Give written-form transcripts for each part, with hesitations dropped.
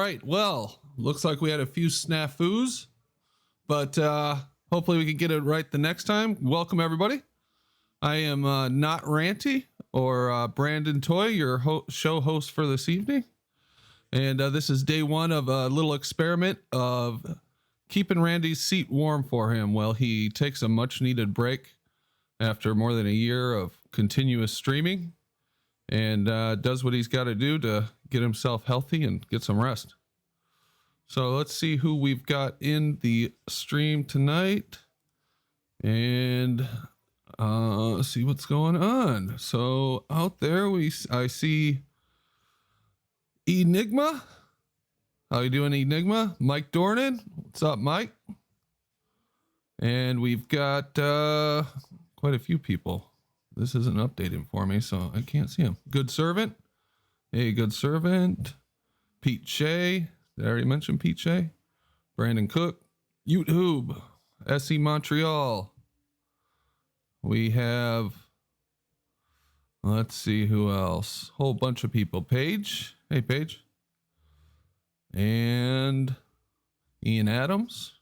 right. Well, looks like we had a few snafus, but hopefully we can get it right the next time. Welcome, everybody. I am Not-Ranty, or Brandon Toy, your show host for this evening. And this is day one of a little experiment of keeping Randy's seat warm for him while he takes a much-needed break after more than a year of continuous streaming, and does what he's got to do to get himself healthy and get some rest. So let's see who we've got in the stream tonight, and see what's going on. So out there, I see Enigma. How you doing, Enigma? Mike Dornan. What's up, Mike? And we've got quite a few people. This isn't updating for me, so I can't see him. Good Servant. Hey, Good Servant. Pete Shea. Did I already mention Pete Shea? Brandon Cook. YouTube. SE Montreal. We have, let's see who else. Whole bunch of people. Paige. Hey, Paige. And Ian Adams.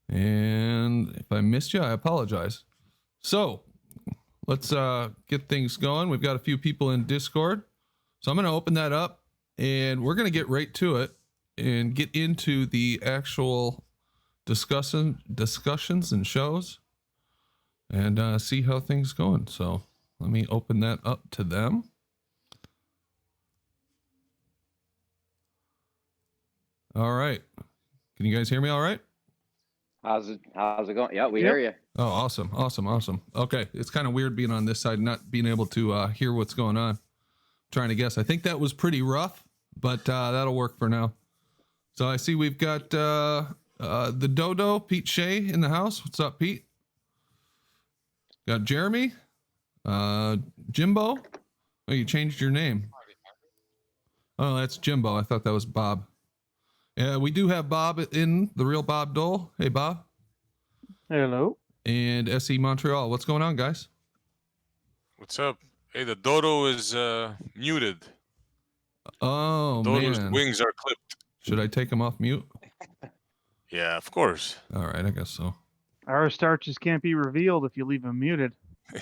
And if I missed you, I apologize. So let's get things going. We've got a few people in Discord. So I'm going to open that up and we're going to get right to it and get into the actual discussions and shows and see how things going. So let me open that up to them. All right. Can you guys hear me all right? How's it going? Yeah, we hear you. Oh, awesome. Okay. It's kind of weird being on this side, not being able to hear what's going on. Trying to guess. I think that was pretty rough, but that'll work for now. So I see we've got the Dodo, Pete Shea, in the house. What's up, Pete? Got Jeremy, Jimbo. Oh, you changed your name. Oh, that's Jimbo. I thought that was Bob. Yeah, we do have Bob in, the real Bob Dole. Hey, Bob. Hello. And SE Montreal. What's going on, guys? What's up? Hey, the Dodo is muted. Oh, Dodo's man. wings are clipped. Should I take him off mute? Yeah, of course. All right, I guess so. Our starches can't be revealed if you leave them muted.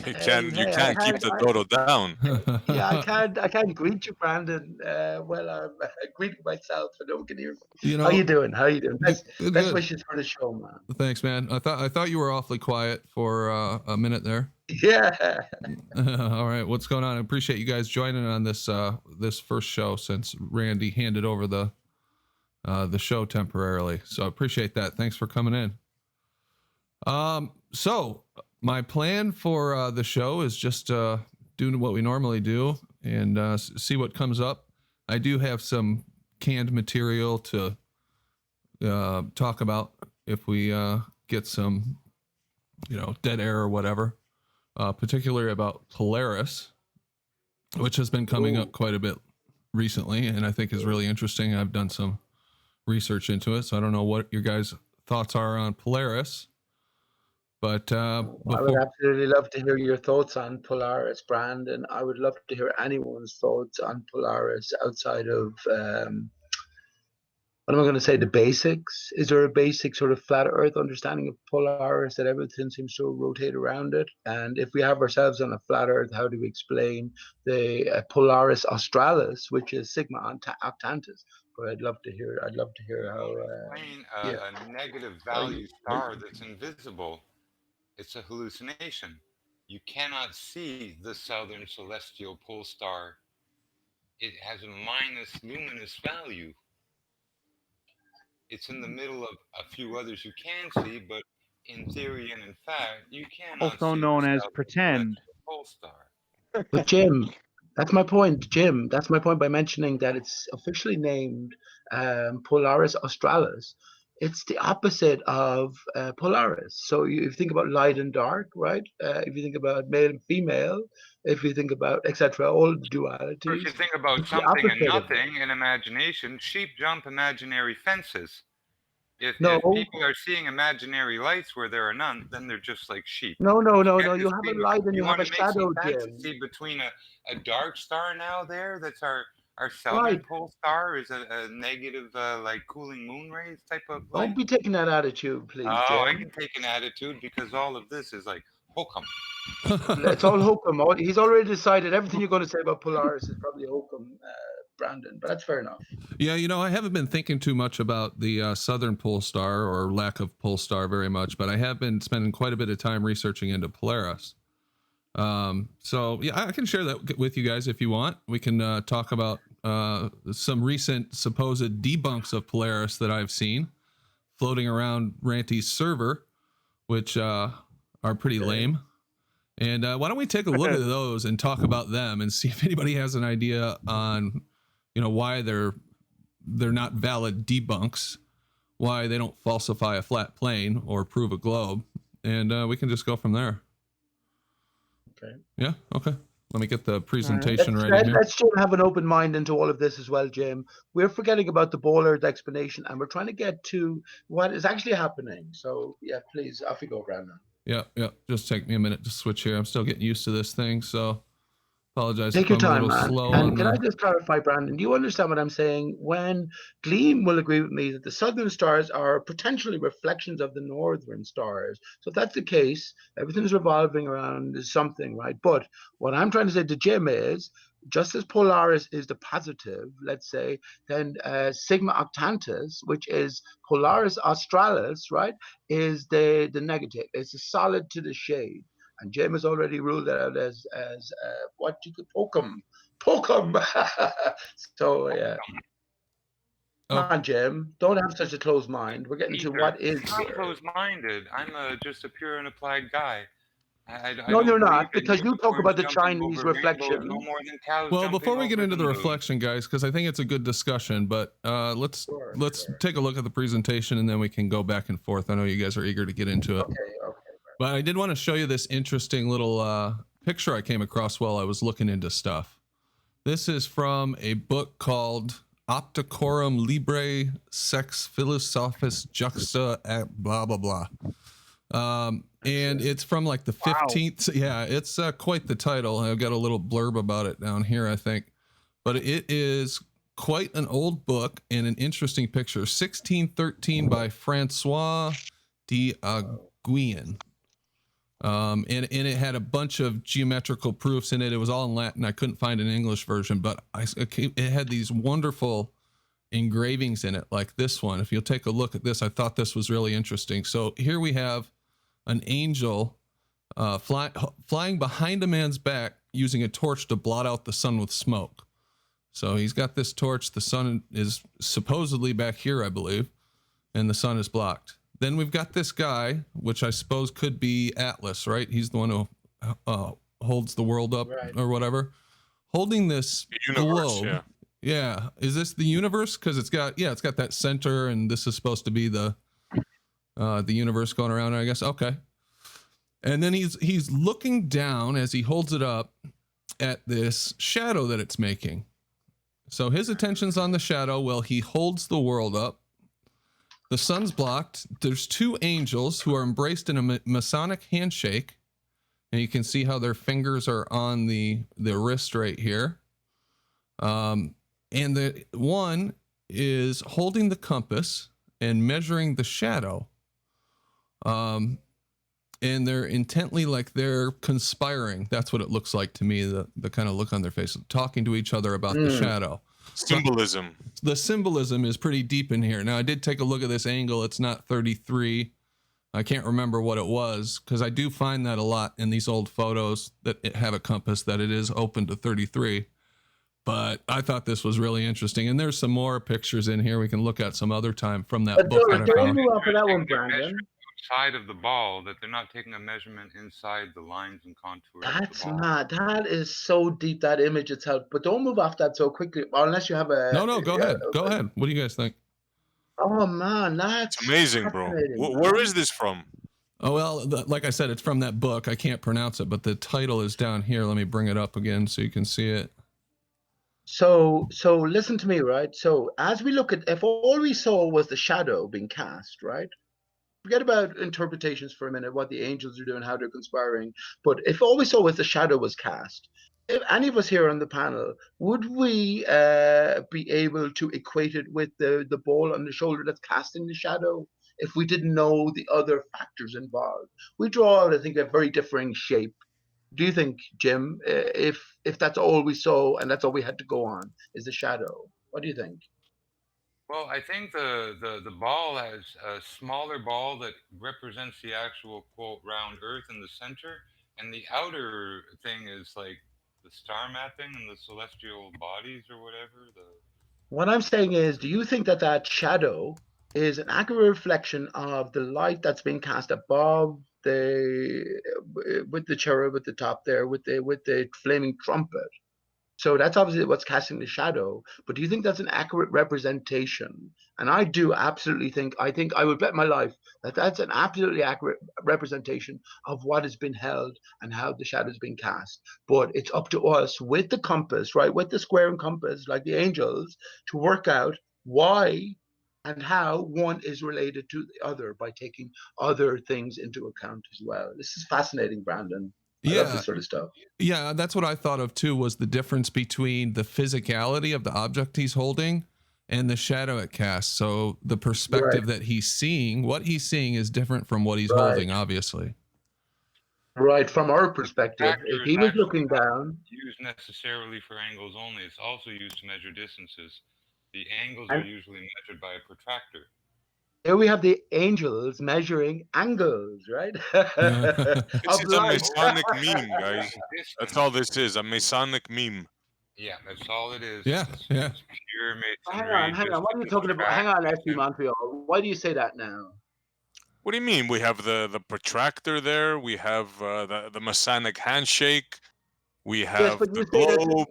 You can't keep the Dodo down. Yeah, I can't greet you, Brandon. Well, I'm greeting myself. I don't get here. How you doing? Best wishes for the show, man. Thanks, man. I thought you were awfully quiet for a minute there. Yeah. All right, what's going on? I appreciate you guys joining on this this first show since Randy handed over the show temporarily. So I appreciate that. Thanks for coming in. So my plan for the show is just doing what we normally do and see what comes up. I do have some canned material to talk about if we get some, dead air or whatever, particularly about Polaris, which has been coming up quite a bit recently and I think is really interesting. I've done some research into it, so I don't know what your guys' thoughts are on Polaris. But I would absolutely love to hear your thoughts on Polaris, Brandon. I would love to hear anyone's thoughts on Polaris outside of, what am I going to say, the basics? Is there a basic sort of flat earth understanding of Polaris that everything seems to rotate around it? And if we have ourselves on a flat earth, how do we explain the Polaris Australis, which is Sigma Octantis? But I'd love to hear how... a negative value star that's invisible. It's a hallucination. You cannot see the southern celestial pole star. It has a minus luminous value. It's in the middle of a few others you can see, but in theory and in fact, you cannot also see known the as southern pretend. celestial pole star. But Jim, that's my point. Jim, that's my point by mentioning that it's officially named Polaris Australis. It's the opposite of Polaris. So if you think about light and dark, right? If you think about male and female, if you think about etc., all the dualities. Or if you think about something and nothing in imagination, sheep jump imaginary fences. If people are seeing imaginary lights where there are none, then they're just like sheep. No. You have a light and you have a shadow, Jim. See between a dark star now there that's our our southern Right. pole star is a negative, like cooling moon rays type of Don't light. be taking that attitude, please, Oh, I Jim. can take an attitude because all of this is like hokum. It's all hokum. He's already decided everything you're going to say about Polaris is probably hokum, Brandon. But that's fair enough. Yeah, I haven't been thinking too much about the southern pole star or lack of pole star very much, but I have been spending quite a bit of time researching into Polaris. So yeah, I can share that with you guys if you want. We can talk about some recent supposed debunks of Polaris that I've seen floating around Ranty's server, which are pretty lame. And why don't we take a look at those and talk about them and see if anybody has an idea on, why they're not valid debunks, why they don't falsify a flat plane or prove a globe, and we can just go from there. Okay. Yeah. Okay. Let me get the presentation ready here. Let's Jim have an open mind into all of this as well, Jim. We're forgetting about the ball earth explanation, and we're trying to get to what is actually happening. So yeah, please, off you go, Brandon. Yeah. Just take me a minute to switch here. I'm still getting used to this thing, so apologize. Take your if I'm time, a little man. slow And on can I just clarify, Brandon? Do you understand what I'm saying? When Gleam will agree with me that the southern stars are potentially reflections of the northern stars. So if that's the case, everything's revolving around something, right? But what I'm trying to say to Jim is, just as Polaris is the positive, let's say, then Sigma Octantis, which is Polaris Australis, right, is the negative. It's a solid to the shade. And Jim has already ruled it out as what you could pokem. So yeah. Come on, Jim. Don't have such a closed mind. We're getting to what is I'm not here. closed-minded. I'm just a pure and applied guy. I No, don't you're believe not, in because you talk unicorns about the jumping Chinese over rainbows reflection. no more than cows Well, jumping before we get over into the moon. reflection, guys, because I think it's a good discussion, but let's take a look at the presentation and then we can go back and forth. I know you guys are eager to get into it. Okay. But I did want to show you this interesting little picture I came across while I was looking into stuff. This is from a book called Opticorum Libre Sex Philosophis Juxta at blah, blah, blah. And it's from like the 15th. Wow. Yeah, it's quite the title. I've got a little blurb about it down here, I think. But it is quite an old book and an interesting picture. 1613 by Francois d'Aiguillon. And it had a bunch of geometrical proofs in it. It was all in Latin. I couldn't find an English version, but it had these wonderful engravings in it, like this one. If you'll take a look at this, I thought this was really interesting. So here we have an angel flying behind a man's back using a torch to blot out the sun with smoke. So he's got this torch. The sun is supposedly back here, I believe, and the sun is blocked. Then we've got this guy, which I suppose could be Atlas, right? He's the one who holds the world up, right, or whatever, holding this globe. Yeah. Is this the universe? Because it's got that center, and this is supposed to be the universe going around, I guess. Okay. And then he's looking down as he holds it up at this shadow that it's making. So his attention's on the shadow while he holds the world up. The sun's blocked. There's two angels who are embraced in a Masonic handshake. And you can see how their fingers are on the wrist right here. And the one is holding the compass and measuring the shadow. And they're intently, like they're conspiring. That's what it looks like to me, the kind of look on their face, talking to each other about the shadow. Symbolism. The symbolism is pretty deep in here. Now, I did take a look at this angle. It's not 33. I can't remember what it was, because I do find that a lot in these old photos that have a compass, that it is open to 33. But I thought this was really interesting. And there's some more pictures in here we can look at some other time from that book that I found. For that one, Brandon. Side of the ball, that they're not taking a measurement inside the lines and contours. That's not. That is so deep, that image itself. But don't move off that so quickly, unless you have a. No, go ahead. Go ahead. What do you guys think? Oh man, that's amazing, bro. Where is this from? Oh well, like I said, it's from that book. I can't pronounce it, but the title is down here. Let me bring it up again so you can see it. So listen to me, right? So as we look at, if all we saw was the shadow being cast, right? Forget about interpretations for a minute, what the angels are doing, how they're conspiring. But if all we saw was the shadow was cast, if any of us here on the panel, would we be able to equate it with the ball on the shoulder that's casting the shadow if we didn't know the other factors involved? We draw out, I think, a very differing shape. Do you think, Jim, if that's all we saw and that's all we had to go on is the shadow? What do you think? Well, I think the ball has a smaller ball that represents the actual quote round Earth in the center, and the outer thing is like the star mapping and the celestial bodies or whatever. What I'm saying is, do you think that that shadow is an accurate reflection of the light that's being cast above with the cherub at the top there, with the flaming trumpet? So that's obviously what's casting the shadow. But do you think that's an accurate representation? And I do absolutely think, I think I would bet my life that that's an absolutely accurate representation of what has been held and how the shadow has been cast. But it's up to us with the compass, right, with the square and compass, like the angels, to work out why and how one is related to the other by taking other things into account as well. This is fascinating, Brandon. I love Yeah. this sort of stuff. Yeah, that's what I thought of too, was the difference between the physicality of the object he's holding and the shadow it casts. So the perspective that he's seeing, what he's seeing is different from what he's holding, obviously. Right, from our perspective, if he was looking down, Used necessarily for angles only. It's also used to measure distances. The angles are usually measured by a protractor. here we have the angels measuring angles, right? This is a light. Masonic meme, guys. That's all this is, a Masonic meme. Yeah, that's all it is. Yeah, It's yeah. pure Hang masonry. on. What are you talking about? Hang on, SB Montreal. Why do you say that now? What do you mean? We have the protractor there. We have the Masonic handshake. We have but the you say that- globe.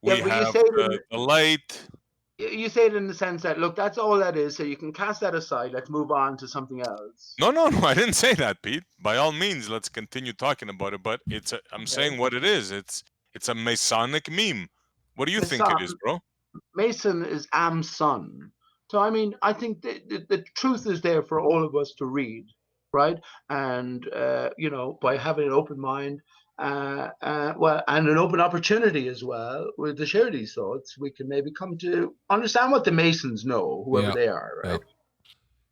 Yeah, We but you have say the light. You say it in the sense that, look, that's all that is. So you can cast that aside. Let's move on to something else. No, I didn't say that, Pete. By all means, let's continue talking about it. But I'm saying what it is. It's a Masonic meme. What do you think it is, bro? Mason is Am's son. So, I mean, I think the truth is there for all of us to read, right? And, you know, by having an open mind, well, and an open opportunity as well, with to share these thoughts, we can maybe come to understand what the Masons know, whoever they are, right?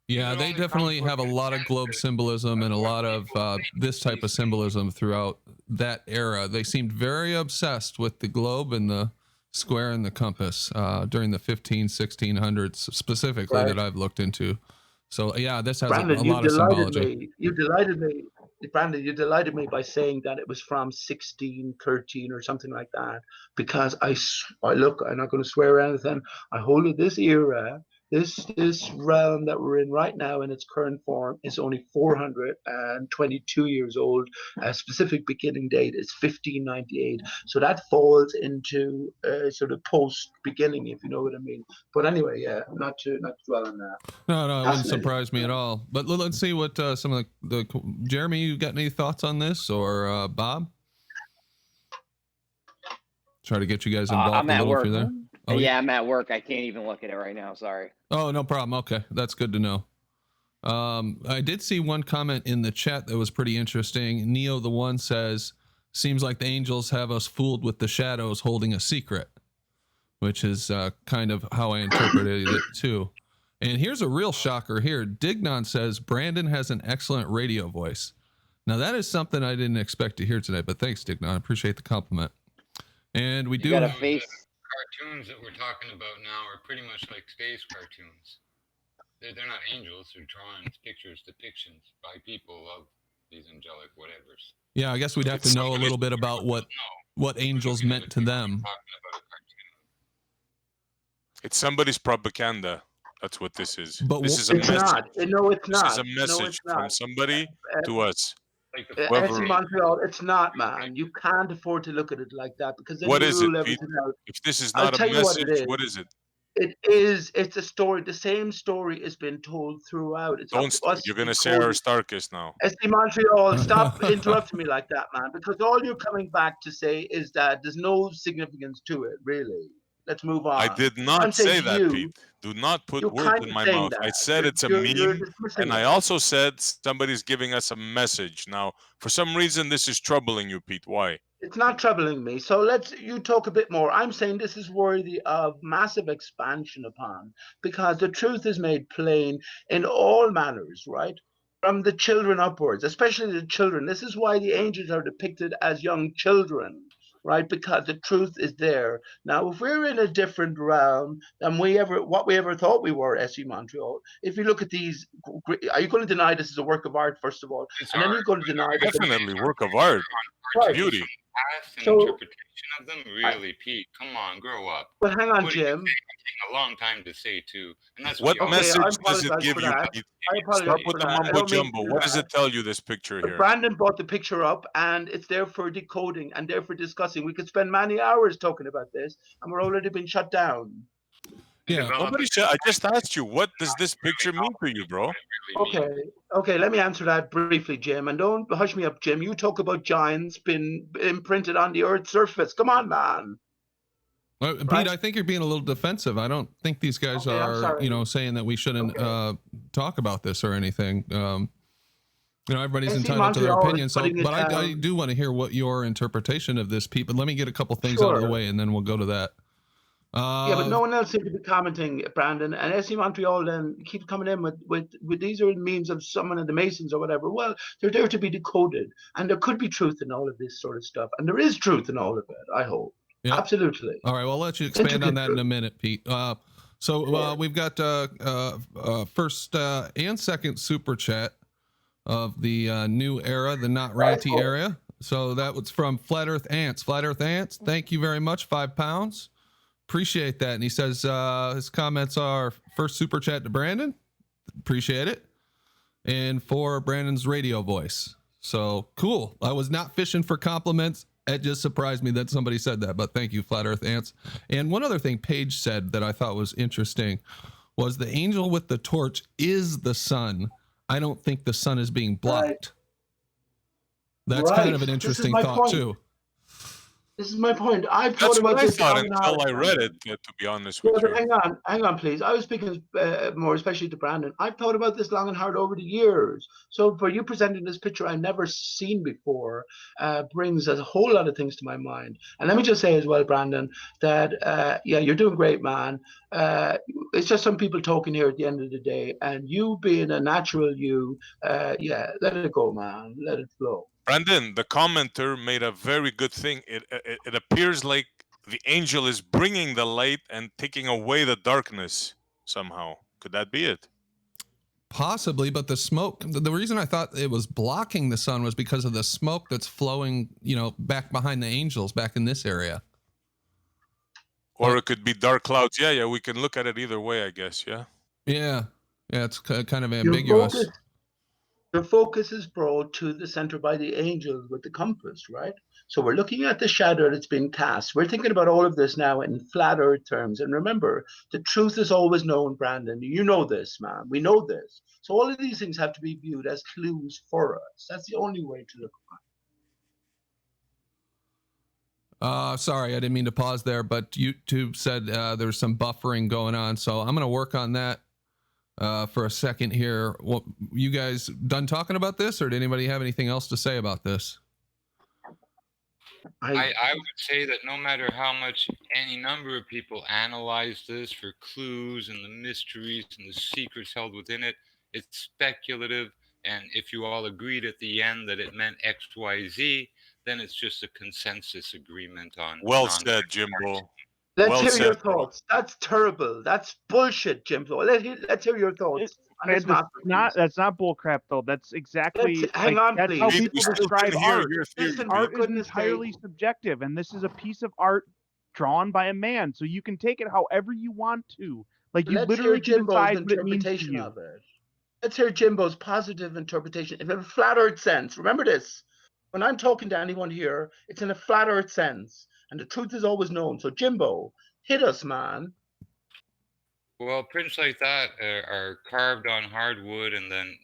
Yeah, they definitely have a lot of globe symbolism and a lot of this type of symbolism throughout that era. They seemed very obsessed with the globe and the square and the compass during the 1600s specifically that I've looked into. So yeah, this has Brandon, a lot of symbology. You delighted me, Brandon. You delighted me by saying that it was from 1613 or something like that. Because I look, I'm not going to swear or anything. I hold it this era. This realm that we're in right now in its current form is only 422 years old. A specific beginning date is 1598. So that falls into sort of post beginning, if you know what I mean. But anyway, yeah, not to dwell on that. No, it wouldn't surprise me at all. But let's see what some of the Jeremy, you got any thoughts on this, or Bob? Try to get you guys involved I'm a at little work. if you're there. Oh, yeah, I'm at work. I can't even look at it right now. Sorry. Oh, no problem. Okay, that's good to know. I did see one comment in the chat that was pretty interesting. Neo the One says, seems like the angels have us fooled with the shadows holding a secret, which is kind of how I interpreted it too. And here's a real shocker here. Dignon says, Brandon has an excellent radio voice. Now that is something I didn't expect to hear today, but thanks, Dignon. I appreciate the compliment. And we do got a face. Cartoons that we're talking about now are pretty much like space cartoons. They're not angels. They're drawings, pictures, depictions by people of these angelic whatevers. Yeah, I guess we'd have to know a little bit about what angels meant to them. It's somebody's propaganda. That's what this is. But this is a it's message. not. No, it's not. This is a message from somebody to us. SC Montreal, it's not, man. You can't afford to look at it like that because then What you is it, rule Pete? everything out. If this is I'll not a tell you what message, it what is it? It's a story. The same story has been told throughout. It's Don't you're gonna say Aristarchus now. SC Montreal, stop interrupting me like that, man. Because all you're coming back to say is that there's no significance to it, really. Let's move on. I did I'm not saying say to that, you, Pete. Do not put you're words kind in of my saying mouth. I that. said it's a You're meme, dismissing and I it. also said somebody's giving us a message. Now, for some reason, this is troubling you, Pete. Why? It's not troubling me. So you talk a bit more. I'm saying this is worthy of massive expansion upon, because the truth is made plain in all manners, right? From the children upwards, especially the children. This is why the angels are depicted as young children, right? Because the truth is there. Now, if we're in a different realm than what we ever thought we were, SE Montreal, if you look at these, are you going to deny this is a work of art, first of all? It's And then art. you're going to deny that Definitely work of art. right. Beauty. Past and So, interpretation of them, really, Pete. Come on, grow up. but hang on, What are you Jim. taking a long time to say too, and that's What what y'all. Okay, I message does it apologize give for you, that. Pete? I apologize Stop for with the that. I mumbo don't mean to jumbo. do What does that. it tell you, this picture But here? Brandon brought the picture up, and it's there for decoding and there for discussing. We could spend many hours talking about this, and we're already been shut down. Yeah. Nobody said. I just asked you, what does this picture mean to you, bro? Okay, okay, let me answer that briefly, Jim, and don't hush me up, Jim. You talk about giants being imprinted on the Earth's surface. Come on, man. Pete, Right. I think you're being a little defensive. I don't think these guys Okay, I'm are, sorry. saying that we shouldn't Okay. talk about this or anything. Everybody's SE entitled to their Montreal is opinion. So, putting it but I down. do want to hear what your interpretation of this, Pete. But let me get a couple things out of the Sure. way, and then we'll go to that. Yeah, but no one else seems to be commenting, Brandon. And SE Montreal then keeps coming in with these are memes of someone in the Masons or whatever. Well, they're there to be decoded, and there could be truth in all of this sort of stuff, and there is truth in all of it. I hope. Yep. Absolutely. All right. Well, I'll let you expand on that in a truth. minute, Pete. So we've got first and second super chat of the new era, the Not-Ranty era. So that was from Flat Earth Ants. Flat Earth Ants, thank you very much. £5. Appreciate that. And he says his comments are first super chat to Brandon. Appreciate it. And for Brandon's radio voice. So cool. I was not fishing for compliments. It just surprised me that somebody said that, but thank you, Flat Earth Ants. And one other thing Paige said that I thought was interesting was the angel with the torch is the sun. I don't think the sun is being blocked. That's kind of an interesting thought too. This is my point. I've thought That's about what I this thought long and until I hard, read Brandon. it, to be honest Yeah, with but you. hang on, please. I was speaking more especially to Brandon. I've thought about this long and hard over the years. So for you presenting this picture I've never seen before brings a whole lot of things to my mind. And let me just say as well, Brandon, that yeah, you're doing great, man. It's just some people talking here at the end of the day, and you being a natural you, yeah, let it go, man. Let it flow. Brandon, the commenter made a very good thing. It appears like the angel is bringing the light and taking away the darkness somehow. Could that be it? Possibly, but the smoke, the reason I thought it was blocking the sun was because of the smoke that's flowing, back behind the angels back in this area. Or it could be dark clouds. Yeah, we can look at it either way, I guess. Yeah. Yeah, it's kind of ambiguous. Your focus is brought to the center by the angels with the compass, right? So we're looking at the shadow that's been cast. We're thinking about all of this now in flat earth terms. And remember, the truth is always known, Brandon. You know this, man. We know this. So all of these things have to be viewed as clues for us. That's the only way to look at it. Sorry, I didn't mean to pause there, but YouTube said there's some buffering going on. So I'm going to work on that for a second here. Well, you guys done talking about this, or did anybody have anything else to say about this? I would say that no matter how much any number of people analyze this for clues and the mysteries and the secrets held within it, it's speculative. And if you all agreed at the end that it meant X, Y, Z, then it's just a consensus agreement on. Well said, Jimbo. Let's hear your thoughts. That's terrible. That's bullshit, Jimbo. Let's hear your thoughts. That's not bullcrap though. That's exactly hang on, that's please. how people describe art. Listen, art is entirely subjective, and this is a piece of art drawn by a man, so you can take it however you want to. Like you literally can decide what it means to you. Let's hear Jimbo's positive interpretation in a flat earth sense. Remember this. When I'm talking to anyone here, it's in a flat earth sense, and the truth is always known. So Jimbo, hit us, man. Well, prints like that are carved on hardwood and then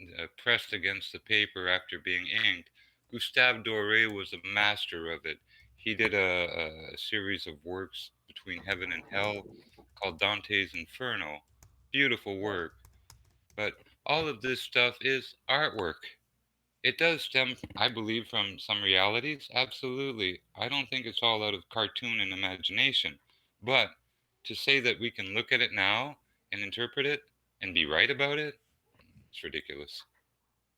pressed against the paper after being inked. Gustave Doré was a master of it. He did a series of works between heaven and hell, called Dante's Inferno. Beautiful work. But all of this stuff is artwork. It does stem, I believe, from some realities. Absolutely. I don't think it's all out of cartoon and imagination. But to say that we can look at it now and interpret it and be right about it, it's ridiculous.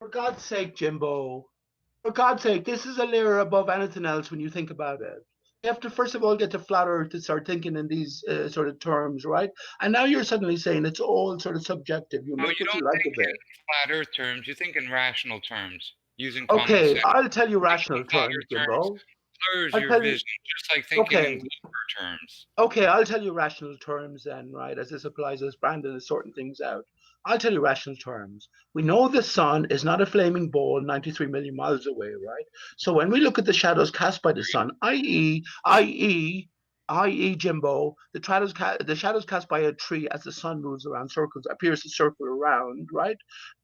For God's sake, Jimbo. For God's sake, this is a layer above anything else when you think about it. You have to first of all get to flat earth to start thinking in these sort of terms, right? And now you're suddenly saying it's all sort of subjective. You No, make you what you don't like think of it. in flat earth terms. You think in rational terms, using common Okay, sense. I'll tell you Thinking rational in flat terms, earth terms Jimbo. blurs I'll your tell you. vision, just like thinking in Okay. Gulliver terms. Okay, I'll tell you rational terms then, right? As this applies as Brandon is sorting things out. I'll tell you rational terms. We know the sun is not a flaming ball 93 million miles away, right? So when we look at the shadows cast by the sun, i.e., Jimbo, the shadows cast by a tree as the sun moves around circles, appears to circle around, right?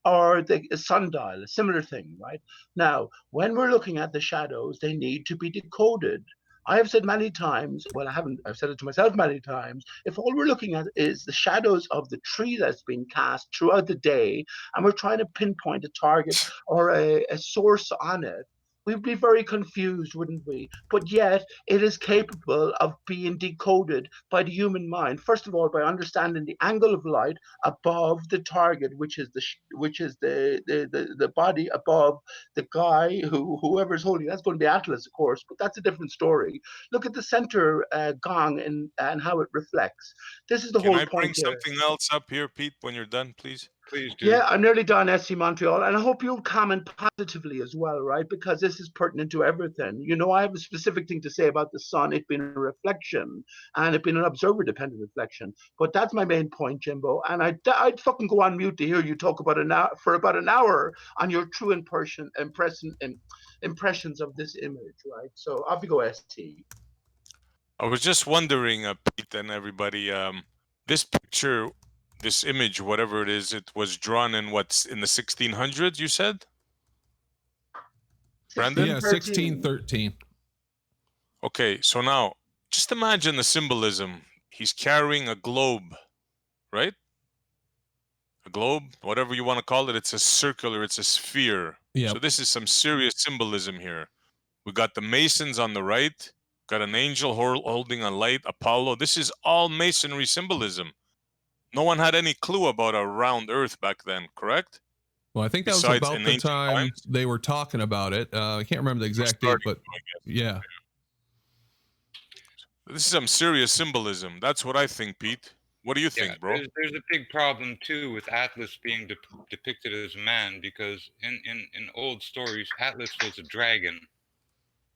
Or the sundial, a similar thing, right? Now, when we're looking at the shadows, they need to be decoded. I have said many times, well, I haven't, I've said it to myself many times, if all we're looking at is the shadows of the tree that's been cast throughout the day, and we're trying to pinpoint a target or a source on it, we'd be very confused, wouldn't we? But yet, it is capable of being decoded by the human mind. First of all, by understanding the angle of light above the target, which is the body above the guy whoever's holding. That's going to be Atlas, of course, but that's a different story. Look at the center gong and how it reflects. This is the Can whole I bring point here. something else up here, Pete, when you're done, please? Please do. Yeah, I'm nearly done, SC Montreal, and I hope you'll comment positively as well, right? Because this is pertinent to everything. You know, I have a specific thing to say about the sun, it being a reflection, and it being an observer-dependent reflection. But that's my main point, Jimbo. And I'd fucking go on mute to hear you talk about for about an hour on your true impressions of this image, right? So off you go, ST. I was just wondering, Pete and everybody, this picture, this image, whatever it is, it was drawn in the 1600s, you said? Brandon? Yeah, 1613. Okay, so now, just imagine the symbolism. He's carrying a globe, right? A globe, whatever you want to call it, it's a circular, it's a sphere. Yep. So this is some serious symbolism here. We got the Masons on the right, got an angel holding a light, Apollo. This is all masonry symbolism. No one had any clue about a round earth back then, correct? Well, I think that was Besides about in the ancient time times? they were talking about it. I can't remember the exact date, but yeah. This is some serious symbolism. That's what I think, Pete. What do you think, bro? There's a big problem too with Atlas being depicted as a man, because in old stories, Atlas was a dragon.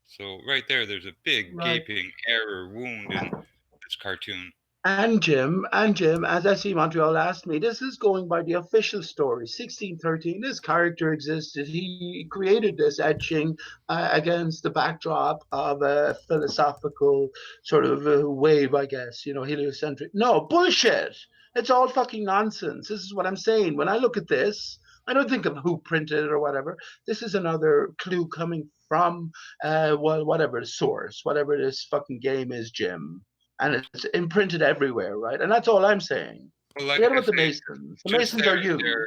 So right there's a big gaping error wound in this cartoon. And Jim, as SC Montreal asked me, this is going by the official story. 1613, this character existed. He created this etching against the backdrop of a philosophical sort of wave, I guess, you know, heliocentric. No, bullshit. It's all fucking nonsense. This is what I'm saying. When I look at this, I don't think of who printed it or whatever. This is another clue coming from, well, whatever the source, whatever this fucking game is, Jim. And it's imprinted everywhere, right? And that's all I'm saying. Well, like Forget about the Masons. The Masons are you. Their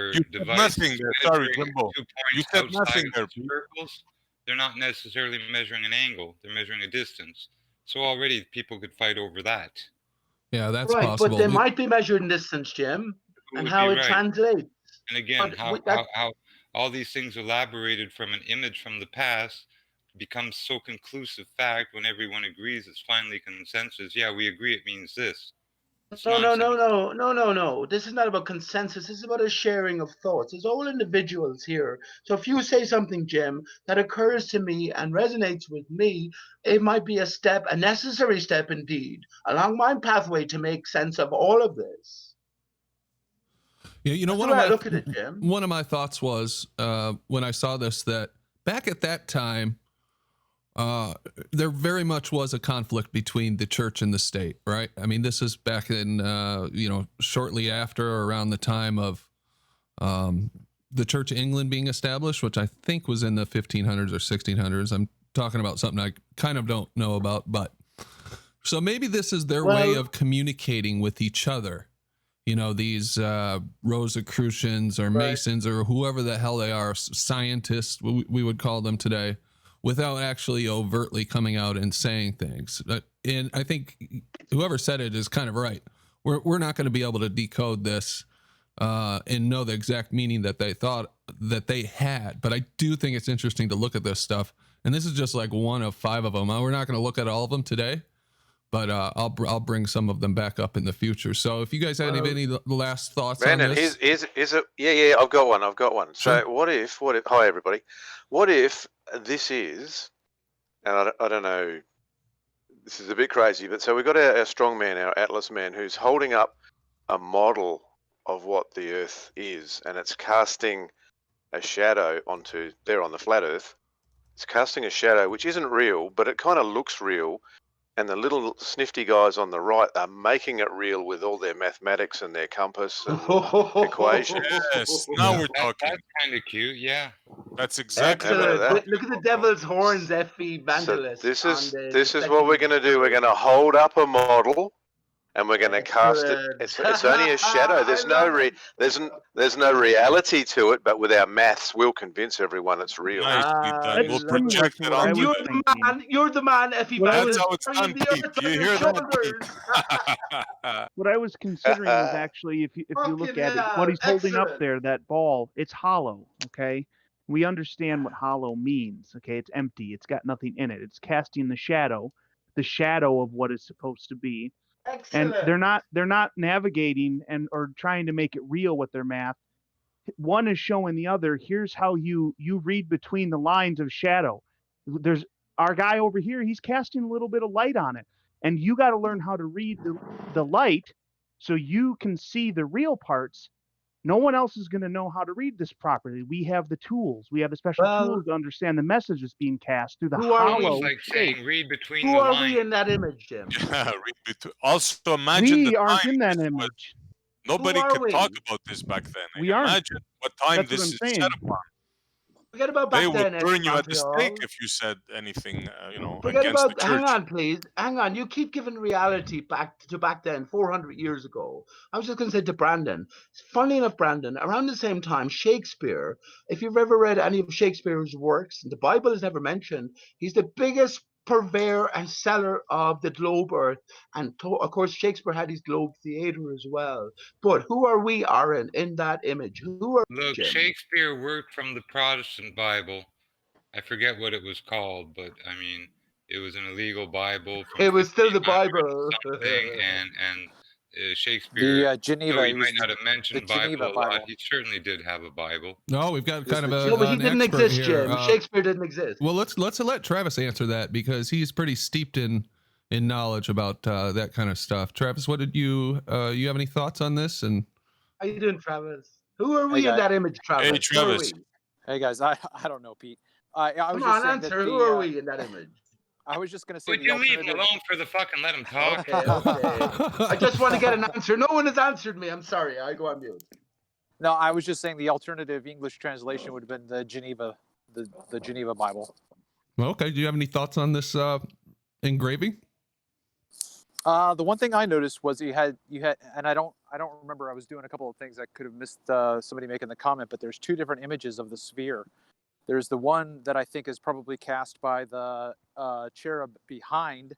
You said device nothing there. Sorry, measuring Jimbo. 2 You points said outside nothing of there, the Pete. circles. They're not necessarily measuring an angle. They're measuring a distance. So already people could fight over that. Yeah, that's right, possible. But they might be measured in distance, Jim, and how it translates. And again, how all these things elaborated from an image from the past becomes so conclusive fact when everyone agrees. It's finally consensus. Yeah, we agree it means this. No. This is not about consensus. This is about a sharing of thoughts. It's all individuals here. So if you say something, Jim, that occurs to me and resonates with me, it might be a necessary step indeed, along my pathway to make sense of all of this. Yeah, you know, one of my thoughts was when I saw this, that back at that time, there very much was a conflict between the church and the state, right? I mean, this is back in, you know, shortly after or around the time of the Church of England being established, which I think was in the 1500s or 1600s. I'm talking about something I kind of don't know about, but So maybe this is their way of communicating with each other. You know, these Rosicrucians or Masons or whoever the hell they are, scientists, we would call them today, without actually overtly coming out and saying things. And I think whoever said it is kind of right. We're not going to be able to decode this and know the exact meaning that they thought that they had. But I do think it's interesting to look at this stuff. And this is just like one of 5 of them. We're not going to look at all of them today, but I'll bring some of them back up in the future. So if you guys have any last thoughts on this? Is it? Yeah, I've got one. Sure. So what if? Hi everybody. What if this is? And I don't know. This is a bit crazy, but so we've got our strong man, our Atlas man, who's holding up a model of what the Earth is, and it's casting a shadow onto there on the flat Earth. It's casting a shadow which isn't real, but it kind of looks real. And the little snifty guys on the right are making it real with all their mathematics and their compass and equations. Yes, now we're talking. That's kind of cute, yeah. That's exactly Excellent. what Look at the devil's horns, FV So Vangelis. this is what we're going to do. We're going to hold up a model, and we're going to cast it. It's only a shadow. There's no reality to it. But with our maths, we'll convince everyone it's real. nicely done. We'll project it I And was onto you're the... the man. You're the man, FV That's Vangelis. how it's carrying done, the Pete. earth on You your hear that, shoulders. What I was considering was actually, if you look Fucking at it, hell, what he's holding up excellent. there, that ball, it's hollow. Okay, we understand what hollow means. Okay, it's empty. It's got nothing in it. It's casting the shadow of what is supposed to be. Excellent. And they're not navigating or trying to make it real with their math. One is showing the other, here's how you read between the lines of shadow. There's our guy over here, he's casting a little bit of light on it. And you got to learn how to read the light so you can see the real parts. No one else is going to know how to read this properly. We have the tools. We have the special tools to understand the message that's being cast through the Who are we? hollow Almost like shape. saying read between Who the are lines. we in that image, Jim? Also, imagine We the aren't time in that this was. image. Nobody are could we? talk about this back then. We aren't. Imagine what time That's what this I'm is saying. set upon. Forget about They back would then. burn you at the Montreal. stake if you said anything, Forget against about. the church. Hang on, please. Hang on. You keep giving reality back then, 400 years ago. I was just going to say to Brandon. Funny enough, Brandon. Around the same time, Shakespeare. If you've ever read any of Shakespeare's works, the Bible is never mentioned. He's the biggest purveyor and seller of the globe earth, and of course Shakespeare had his globe theater as well. But who are we, Aaron, in that image? Who are Look, Jim? Shakespeare worked from the Protestant Bible. I forget what it was called, but I mean, it was an illegal Bible. From It was still the 1500 Bible. something, and Shakespeare. The Geneva. Though he It might was not have mentioned the Bible Geneva a lot, Bible. he certainly did have a Bible. No, we've got kind of No, but he an didn't expert exist, here. Jim. Shakespeare didn't exist. Well, let's let Travis answer that because he's pretty steeped in knowledge about that kind of stuff. Travis, what did you have any thoughts on this? And How you doing, Travis? Who are we Hey, in guys. that image, Travis? Hey, Travis. Who are we? Hey guys, I don't know, Pete. I was Come just on, saying answer. that Who are we in that image? I was just going to say Would the you leave him alternative. alone for the fucking let him talk? Okay, okay. I just want to get an answer. No one has answered me. I'm sorry. I go on mute. No, I was just saying the alternative English translation would have been the Geneva, the Geneva Bible. Okay, do you have any thoughts on this engraving? The one thing I noticed was you had, and I don't remember. I was doing a couple of things. I could have missed somebody making the comment, but there's 2 different images of the sphere. There's the one that I think is probably cast by the cherub behind,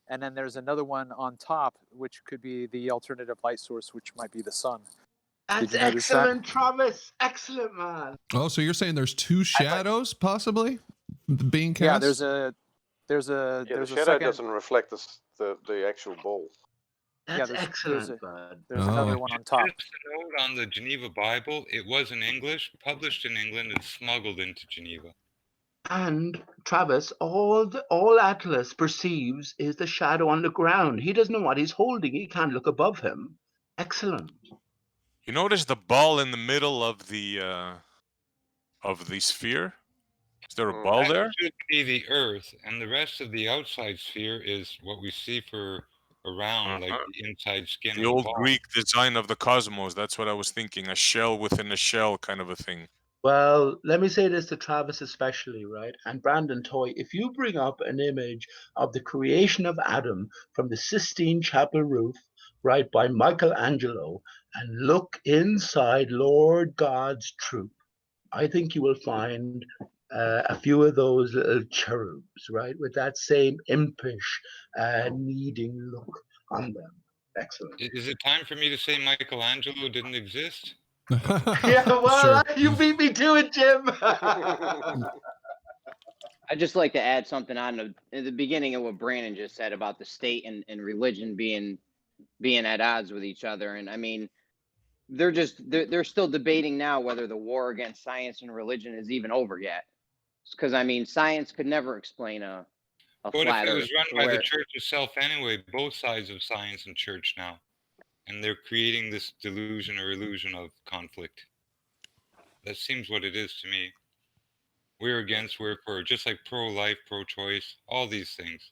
and then there's another one on top, which could be the alternative light source, which might be the sun. That's you notice that? excellent, Travis. Excellent, man. Oh, so you're saying there's 2 shadows possibly being cast? Yeah, there's Yeah, a the shadow second. doesn't reflect the actual ball. That's there's excellent, bud. There's another one on top. Just a note on the Geneva Bible, it was in English, published in England, and smuggled into Geneva. And Travis, all Atlas perceives is the shadow on the ground. He doesn't know what he's holding. He can't look above him. Excellent. You notice the ball in the middle of the sphere? Is there a ball there? That should be the Earth, and the rest of the outside sphere is what we see for around, like the inside skin The of the old ball. Greek design of the cosmos. That's what I was thinking. A shell within a shell kind of a thing. Well, let me say this to Travis especially, right? And Brandon Toy, if you bring up an image of the creation of Adam from the Sistine Chapel roof, right, by Michelangelo, and look inside Lord God's troop, I think you will find a few of those little cherubs, right, with that same impish, needing look on them. Excellent. Is it time for me to say Michelangelo didn't exist? Yeah, well, Sure. you beat me to it, Jim. I'd just like to add something on in the beginning of what Brandon just said about the state and religion being at odds with each other. And I mean, they're still debating now whether the war against science and religion is even over yet. Because I mean, science could never explain a What if flat it was Earth. run to by the where- church itself anyway, both sides of science and church now? And they're creating this delusion or illusion of conflict. That seems what it is to me. We're against, we're for, just like pro-life, pro-choice, all these things.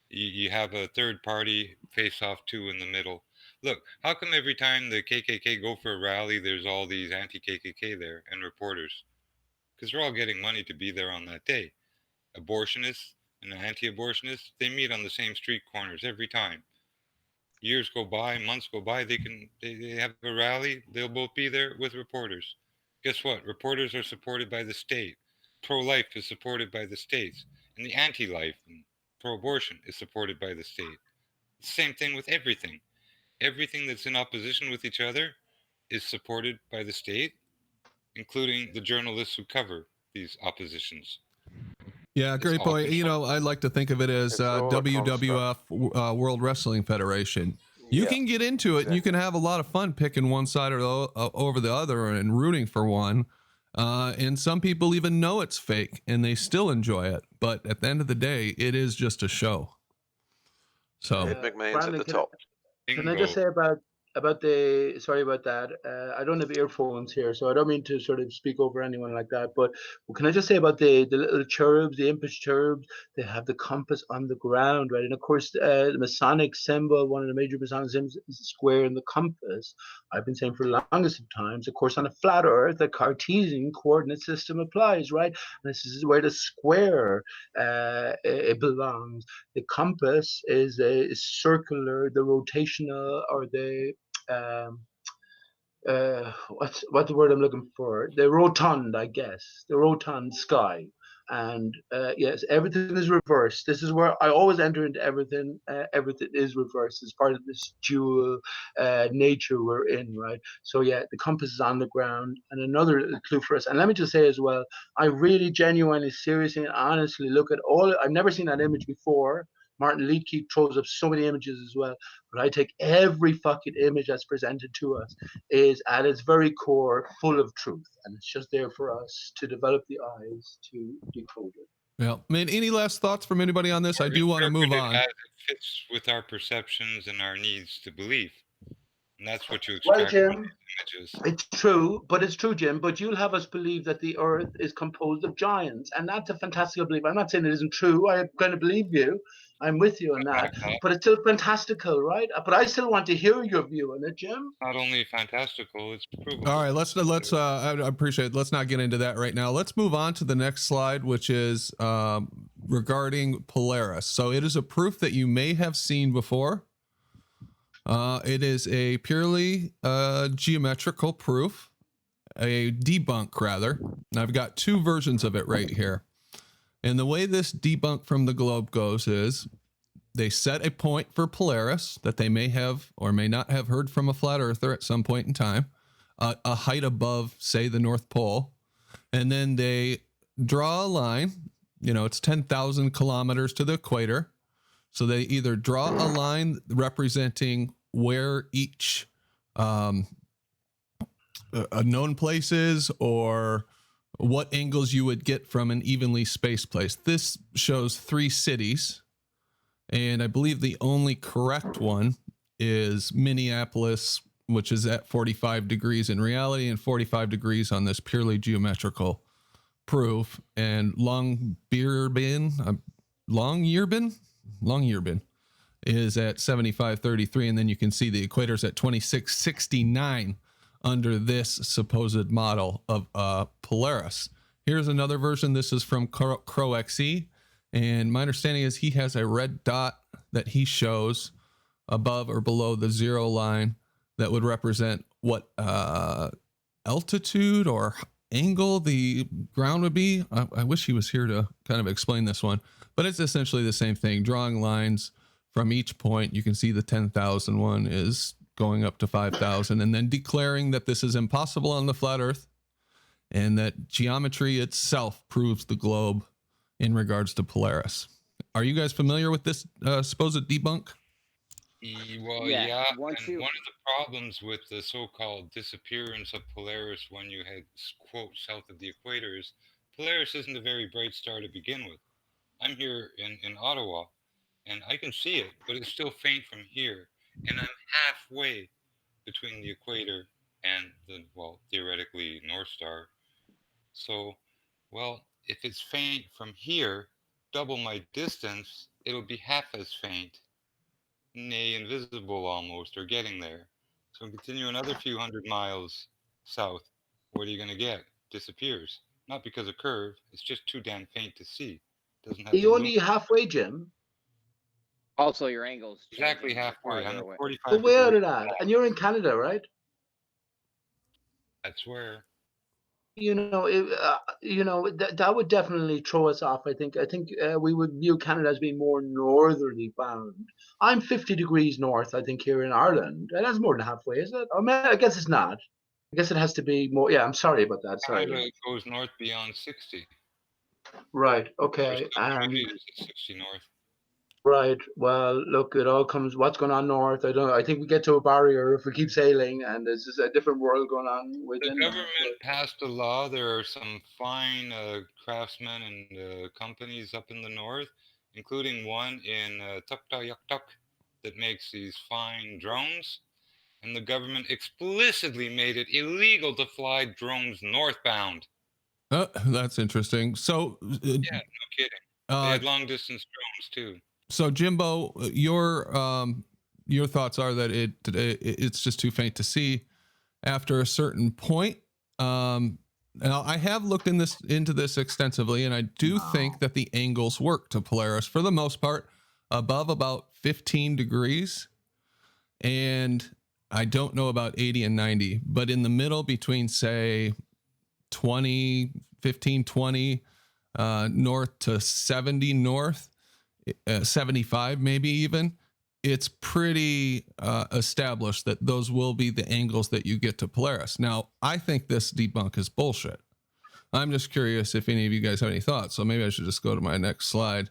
You have a third party face off too in the middle. Look, how come every time the KKK go for a rally, there's all these anti-KKK there and reporters? Because they're all getting money to be there on that day. Abortionists and anti-abortionists, they meet on the same street corners every time. Years go by, months go by, they have a rally, they'll both be there with reporters. Guess what? Reporters are supported by the state. Pro-life is supported by the states. And the anti-life and pro-abortion is supported by the state. Same thing with everything. Everything that's in opposition with each other is supported by the state, including the journalists who cover these oppositions. Yeah, great all point. You know, I like to think of it as It's all a WWF, World Wrestling Federation. You Yeah, can get into it and you can have a lot of fun picking one side or over the other and rooting for one. And some people even know it's fake and they still enjoy it. But at the end of the day, it is just a show. So Ed McMahon's Brandon, at the top. Can I just say about the, sorry about that, I don't have earphones here, so I don't mean to sort of speak over anyone like that, but can I just say about the little cherubs, the impish cherubs, they have the compass on the ground, right? And of course, the Masonic symbol, one of the major Masonic symbols, is the square and the compass. I've been saying for the longest of times, of course, on a flat earth, the Cartesian coordinate system applies, right? And this is where the square it belongs. The compass is circular, the rotational, or the what's the word I'm looking for? The rotund, I guess, the rotund sky. And yes, everything is reversed. This is where I always enter into everything. Everything is reversed as part of this dual nature we're in, right? So yeah, the compass is on the ground. And another clue for us. And let me just say as well, I really genuinely, seriously, and honestly look at all. I've never seen that image before. Martin Leakey throws up so many images as well, but I take every fucking image that's presented to us is at its very core full of truth, and it's just there for us to develop the eyes to decode it. yeah, I mean, any last thoughts from anybody on this? I do want to move on. As it fits with our perceptions and our needs to believe. And that's what you Well, extract from Jim, these images. it's true, but it's true, Jim. But you'll have us believe that the Earth is composed of giants, and that's a fantastical belief. I'm not saying it isn't true. I'm going to believe you. I'm with you on that. But it's still fantastical, right? But I still want to hear your view on it, Jim. Not only fantastical, it's provable. All right, let's I appreciate it. Let's not get into that right now. Let's move on to the next slide, which is regarding Polaris. So it is a proof that you may have seen before. It is a purely geometrical proof, a debunk rather. And I've got two versions of it right here. And the way this debunk from the globe goes is they set a point for Polaris that they may have or may not have heard from a flat earther at some point in time, a height above, say, the North Pole. And then they draw a line, you know, it's 10,000 kilometers to the equator. So they either draw a line representing where each a known place is or what angles you would get from an evenly spaced place. This shows 3 cities, and I believe the only correct one is Minneapolis, which is at 45 degrees in reality and 45 degrees on this purely geometrical proof. And Longyearbyen is at 75.33, and then you can see the equator's at 26.69 under this supposed model of Polaris. Here's another version. This is from Crow XE, and my understanding is he has a red dot that he shows above or below the 0 line that would represent what altitude or angle the ground would be. I wish he was here to kind of explain this one, but it's essentially the same thing, drawing lines from each point. You can see the 10,000 one is going up to 5,000, and then declaring that this is impossible on the flat earth and that geometry itself proves the globe in regards to Polaris. Are you guys familiar with this supposed debunk? Well, Yeah, yeah. once And you- one of the problems with the so-called disappearance of Polaris when you head, quote, south of the equator is Polaris isn't a very bright star to begin with. I'm here in Ottawa, and I can see it, but it's still faint from here. And I'm halfway between the equator and the, well, theoretically, North Star. So, well, if it's faint from here, double my distance, it'll be half as faint. Nay, invisible almost, or getting there. So continue another few hundred miles south. What are you going to get? Disappears. Not because of curve, it's just too damn faint to see. Doesn't have Are the you only halfway, Jim? Also, your angles exactly changing halfway. I'm farther at away. 45 But where degrees. did that? And you're in Canada, right? That's where. You know, that would definitely throw us off. I think we would view Canada as being more northerly bound. I'm 50 degrees north, I think, here in Ireland. And that's more than halfway, is it? I mean, I guess it's not. I guess it has to be more. Yeah, I'm sorry about that. Sorry. Canada goes north beyond 60. Right. There's Okay. still communities at 60 north. Right. Well, look, it all comes. What's going on north? I don't know. I think we get to a barrier if we keep sailing, and there's just a different world going on The within government that. passed a law. There are some fine craftsmen and companies up in the north, including one in Tuktoyaktuk that makes these fine drones. And the government explicitly made it illegal to fly drones northbound. That's interesting. So, Yeah, no kidding. They had long distance drones too. So Jimbo, your thoughts are that it's just too faint to see after a certain point. Now I have looked into this extensively, and I do think that the angles work to Polaris for the most part above about 15 degrees, and I don't know about 80 and 90, but in the middle between say 20, 15, 20 north to 70 north. 75 maybe even, it's pretty established that those will be the angles that you get to Polaris. Now, I think this debunk is bullshit. I'm just curious if any of you guys have any thoughts. So maybe I should just go to my next slide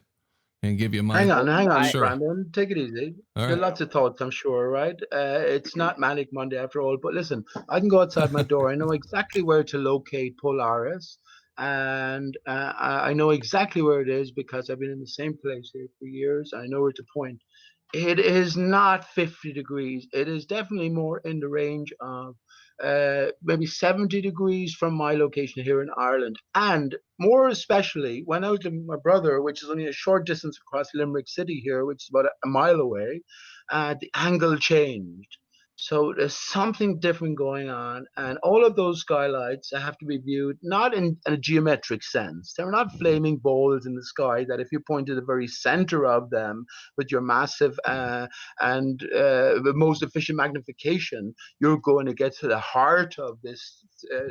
and give you my... Hang on, Sure. Brandon. Take it easy. All There are right. lots of thoughts, I'm sure, right? It's not Manic Monday after all, but listen, I can go outside my door. I know exactly where to locate Polaris, and I know exactly where it is because I've been in the same place here for years. I know where to point. It is not 50 degrees. It is definitely more in the range of maybe 70 degrees from my location here in Ireland. And more especially when I was with my brother, which is only a short distance across Limerick City here, which is about a mile away, the angle changed. So there's something different going on, and all of those skylights have to be viewed not in a geometric sense. They're not flaming balls in the sky that if you point to the very center of them with your massive and the most efficient magnification, you're going to get to the heart of this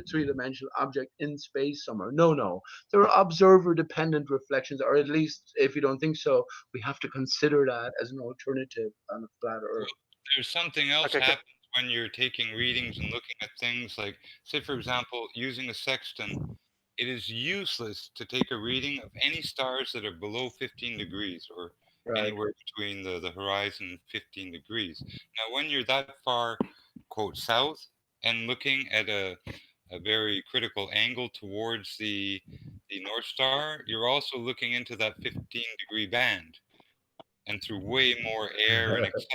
three-dimensional object in space somewhere. No. There are observer-dependent reflections, or at least, if you don't think so, we have to consider that as an alternative on a flat Earth. There's something else Okay, happens when you're taking readings and looking at things like, say, for example, using a sextant. It is useless to take a reading of any stars that are below 15 degrees or Right. anywhere between the horizon and 15 degrees. Now, when you're that far, quote, south and looking at a very critical angle towards the North Star, you're also looking into that 15-degree band and through way more air and etc.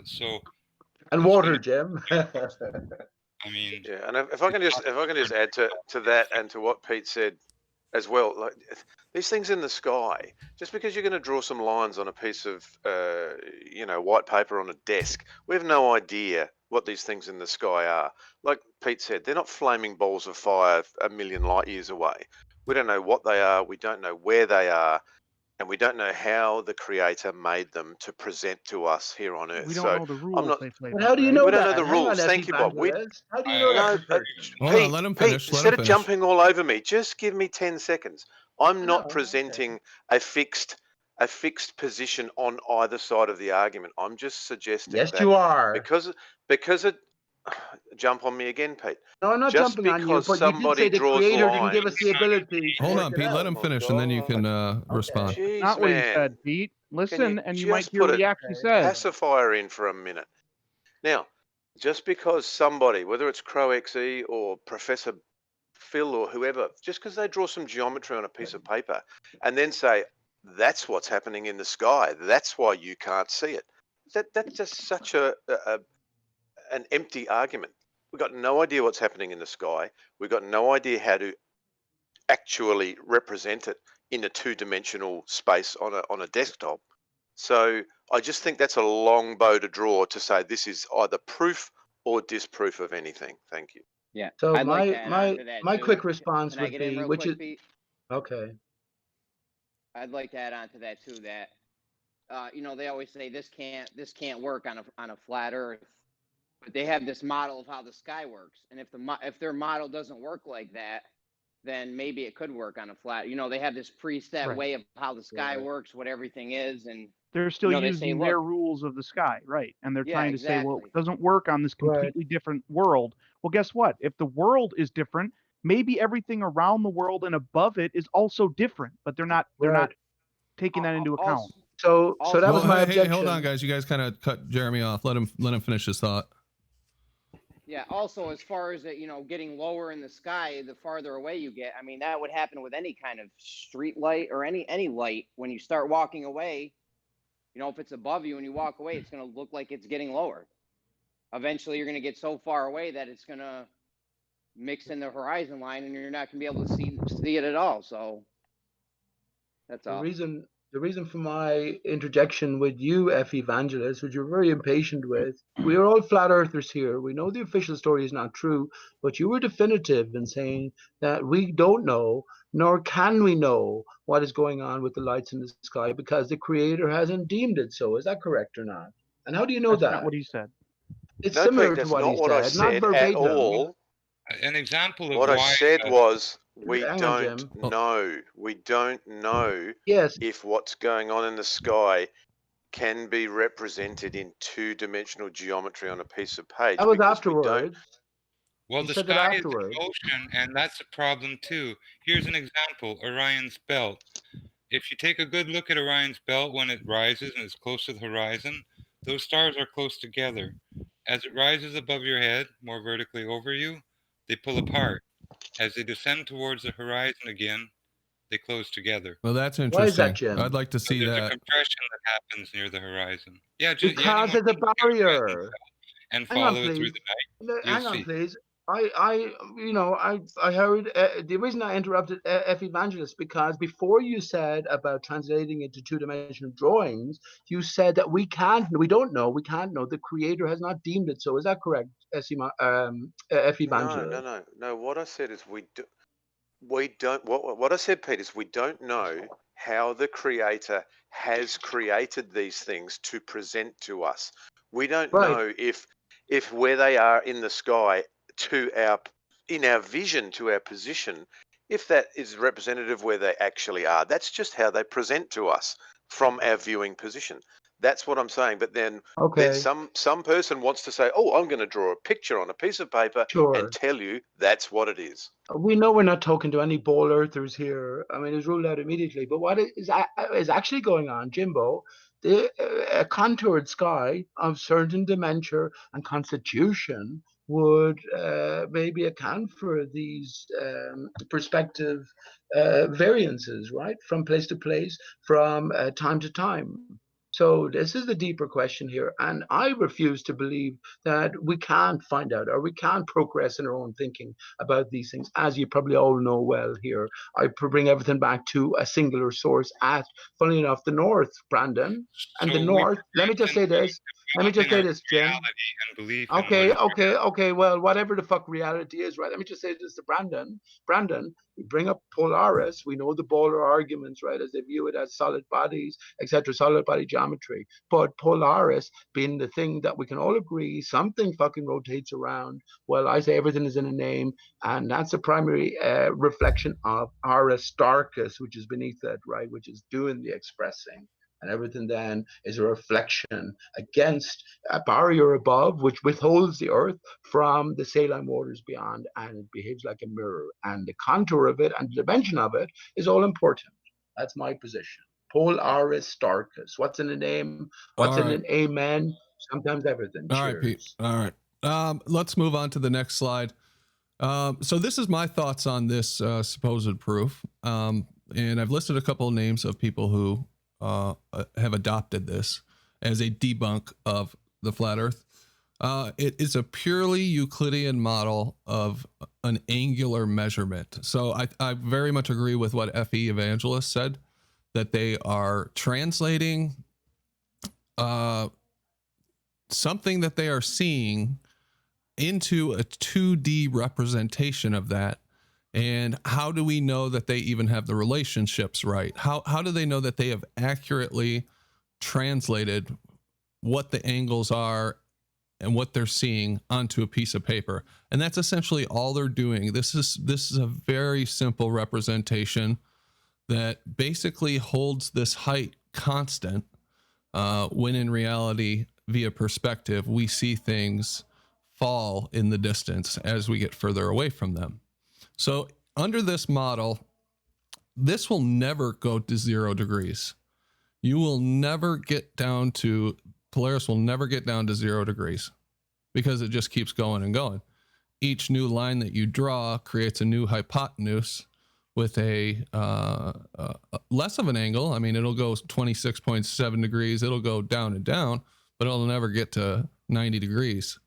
So, And water, Jim. I mean, Yeah, and if I can just add to that and to what Pete said as well, like these things in the sky, just because you're going to draw some lines on a piece of white paper on a desk, we have no idea what these things in the sky are. Like Pete said, they're not flaming balls of fire a million light years away. We don't know what they are. We don't know where they are. And we don't know how the Creator made them to present to us here on Earth. We don't So know the I'm rules not. they play But by, how do you right? know We don't that? know the Hang rules. on, Thank you, Bob. How do you know that? No, Hold Pete, on, let him Pete, finish. Let instead him of finish. jumping all over me, just give me 10 seconds. I'm I not know, presenting a fixed position on either side of the argument. I'm just suggesting Yes, that you are. because it jump on me again, Pete. No, I'm not Just jumping on you, because but you did somebody say the draws Creator didn't give us lines. the ability to Hold work on, it Pete. Let out. him Oh, finish, and then you can respond. Jeez, Not what he man. said, Pete. Listen, and you might just hear put what he a actually said. pacifier in for a minute? Now, just because somebody, whether it's Crow XE or Professor Phil or whoever, just because they draw some geometry on a piece of paper and then say, that's what's happening in the sky, that's why you can't see it. That's just such an empty argument. We've got no idea what's happening in the sky. We've got no idea how to actually represent it in a two-dimensional space on a desktop. So I just think that's a long bow to draw to say this is either proof or disproof of anything. Thank you. Yeah. So I'd like to add on to that my too. quick response Can I would get in be, real which quick, is Pete? okay. I'd like to add on to that too. That they always say this can't work on a flat Earth, but they have this model of how the sky works. And if their model doesn't work like that, then maybe it could work on a flat. They have this preset Right. way of how the sky Right. works, what everything is, and They're still they say, using look, their rules of the sky, right? And they're Yeah, trying to say, well, exactly. it doesn't work on this completely different world. Well, guess what? If the world is different, maybe everything around the world and above it is also different, but they're not taking that into account. So that was my Hey, objection. hold on, guys. You guys kind of cut Jeremy off. Let him finish his thought. Yeah. Also, as far as it, getting lower in the sky, the farther away you get. I mean, that would happen with any kind of street light or any light. When you start walking away, if it's above you and you walk away, it's going to look like it's getting lower. Eventually, you're going to get so far away that it's going to mix in the horizon line, and you're not going to be able to see it at all. So that's all. The reason for my interjection with you, F. Evangelist, which you're very impatient with, we are all flat earthers here. We know the official story is not true, but you were definitive in saying that we don't know, nor can we know what is going on with the lights in the sky because the Creator hasn't deemed it so. Is that correct or not? And how do you know That's that? not what he said. It's No, similar Pete, to that's what not he what I said, not said at verbatim. all. An example of What I why said was we Hang on, don't Jim. know. We don't know Yes, if what's going on in the sky can be represented in two-dimensional geometry on a piece of page. that was because we don't. afterwards. well, He the said that sky is afterwards. in motion, and that's a problem too. Here's an example: Orion's belt. If you take a good look at Orion's belt when it rises and it's close to the horizon, those stars are close together. As it rises above your head, more vertically over you, they pull apart. As they descend towards the horizon again, they close together. Well, that's Why is that, interesting. Jim? I'd like to So see there's a that. compression that happens near the horizon. Yeah, Because there's a barrier. and Hang on, follow it through please. the night. You'll Hang on, see. please. I heard the reason I interrupted F. Evangelist because before you said about translating into two-dimensional drawings, you said that we can't know. The Creator has not deemed it so. Is that correct, F. Evangelist? No. What I said is we don't. What I said, Pete, is we don't know how the Creator has created these things to present to us. We don't know if where they are in the sky in our vision to our position, if that is representative where they actually are. That's just how they present to us from our viewing position. That's what I'm saying. But then some person wants to say, oh, I'm going to draw a picture on a piece of paper and tell you that's what it is. We know we're not talking to any ball earthers here. I mean, it's ruled out immediately. But what is actually going on, Jimbo, a contoured sky of certain dimension and constitution would maybe account for these perspective variances, right? From place to place, from time to time. So this is the deeper question here. And I refuse to believe that we can't find out or we can't progress in our own thinking about these things. As you probably all know well here, I bring everything back to a singular source at, funnily enough, the North, Brandon. And the North, let me just say this, let me just say this, Jim. Reality and belief in Okay, what is okay. Well, whatever the fuck reality is, right? Let me just say this to Brandon. Brandon, we bring up Polaris. We know the Bowler arguments, right, as they view it as solid bodies, etc., solid body geometry. But Polaris being the thing that we can all agree something fucking rotates around. Well, I say everything is in a name, and that's a primary reflection of Aristarchus, which is beneath it, right, which is doing the expressing. And everything then is a reflection against a barrier above, which withholds the earth from the saline waters beyond, and it behaves like a mirror. And the contour of it and the dimension of it is all important. That's my position. Polaristarchus. What's in a name? What's in an amen? Sometimes everything. All right, Pete. All right. Let's move on to the next slide. So this is my thoughts on this supposed proof. And I've listed a couple of names of people who have adopted this as a debunk of the flat earth. It is a purely Euclidean model of an angular measurement. So I very much agree with what F.E. Evangelist said, that they are translating something that they are seeing into a 2D representation of that. And how do we know that they even have the relationships right? How do they know that they have accurately translated what the angles are and what they're seeing onto a piece of paper? And that's essentially all they're doing. This is a very simple representation that basically holds this height constant, when in reality, via perspective, we see things fall in the distance as we get further away from them. So under this model, this will never go to 0 degrees. You will never get down to, Polaris will never get down to 0 degrees because it just keeps going and going. Each new line that you draw creates a new hypotenuse with a less of an angle. I mean, it'll go 26.7 degrees. It'll go down and down, but it'll never get to 90 degrees.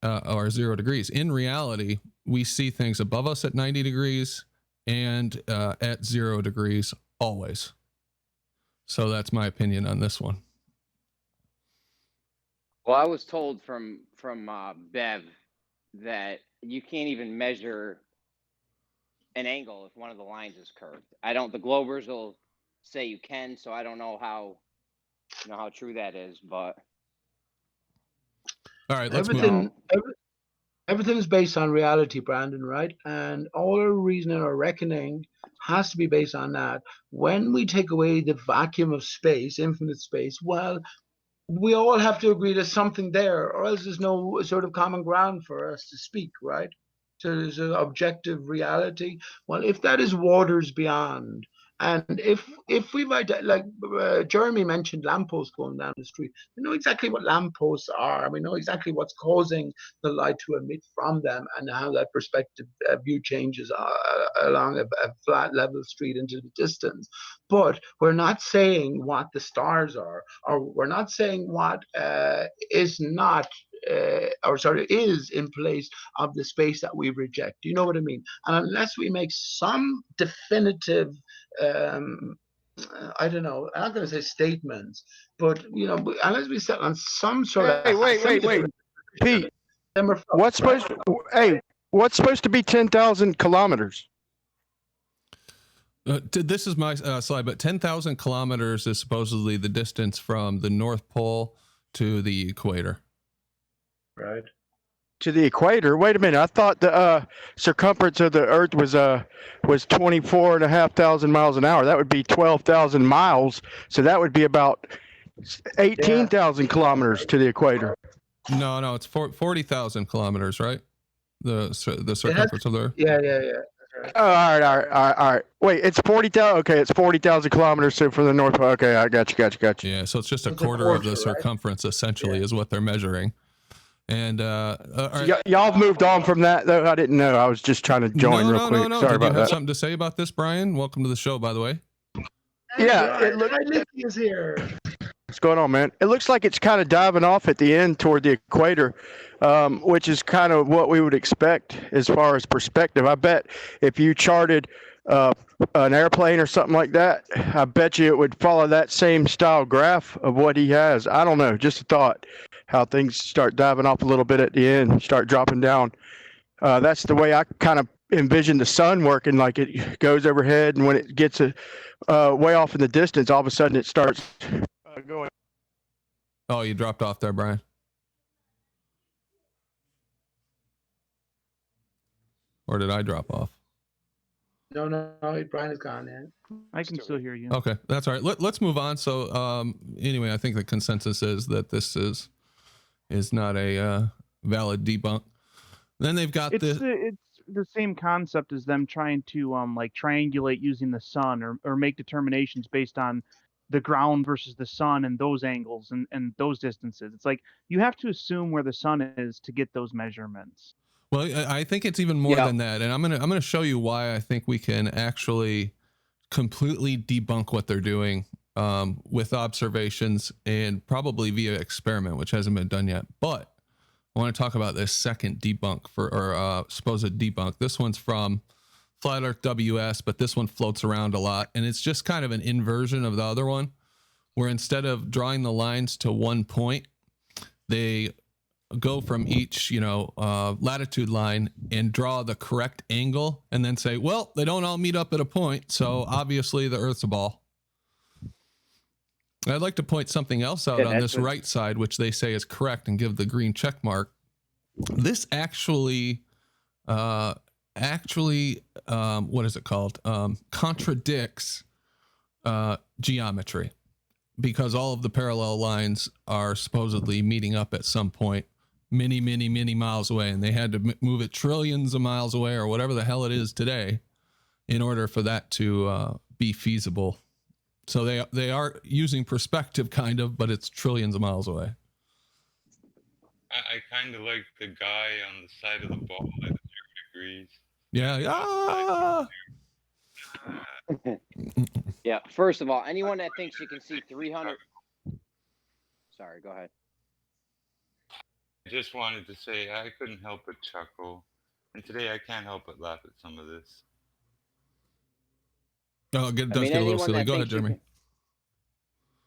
Or 0 degrees. In reality, we see things above us at 90 degrees and at 0 degrees always. So that's my opinion on this one. Well, I was told from Bev that you can't even measure an angle if one of the lines is curved. The Globers will say you can, so I don't know how true that is, but. All right, let's move on. Everything is based on reality, Brandon, right? And all our reasoning or reckoning has to be based on that. When we take away the vacuum of space, infinite space, well, we all have to agree there's something there, or else there's no sort of common ground for us to speak, right? So there's an objective reality. Well, if that is waters beyond, and if we might, like Jeremy mentioned lampposts going down the street, we know exactly what lampposts are. We know exactly what's causing the light to emit from them and how that perspective view changes along a flat level street into the distance. But we're not saying what the stars are, or we're not saying what is in place of the space that we reject. Do you know what I mean? And unless we make some definitive I don't know, I'm not going to say statements, but unless we set on some sort of wait, Pete, what's supposed to be 10,000 kilometers? This is my slide, but 10,000 kilometers is supposedly the distance from the North Pole to the equator. Right. To the equator? Wait a minute. I thought the circumference of the Earth was 24,500 miles an hour. That would be 12,000 miles. So that would be about 18,000 kilometers to the equator. No, it's 40,000 kilometers, right? The circumference of the Earth. Yeah. Oh, all right. Wait, it's 40,000. Okay, it's 40,000 kilometers from the North Pole. Okay, I got you. Yeah, so it's just a quarter of the circumference, essentially, is what they're measuring. And y'all have moved on from that, though. I didn't know. I was just trying to join real quick. No. Sorry about Did you have that. something to say about this, Brian? Welcome to the show, by the way. Yeah, Nicky is here. What's going on, man? It looks like it's kind of diving off at the end toward the equator, which is kind of what we would expect as far as perspective. I bet if you charted an airplane or something like that, I bet you it would follow that same style graph of what he has. I don't know, just a thought. how things start diving off a little bit at the end, start dropping down. That's the way I kind of envision the sun working. Like it goes overhead, and when it gets way off in the distance, all of a sudden it starts going. Oh, you dropped off there, Brian. Or did I drop off? No, Brian is gone now. I can still hear you. Okay, that's all right. Let's move on. So anyway, I think the consensus is that this is not a valid debunk. Then they've got It's the same concept as them trying to like triangulate using the sun or make determinations based on the ground versus the sun and those angles and those distances. It's like you have to assume where the sun is to get those measurements. Well, I think it's even more than that, and I'm gonna show you why I think we can actually completely debunk what they're doing with observations and probably via experiment, which hasn't been done yet. But I want to talk about this second debunk or supposed debunk. This one's from Flat Earth WS, but this one floats around a lot, and it's just kind of an inversion of the other one, where instead of drawing the lines to one point, they go from each, latitude line and draw the correct angle and then say, well, they don't all meet up at a point, so obviously the Earth's a ball. I'd like to point something else out on this right side, which they say is correct, and give the green check mark. This actually, what is it called? Contradicts geometry, because all of the parallel lines are supposedly meeting up at some point many miles away, and they had to move it trillions of miles away or whatever the hell it is today in order for that to be feasible. So they are using perspective kind of, but it's trillions of miles away. I kind of like the guy on the side of the ball at 0 degrees. Yeah. Yeah. First of all, anyone that thinks you can see 300. Sorry, go ahead. I just wanted to say I couldn't help but chuckle, and today I can't help but laugh at some of this. Oh, it does get a little silly. Go ahead, Jeremy.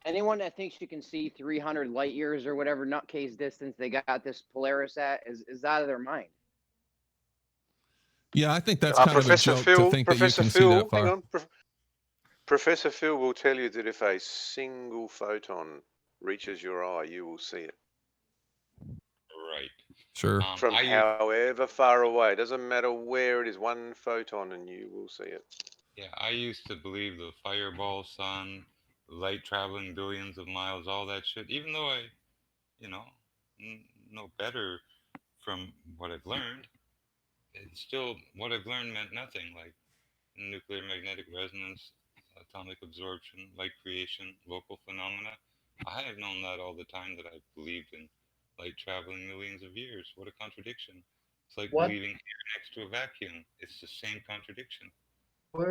Anyone that thinks you can see 300 light years or whatever nutcase distance they got this Polaris at is out of their mind. Yeah, I think that's kind of a joke to think that you can see that far. Hang on. Professor Phil will tell you that if a single photon reaches your eye, you will see it. Right. Sure. From however far away. It doesn't matter where it is, one photon and you will see it. Yeah, I used to believe the fireball sun, light traveling billions of miles, all that shit, even though I, know better from what I've learned, it's still, what I've learned meant nothing, like nuclear magnetic resonance, atomic absorption, light creation, local phenomena. I have known that all the time, that I've believed in light traveling millions of years. What a contradiction. It's like believing air next to a vacuum. It's the same contradiction. We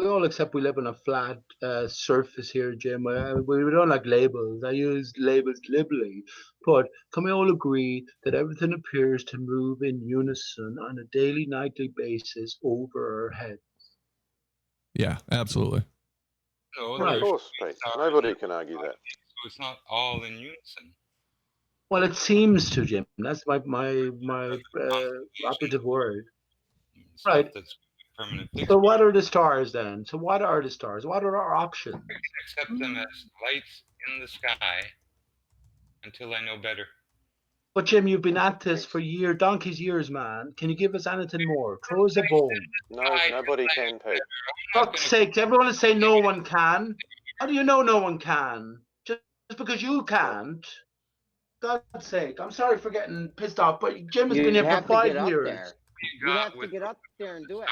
all accept we live on a flat surface here, Jim. We don't like labels. I use labels liberally. But can we all agree that everything appears to move in unison on a daily, nightly basis over our heads? Yeah, absolutely. No, Of course, Pete. Nobody can argue that. So it's not all in unison. Well, it seems to, Jim. That's my operative word. Right. That's permanent. So what are the stars then? So what are the stars? What are our options? I can accept them as lights in the sky until I know better. But Jim, you've been at this for donkey's years, man. Can you give us anything more? Throw us a bone. No, nobody can, Pete. For fuck's sake, everyone is saying no one can. How do you know no one can? Just because you can't. God's sake, I'm sorry for getting pissed off, but Jim has been here for 5 years. You have to get up there and do it.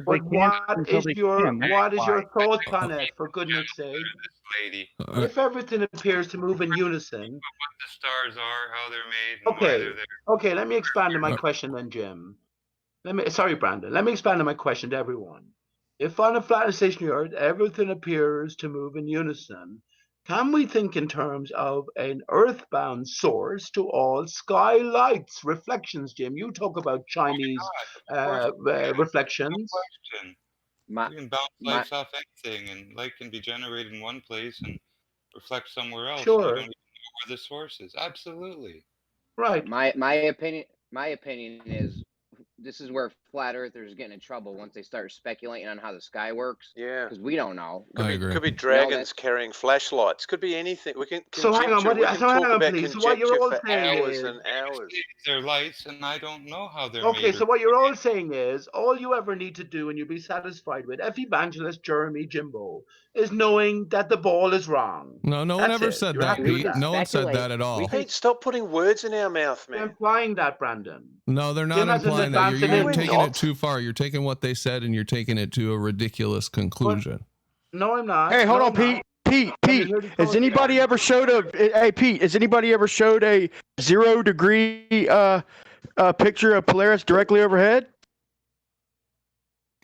But what is your thoughts on it, for goodness sake? Lady. If everything appears to move in unison. What the stars are, how they're made, and why they're there. Okay, let me expand on my question then, Jim. Sorry, Brandon. Let me expand on my question to everyone. If on a flat stationary Earth everything appears to move in unison, can we think in terms of an earthbound source to all sky lights, reflections, Jim? You talk about Chinese reflections. No question. You can bounce lights off anything, and light can be generated in one place and reflect somewhere else. Sure. You don't even know where the source is. Absolutely. Right. My opinion is this is where flat earthers get in trouble once they start speculating on how the sky works. Yeah. Because we don't know. I agree. Could be dragons carrying flashlights. Could be anything. We can So hang on, conjecture. We can talk about please. So what you're conjecture all for saying hours is, and hours. They're lights, and I don't know how they're okay, made. so what you're all saying is, all you ever need to do and you'll be satisfied with, F. Evangelist, Jeremy, Jimbo, is knowing that the ball is wrong. No, no one That's ever it. said You're that, happy with Pete. that? No one said Speculate. that at all. Pete, stop putting words in our mouth, You're man. implying that, Brandon. No, they're not Jim hasn't implying that. advanced You're in taking not. it too far. You're taking what they said and you're taking it to a ridiculous conclusion. No, I'm not. Hey, hold No, on, I'm not. Pete. Pete, here to has tell anybody you. ever showed has anybody ever showed a 0 degree picture of Polaris directly overhead?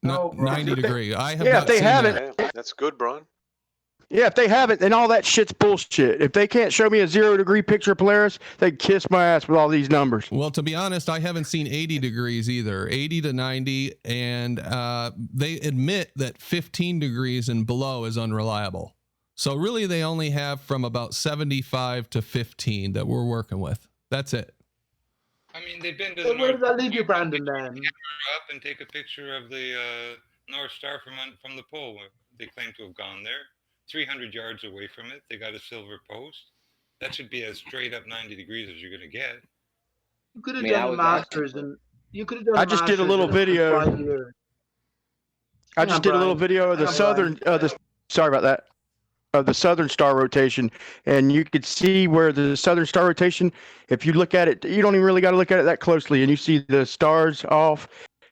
No, bro. 90 degree. I have Yeah, not if they seen haven't, that. Yeah, that's good, Brian. Yeah, if they haven't, then all that shit's bullshit. If they can't show me a 0 degree picture of Polaris, they kiss my ass with all these numbers. Well, to be honest, I haven't seen 80 degrees either, 80 to 90. And they admit that 15 degrees and below is unreliable. So really, they only have from about 75 to 15 that we're working with. That's it. I mean, they've been to So the where North does that leave you, Brandon, then? up and take a picture of the North Star from the pole. Where they claim to have gone there. 300 yards away from it, they got a silver post. That should be as straight up 90 degrees as you're going to get. You could have I mean, I done a was master's asking and you could have done. I just did a little video. 5 years. I Hang just on, did a little Brian. video of the Hang on, southern, sorry about that, of the southern star rotation, and you could see where the southern star rotation, if you look at it, you don't even really got to look at it that closely, and you see the stars off.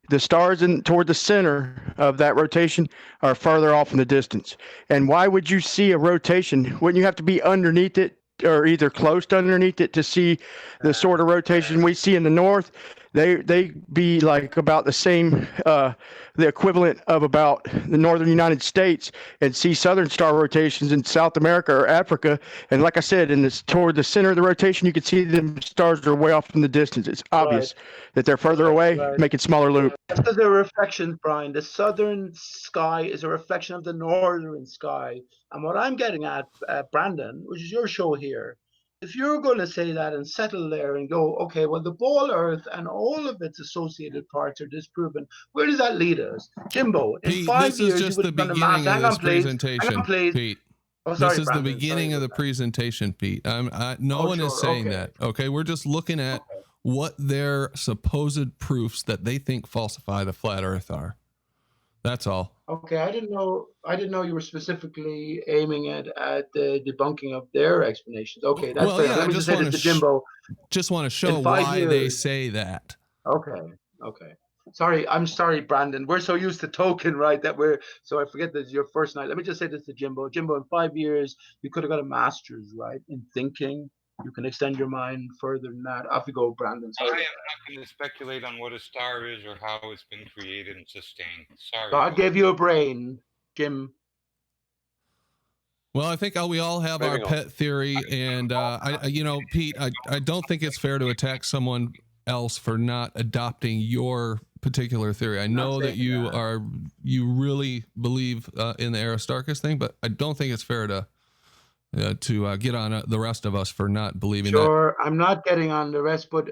The stars toward the center of that rotation are farther off in the distance. And why would you see a rotation? Wouldn't you have to be underneath it or either close to underneath it to see the sort of rotation we see in the north? They be like about the same, the equivalent of about the northern United States, and see southern star rotations in South America or Africa. And like I said, toward the center of the rotation, you can see the stars are way off in the distance. It's obvious that they're further away, making smaller loop. That's because they're reflections, Brian. The southern sky is a reflection of the northern sky. And what I'm getting at, Brandon, which is your show here, if you're going to say that and settle there and go, okay, well, the ball Earth and all of its associated parts are disproven, where does that lead us? Jimbo, in Pete, 5 this years, is you just would the have done a beginning master. of this presentation, Hang on, please. Pete. Oh, sorry, This is Brandon. the beginning of the presentation, Pete. No one is saying that. Okay, we're just looking at what their supposed proofs that they think falsify the flat Earth are. That's all. Okay, I didn't know you were specifically aiming at the debunking of their explanations. Okay, that's Well, fair. yeah, Let I me just say want this to to Jimbo. Just want to show In 5 why they years- say that. Okay. I'm sorry, Brandon. We're so used to token, right? So I forget that it's your first night. Let me just say this to Jimbo. Jimbo, in 5 years, you could have got a master's, right, in thinking. You can extend your mind further than that. Off you go, Brandon. I am Sorry. not going to speculate on what a star is or how it's been created and sustained. Sorry. God gave you a brain, Jim. Well, I think we all have Moving our on. pet theory, and Pete, I don't think it's fair to attack someone else for not adopting your particular theory. I know that you really believe in the Aristarchus thing, but I don't think it's fair to get on the rest of us for not believing that. Sure, I'm not getting on the rest, but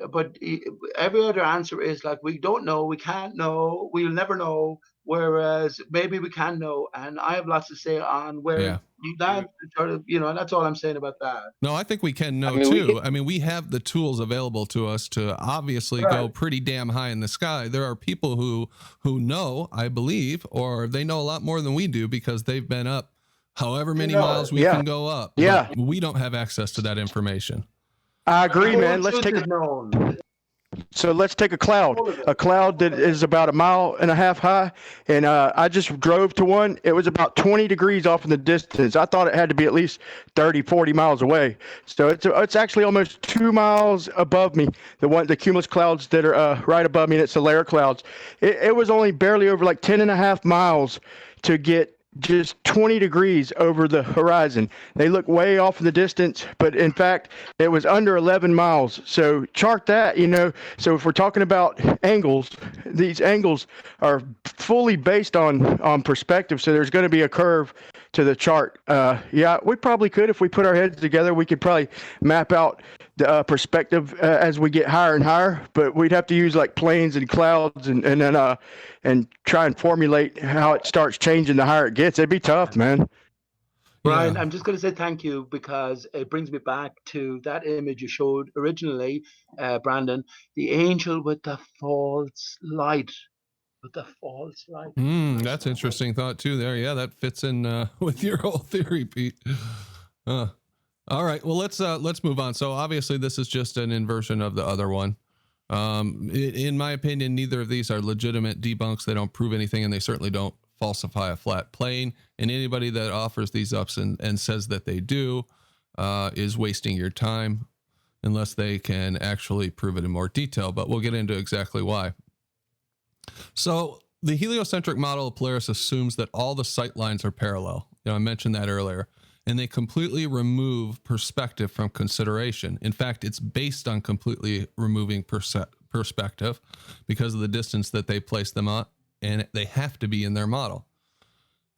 every other answer is like, we don't know, we can't know, we'll never know. Whereas maybe we can know, and I have lots to say on where that sort of, that's all I'm saying about that. No, I think we can know too. We have the tools available to us to obviously go pretty damn high in the sky. There are people who know, I believe, or they know a lot more than we do because they've been up however many miles we can go up. Yeah. But we don't have access to that information. I agree, man. Let's take a cloud that is about 1.5 miles high, and I just drove to one. It was about 20 degrees off in the distance. I thought it had to be at least 30, 40 miles away. So it's actually almost 2 miles above me. The cumulus clouds that are right above me, and it's the layer clouds. It was only barely over like 10.5 miles to get just 20 degrees over the horizon. They look way off in the distance, but in fact, it was under 11 miles. So chart that, So if we're talking about angles, these angles are fully based on perspective. So there's going to be a curve to the chart. Yeah, we probably could if we put our heads together. We could probably map out the perspective as we get higher and higher. But we'd have to use like planes and clouds and then and try and formulate how it starts changing the higher it gets. It'd be tough, man. Brian, Yeah. I'm just going to say thank you because it brings me back to that image you showed originally, Brandon, the angel with the false light. With the false light. That's interesting thought too there. Yeah, that fits in with your whole theory, Pete. All right, well let's move on. So obviously this is just an inversion of the other one. In my opinion, neither of these are legitimate debunks. They don't prove anything, and they certainly don't falsify a flat plane. And anybody that offers these ups and says that they do is wasting your time unless they can actually prove it in more detail. But we'll get into exactly why. So the heliocentric model of Polaris assumes that all the sight lines are parallel. I mentioned that earlier. And they completely remove perspective from consideration. In fact, it's based on completely removing perspective because of the distance that they place them on, and they have to be in their model.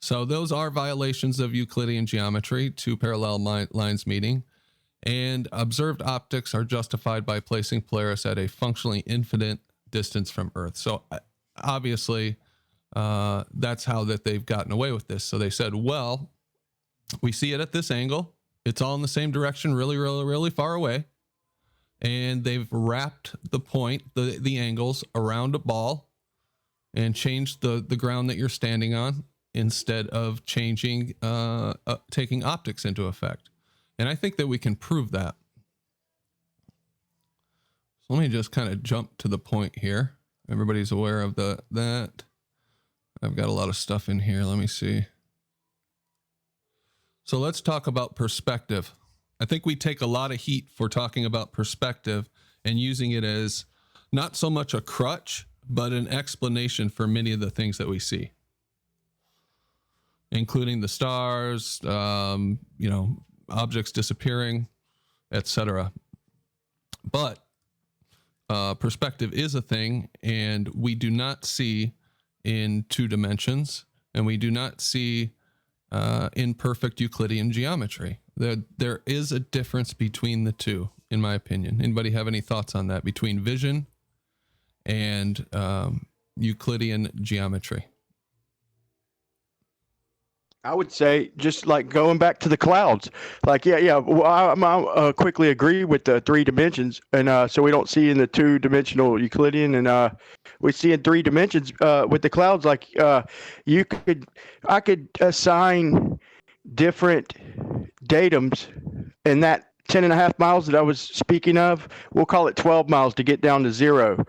So those are violations of Euclidean geometry, two parallel lines meeting, and observed optics are justified by placing Polaris at a functionally infinite distance from Earth. So obviously, that's how that they've gotten away with this. So they said, well, we see it at this angle. It's all in the same direction, really, really, really far away. And they've wrapped the point, the angles around a ball and changed the ground that you're standing on instead of changing, taking optics into effect. And I think that we can prove that. So let me just kind of jump to the point here. Everybody's aware of that. I've got a lot of stuff in here. Let me see. So let's talk about perspective. I think we take a lot of heat for talking about perspective and using it as not so much a crutch, but an explanation for many of the things that we see, including the stars, objects disappearing, etc. But perspective is a thing, and we do not see in 2 dimensions, and we do not see in perfect Euclidean geometry. There is a difference between the two, in my opinion. Anybody have any thoughts on that between vision and Euclidean geometry? I would say just like going back to the clouds, like, well, I quickly agree with the 3 dimensions. And so we don't see in the 2-dimensional Euclidean, and we see in 3 dimensions with the clouds, like I could assign different datums in that 10.5 miles that I was speaking of. We'll call it 12 miles to get down to 0.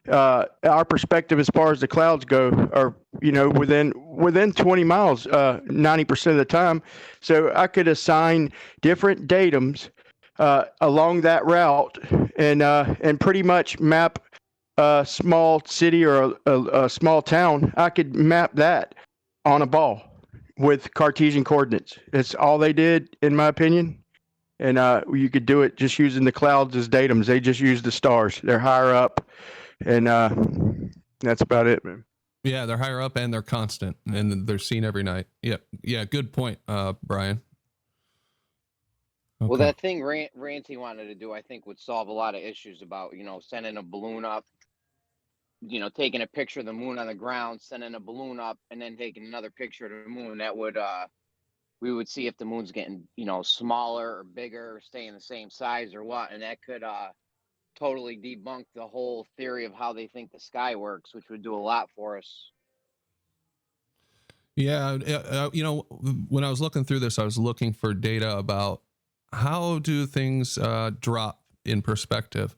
Our perspective as far as the clouds go are, within 20 miles, 90% of the time. So I could assign different datums along that route and pretty much map a small city or a small town. I could map that on a ball with Cartesian coordinates. That's all they did, in my opinion. And you could do it just using the clouds as datums. They just use the stars. They're higher up. And that's about it, man. Yeah, they're higher up and they're constant, and they're seen every night. Yep. Yeah, good point, Brian. Okay. Well, that thing Ranty wanted to do, I think, would solve a lot of issues about, sending a balloon up, taking a picture of the moon on the ground, sending a balloon up, and then taking another picture of the moon. That would, we would see if the moon's getting, smaller or bigger, or staying the same size or what. And that could totally debunk the whole theory of how they think the sky works, which would do a lot for us. Yeah. When I was looking through this, I was looking for data about how do things drop in perspective.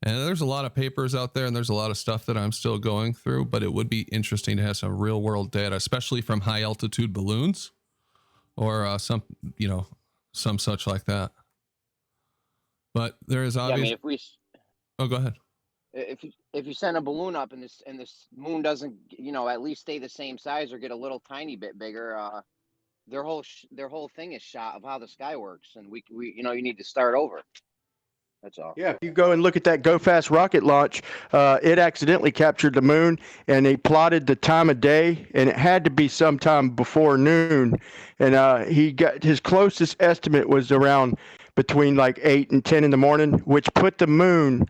And there's a lot of papers out there, and there's a lot of stuff that I'm still going through, but it would be interesting to have some real world data, especially from high altitude balloons or some such like that. But there is obviously. Oh, go ahead. If you send a balloon up and this moon doesn't, at least stay the same size or get a little tiny bit bigger, their whole thing is shot of how the sky works, and we you need to start over. That's all. Yeah, if you go and look at that Go Fast rocket launch, it accidentally captured the moon, and they plotted the time of day, and it had to be sometime before noon. And he got his closest estimate was around between like 8 and 10 in the morning, which put the moon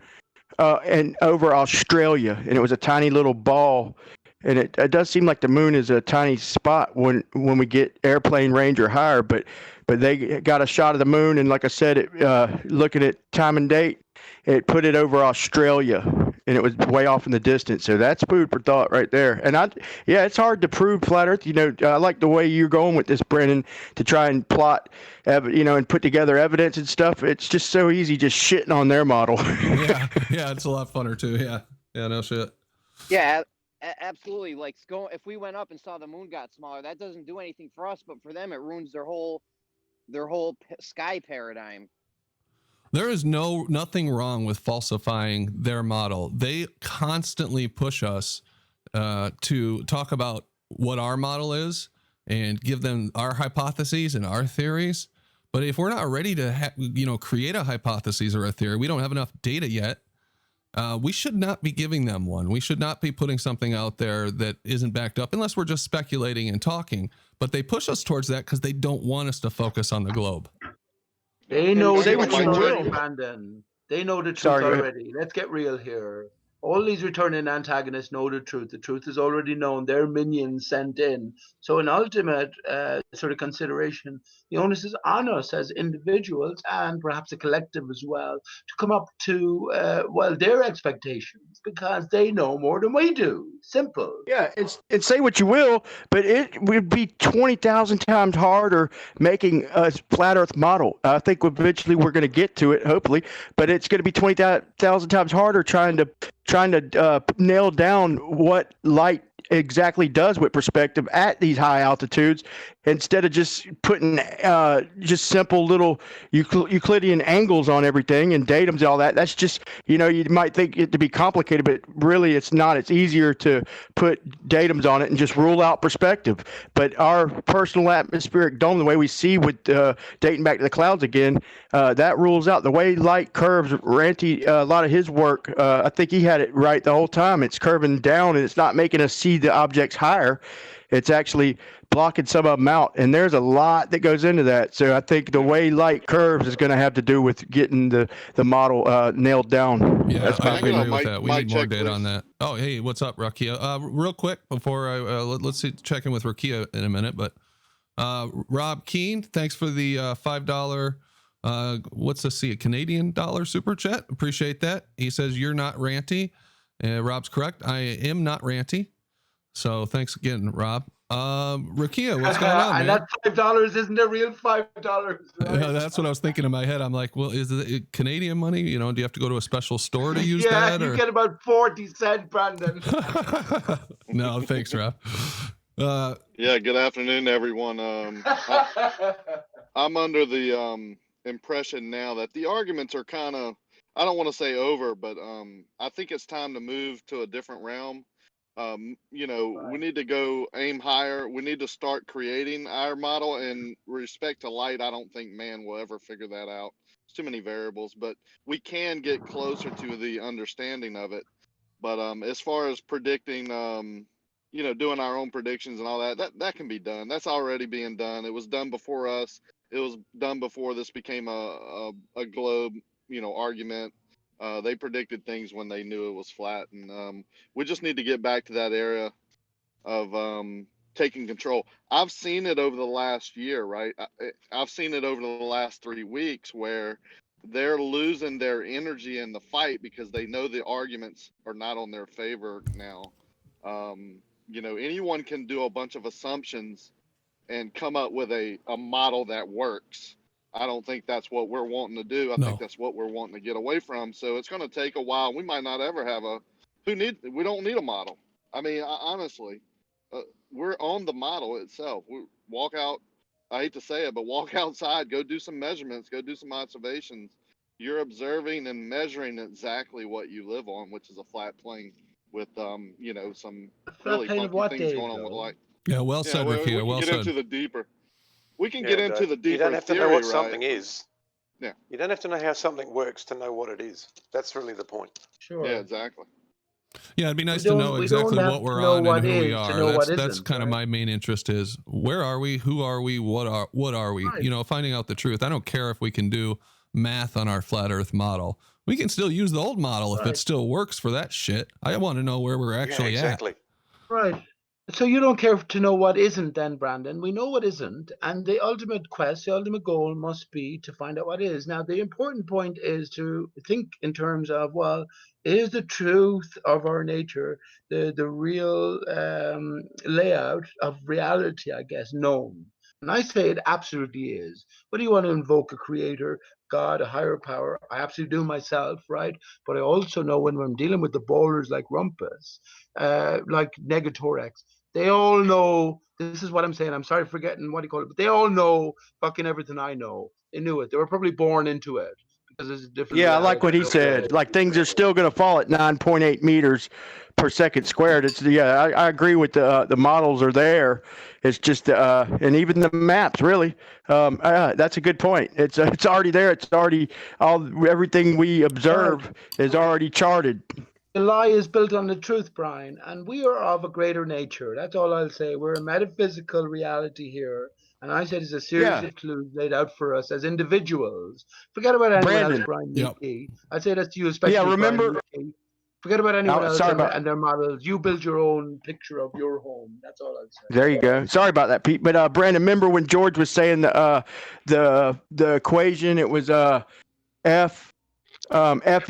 and over Australia, and it was a tiny little ball. And it does seem like the moon is a tiny spot when we get airplane range or higher, but they got a shot of the moon, and like I said, looking at time and date, it put it over Australia, and it was way off in the distance. So that's food for thought right there. And yeah, it's hard to prove flat Earth. You know, I like the way you're going with this, Brennan, to try and plot, and put together evidence and stuff. It's just so easy just shitting on their model. yeah, it's a lot funner too. Yeah, no shit. Yeah, absolutely. Like, if we went up and saw the moon got smaller, that doesn't do anything for us, but for them, it ruins their whole sky paradigm. There is nothing wrong with falsifying their model. They constantly push us to talk about what our model is and give them our hypotheses and our theories. But if we're not ready to create a hypothesis or a theory, we don't have enough data yet. We should not be giving them one. We should not be putting something out there that isn't backed up unless we're just speculating and talking. But they push us towards that because they don't want us to focus on the globe. They know Say the what truth you already, will. Brandon. They know the truth Sorry, go ahead. already. Let's get real here. All these returning antagonists know the truth. The truth is already known. Their minions sent in. So in ultimate sort of consideration, the onus is on us as individuals and perhaps a collective as well to come up to, their expectations because they know more than we do. Simple. Yeah, and say what you will, but it would be 20,000 times harder making a flat Earth model. I think eventually we're going to get to it, hopefully, but it's going to be 20,000 times harder trying to nail down what light exactly does with perspective at these high altitudes, instead of just putting just simple little Euclidean angles on everything and datums and all that. That's just, you might think it to be complicated, but really it's not. It's easier to put datums on it and just rule out perspective. But our personal atmospheric dome, the way we see with dating back to the clouds again, that rules out the way light curves. Ranty, a lot of his work, I think he had it right the whole time. It's curving down, and it's not making us see the objects higher. It's actually blocking some of them out, and there's a lot that goes into that. So I think the way light curves is going to have to do with getting the model nailed down. Yeah, That's my I agree opinion. with that. We need more data on that. Oh, hey, what's up, Rakia? Real quick before let's check in with Rakia in a minute. But Rob Keen, thanks for the $5. What's the Canadian dollar super chat? Appreciate that. He says you're not ranty. Rob's correct. I am not ranty. So thanks again, Rob. Rakia, what's going on, man? And that $5 isn't a real $5. Right? Yeah, that's what I was thinking in my head. I'm like, well, is it Canadian money? Do you have to go to a special store to use that? Yeah, you get about 40 cents, Brandon. No, thanks, Rob. Yeah, good afternoon, everyone. I'm under the impression now that the arguments are kind of, I don't want to say over, but I think it's time to move to a different realm. We need to go aim higher. We need to start creating our model. In respect to light, I don't think man will ever figure that out. It's too many variables, but we can get closer to the understanding of it. But as far as predicting, doing our own predictions and all that can be done. That's already being done. It was done before us. It was done before this became a globe, argument. They predicted things when they knew it was flat, and we just need to get back to that area of taking control. I've seen it over the last year, right? I've seen it over the last 3 weeks where they're losing their energy in the fight because they know the arguments are not on their favor now. Anyone can do a bunch of assumptions and come up with a model that works. I don't think that's what we're wanting to do. I think that's what we're wanting to get away from. So it's going to take a while. We might not ever have we don't need a model. I mean, honestly, we're on the model itself. We walk out, I hate to say it, but walk outside, go do some measurements, go do some observations. You're observing and measuring exactly what you live on, which is a flat plane with, some really funky things going on with light. Yeah, well said, Rakia. Well said. Into the deeper. We can Yeah, get into the deeper. You don't have to know what something is. You don't have to know how something works to know what it is. That's really the point. Sure. Yeah, exactly. Yeah, it'd be nice We to don't- know we exactly don't have what to we're know on what and who we is to are. know what That's isn't, kind of right? my main interest is where are we, who are we, what are we? Right. You know, finding out the truth. I don't care if we can do math on our flat Earth model. We can still use the old model if Right. it still works for that shit. I want to know where we're actually exactly. Right. So you don't care to know what isn't then, Brandon. We know what isn't. And the ultimate quest, the ultimate goal must be to find out what is. Now, the important point is to think in terms of, well, is the truth of our nature, the real layout of reality, I guess, known? And I say it absolutely is. Whether you want to invoke a creator, God, a higher power, I absolutely do myself, right? But I also know when I'm dealing with the ballers like Rumpus, like Negatorex, they all know. This is what I'm saying. I'm sorry for forgetting what you call it, but they all know fucking everything I know. They knew it. They were probably born into it because there's a different. Yeah, I like what he said. Like things are still going to fall at 9.8 meters per second squared. It's I agree with the models are there. It's just and even the maps really. That's a good point. It's already there. It's already everything we observe is already charted. The lie is built on the truth, Brian, and we are of a greater nature. That's all I'll say. We're a metaphysical reality here, and I said it's a series of clues laid out for us as individuals. Forget about anyone Brandon. else, Brian Yep. Mickey. I say that to you especially, remember- Brian Mickey. Forget about anyone else sorry and, about- and their models. You build your own picture of your home. That's all I'll say. There you go. Sorry about that, Pete. But Brandon, remember when George was saying the equation? It was F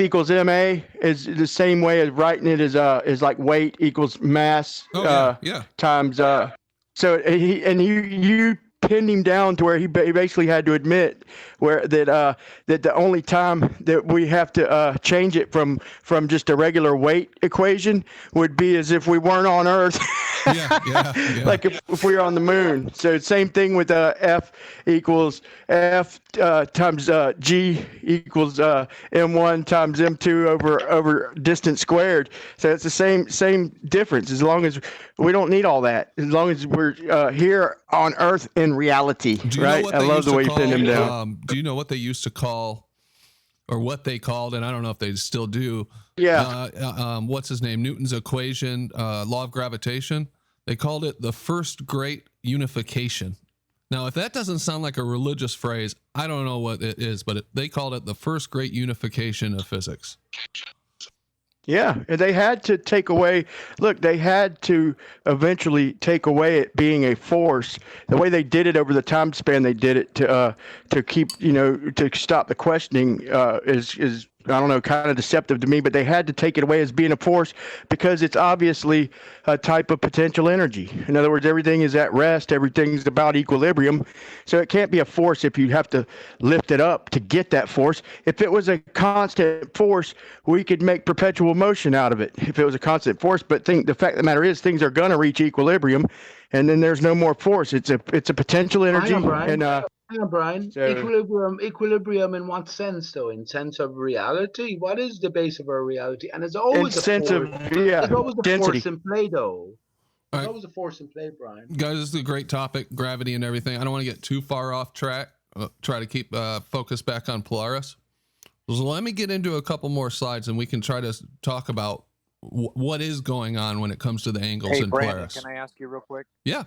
equals ma is the same way as writing it is like weight equals mass yeah. times so you pinned him down to where he basically had to admit that the only time that we have to change it from just a regular weight equation would be as if we weren't on Earth. Yeah. Like if we were on the moon. So same thing with F equals F times G equals M1 times M2 over distance squared. So it's the same difference. As long as we don't need all that. As long as we're here on Earth in reality. Do you right? know what I they love used the to way you pinned him down. do you know what they used to call, or what they called, and I don't know if they still do. Yeah. What's his name? Newton's equation, law of gravitation. They called it the first great unification. Now, if that doesn't sound like a religious phrase, I don't know what it is, but they called it the first great unification of physics. Yeah, and they had to take away. Look, they had to eventually take away it being a force. The way they did it over the time span they did it to keep to stop the questioning is I don't know, kind of deceptive to me. But they had to take it away as being a force because it's obviously a type of potential energy. In other words, everything is at rest. Everything's about equilibrium. So it can't be a force if you have to lift it up to get that force. If it was a constant force, we could make perpetual motion out of it if it was a constant force. But the fact of the matter is things are going to reach equilibrium, and then there's no more force. It's a potential energy. Hang on, Brian. So- Equilibrium in what sense, though? In sense of reality? What is the base of our reality? And there's always a sense force. of There's always a density. force in play, though. There's All right. always a force in play, Brian. Guys, this is a great topic, gravity and everything. I don't want to get too far off track. Try to keep focus back on Polaris. So let me get into a couple more slides and we can try to talk about what is going on when it comes to the angles Hey, in Brandon, Polaris. can I ask you real quick? Yeah.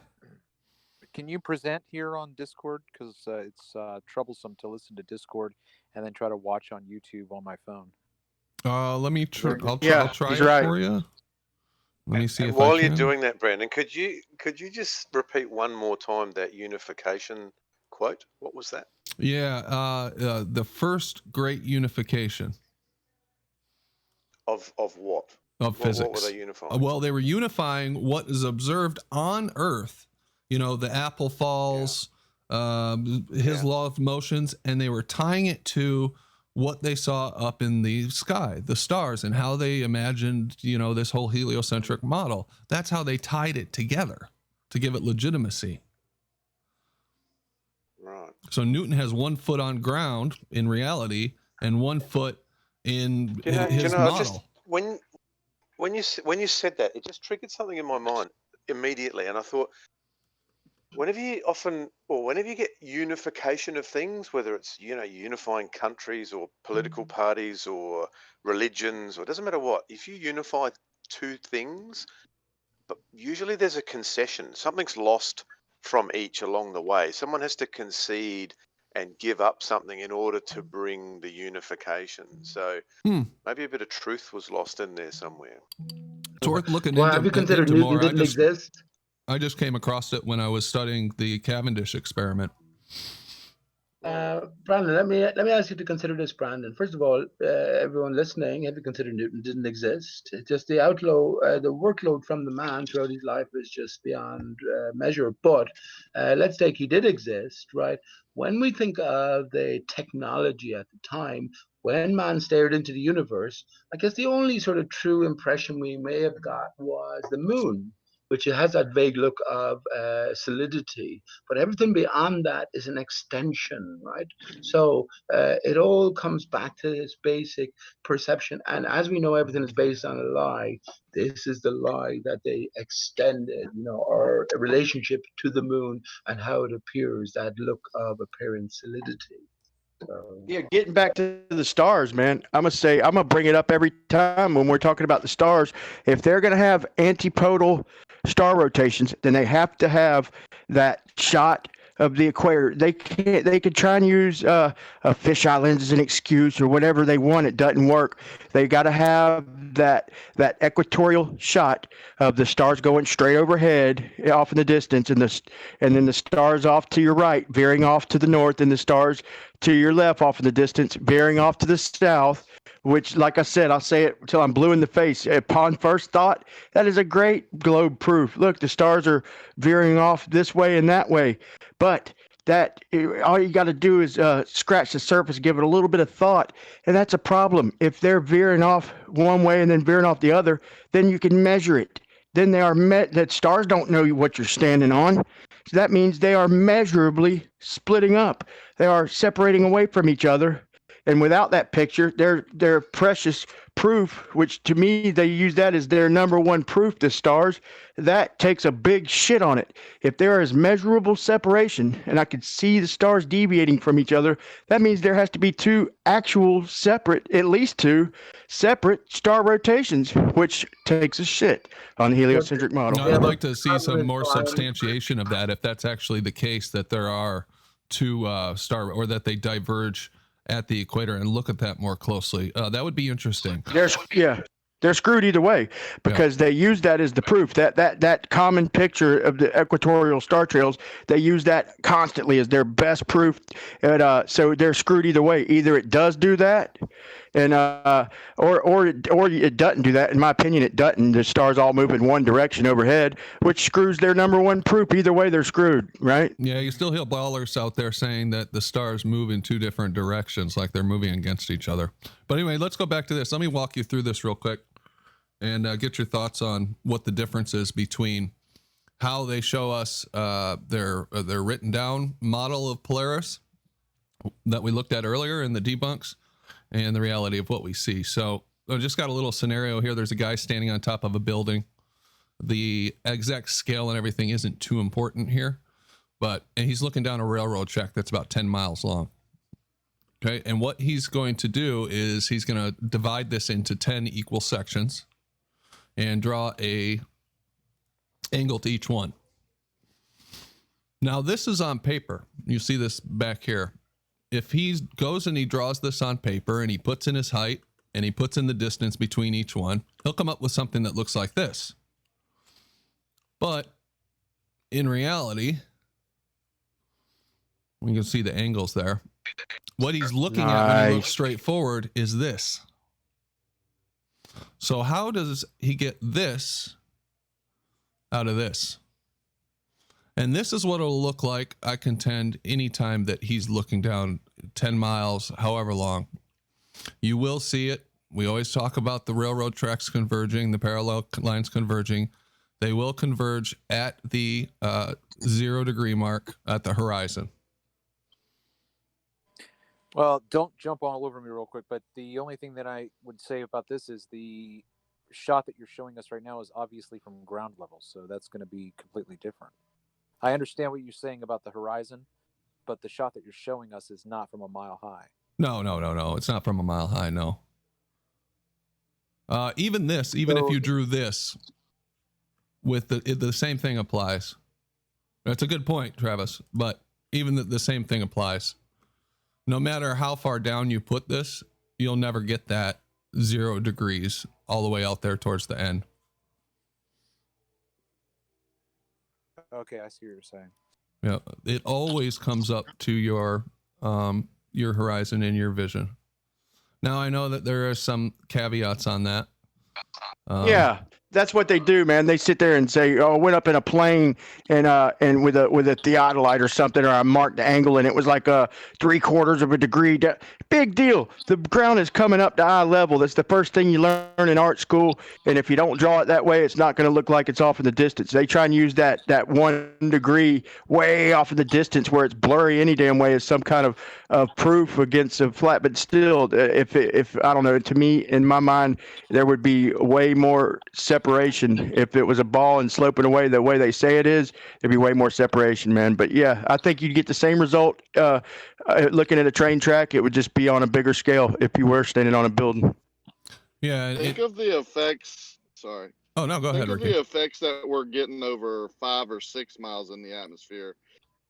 Can you present here on Discord? Because it's troublesome to listen to Discord and then try to watch on YouTube on my phone. Let me try. I'll try he's it right. for you. Let me see And if while I can. you're doing that, Brandon, could you just repeat one more time that unification quote? What was that? Yeah, the first great unification Of what? of physics. What were they unifying? Well, they were unifying what is observed on Earth. You know, the apple falls, his law of motions, and they were tying it to what they saw up in the sky, the stars, and how they imagined, this whole heliocentric model. That's how they tied it together to give it legitimacy. Right. So Newton has 1 foot on ground in reality and 1 foot in his model. Just when you said that, it just triggered something in my mind immediately, and I thought, whenever you get unification of things, whether it's unifying countries or political parties or religions, or it doesn't matter what, if you unify two things, but usually there's a concession. Something's lost from each along the way. Someone has to concede and give up something in order to bring the unification. So maybe a bit of truth was lost in there somewhere. It's worth looking Well, have you considered into Newton more. didn't exist? I just came across it when I was studying the Cavendish experiment. Brandon, let me ask you to consider this, Brandon. First of all, everyone listening, have you considered Newton didn't exist? It's just the the workload from the man throughout his life is just beyond measure. But let's take he did exist, right? When we think of the technology at the time, when man stared into the universe, I guess the only sort of true impression we may have got was the moon, which has that vague look of solidity. But everything beyond that is an extension, right? So it all comes back to this basic perception. And as we know, everything is based on a lie. This is the lie that they extended, our relationship to the moon and how it appears, that look of apparent solidity. Yeah, getting back to the stars, man, I'm gonna bring it up every time when we're talking about the stars. If they're gonna have antipodal star rotations, then they have to have that shot of the equator. They could try and use a fisheye lens as an excuse or whatever they want. It doesn't work. They got to have that equatorial shot of the stars going straight overhead, off in the distance, and then the stars off to your right, veering off to the north, and the stars to your left, off in the distance, veering off to the south. Which, like I said, I'll say it until I'm blue in the face. Upon first thought, that is a great globe proof. Look, the stars are veering off this way and that way. But all you got to do is scratch the surface, give it a little bit of thought, and that's a problem. If they're veering off one way and then veering off the other, then you can measure it. Then they are that stars don't know what you're standing on. So that means they are measurably splitting up. They are separating away from each other. And without that picture, their precious proof, which to me, they use that as their number one proof, the stars, that takes a big shit on it. If there is measurable separation, and I could see the stars deviating from each other, that means there has to be at least two separate star rotations, which takes a shit on the heliocentric model. I'd like to see some more substantiation of that, if that's actually the case, that there are two or that they diverge at the equator, and look at that more closely. That would be interesting. They're screwed either way because they use that as the proof. That common picture of the equatorial star trails, they use that constantly as their best proof. And so they're screwed either way. Either it does do that, and or it doesn't do that. In my opinion, it doesn't. The stars all move in one direction overhead, which screws their number one proof. Either way, they're screwed, right? Yeah, you still hear ballers out there saying that the stars move in two different directions, like they're moving against each other. But anyway, let's go back to this. Let me walk you through this real quick and get your thoughts on what the difference is between how they show us their written down model of Polaris that we looked at earlier in the debunks, and the reality of what we see. So I just got a little scenario here. There's a guy standing on top of a building. The exact scale and everything isn't too important here, and he's looking down a railroad track that's about 10 miles long. Okay, and what he's going to do is he's going to divide this into 10 equal sections and draw a angle to each one. Now this is on paper. You see this back here. If he goes and he draws this on paper and he puts in his height and he puts in the distance between each one, he'll come up with something that looks like this. But in reality, we can see the angles there. What he's looking at when he looks straight forward is this. So how does he get this out of this? And this is what it'll look like, I contend, anytime that he's looking down 10 miles, however long. You will see it. We always talk about the railroad tracks converging, the parallel lines converging. They will converge at the 0 degree mark at the horizon. Well, don't jump all over me real quick, but the only thing that I would say about this is the shot that you're showing us right now is obviously from ground level, so that's going to be completely different. I understand what you're saying about the horizon, but the shot that you're showing us is not from a mile high. No. It's not from a mile high. No. Even if you drew this, with the same thing applies. That's a good point, Travis. But even the same thing applies. No matter how far down you put this, you'll never get that 0 degrees all the way out there towards the end. Okay, I see what you're saying. Yeah, it always comes up to your horizon in your vision. Now I know that there are some caveats on that. Yeah, that's what they do, man. They sit there and say, "Oh, I went up in a plane and with a theodolite or something, or I marked the angle, and it was like 3/4 of a degree." Big deal. The ground is coming up to eye level. That's the first thing you learn in art school. And if you don't draw it that way, it's not going to look like it's off in the distance. They try and use that 1 degree way off in the distance where it's blurry any damn way as some kind of proof against a flat. But still, if I don't know, to me, in my mind, there would be way more separation if it was a ball and sloping away the way they say it is. There'd be way more separation, man. But yeah, I think you'd get the same result looking at a train track. It would just be on a bigger scale if you were standing on a building. Yeah. Think of the effects. Sorry. Oh no, go ahead, Think of Ricky. the effects that we're getting over 5 or 6 miles in the atmosphere.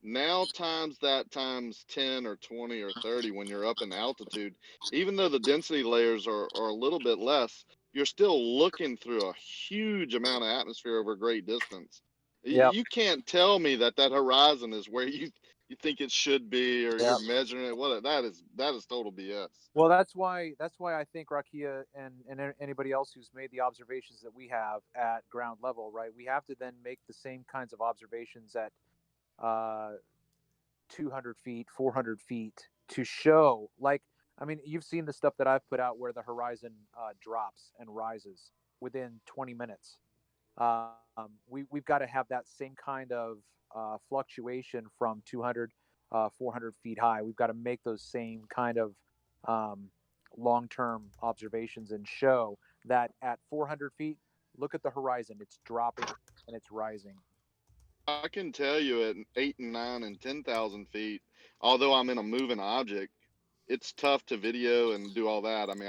Now times that times 10 or 20 or 30 when you're up in altitude. Even though the density layers are a little bit less, you're still looking through a huge amount of atmosphere over a great distance. Yep. You can't tell me that horizon is where you think it should be, or you're measuring it. What that is total BS. Well, that's why I think Rakia and anybody else who's made the observations that we have at ground level, right? We have to then make the same kinds of observations at 200 feet, 400 feet to show, like, I mean, you've seen the stuff that I've put out where the horizon drops and rises within 20 minutes. We've got to have that same kind of fluctuation from 200, 400 feet high. We've got to make those same kind of long-term observations and show that at 400 feet, look at the horizon. It's dropping and it's rising. I can tell you at 8 and 9 and 10,000 feet, although I'm in a moving object, it's tough to video and do all that. I mean,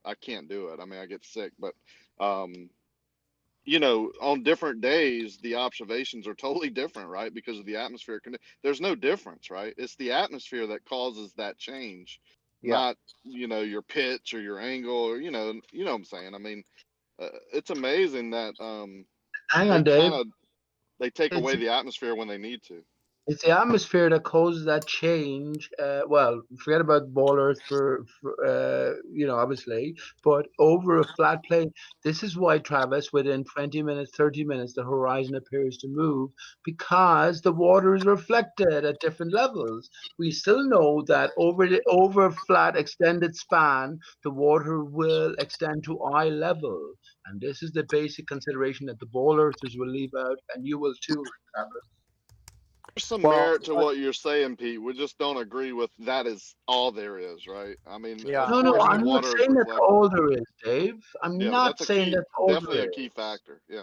I can't do it. I mean, I get sick, but, you know, on different days, the observations are totally different, right? Because of the atmosphere. There's no difference, right? It's the atmosphere that causes that change, not, you know, your pitch or your angle, or, you know what I'm saying? I mean, it's amazing that, Hang on, Dave. They take away the atmosphere when they need to. It's the atmosphere that causes that change. Well, forget about ball Earth for you know, obviously, but over a flat plane. This is why, Travis, within 20 minutes, 30 minutes, the horizon appears to move, because the water is reflected at different levels. We still know that over a flat extended span, the water will extend to eye level. And this is the basic consideration that the ball Earthers will leave out, and you will too, Travis. There's some merit to what you're saying, Pete. We just don't agree with that is all there is, right? I mean, Yeah. No, I'm not saying that's all there is, Dave. I'm not saying that's all there is. Definitely a key factor, yeah.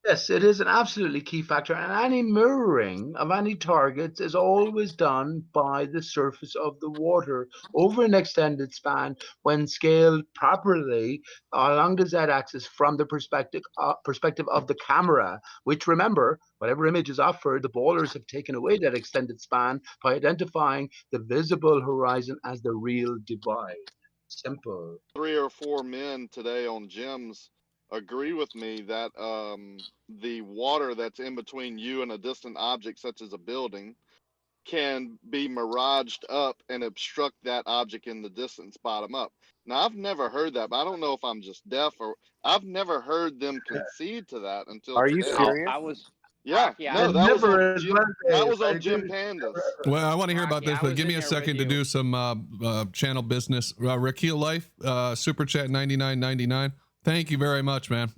Yes, it is an absolutely key factor, and any mirroring of any targets is always done by the surface of the water over an extended span when scaled properly along the z-axis from the perspective of the camera, which, remember, whatever image is offered, the ballers have taken away that extended span by identifying the visible horizon as the real divide. Simple. 3 or 4 men today on gyms agree with me that the water that's in between you and a distant object, such as a building, can be miraged up and obstruct that object in the distance bottom up. Now, I've never heard that, but I don't know if I'm just deaf, or I've never heard them concede to that until Are today. you serious? Yeah, no, that was on Jim Pandas. Well, I want to hear about this, but give me a in there second with to you. do some channel business. Rakeel Life, Super Chat 99.99. Thank you very much, man.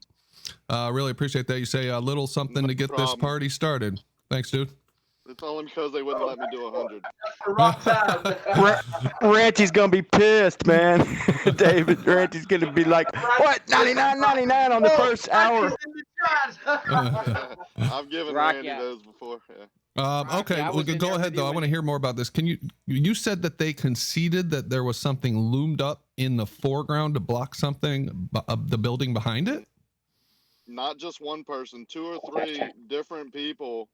Really appreciate that. You say a little something to get this party started. Thanks, dude. It's only because they wouldn't let me do 100. Ranty's gonna be pissed, man. David, Ranty's gonna be like, "What? 99.99 on the first hour?" I've given Rocky, Randy those before. Yeah. Okay, I well, was in go there ahead with though. you I want to hear more about this. You said that they conceded that there was something loomed up in the foreground to block something of the building behind it? Not just one person, 2 or 3 different people.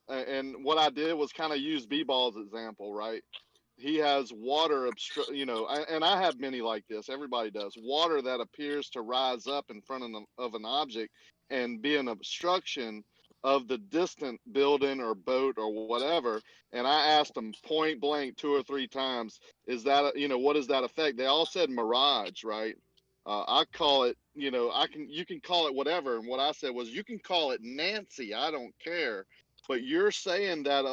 And what I did was kind of use B-Ball's example, right? He has water and I have many like this. Everybody does. Water that appears to rise up in front of an object and be an obstruction of the distant building or boat or whatever. And I asked them point blank 2 or 3 times, is that, what does that affect? They all said mirage, right? I call it, you can call it whatever. And what I said was, you can call it Nancy. I don't care. But you're saying that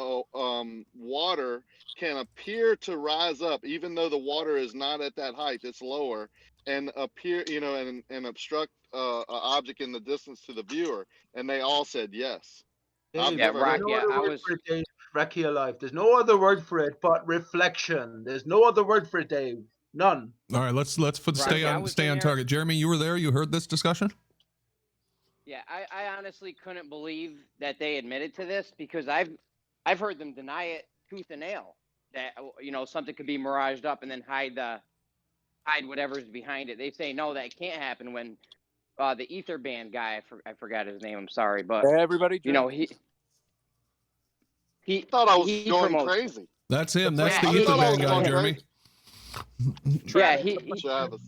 water can appear to rise up, even though the water is not at that height, it's lower, and appear, and obstruct an object in the distance to the viewer. And they all said yes. I've Dave, Yeah, never there's Rock. heard. no Yeah, other I word was. for it, Dave. Rakia life. There's no other word for it but reflection. There's no other word for it, Dave. None. All right, let's Right, yeah, I was stay in on there. target. Jeremy, you were there. You heard this discussion? Yeah, I honestly couldn't believe that they admitted to this, because I've heard them deny it tooth and nail, that something could be miraged up and then hide whatever's behind it. They say no, that can't happen. When the ether band guy, I forgot his name, I'm sorry, but Everybody drink. he Thought I was he going promotes. crazy. That's him. That's Yeah, the he- ether I thought I band was guy, going Jeremy. crazy. Yeah, Travis.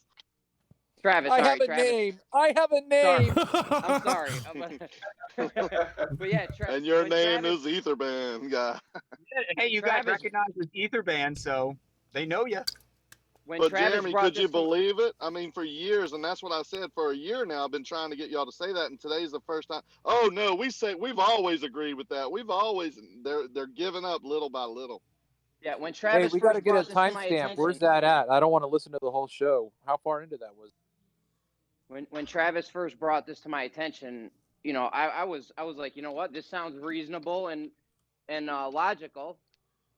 Travis. I Sorry, have a Travis. name. I have a name. I'm sorry. But yeah, And your when name Travis, is Etherband guy. Hey, you got Travis- recognized as Ether Band, so they know you. when But Travis Jeremy, brought could you this to- believe it? I mean, for years, and that's what I said for a year now. I've been trying to get y'all to say that, and today's the first time. Oh no, we've always agreed with that. They're giving up little by little. Yeah, when Hey, Travis we got to first get a brought this to my timestamp. Where's attention- that at? I don't want to listen to the whole show. How far into that was? When Travis first brought this to my attention, I was like, you know what, this sounds reasonable and logical.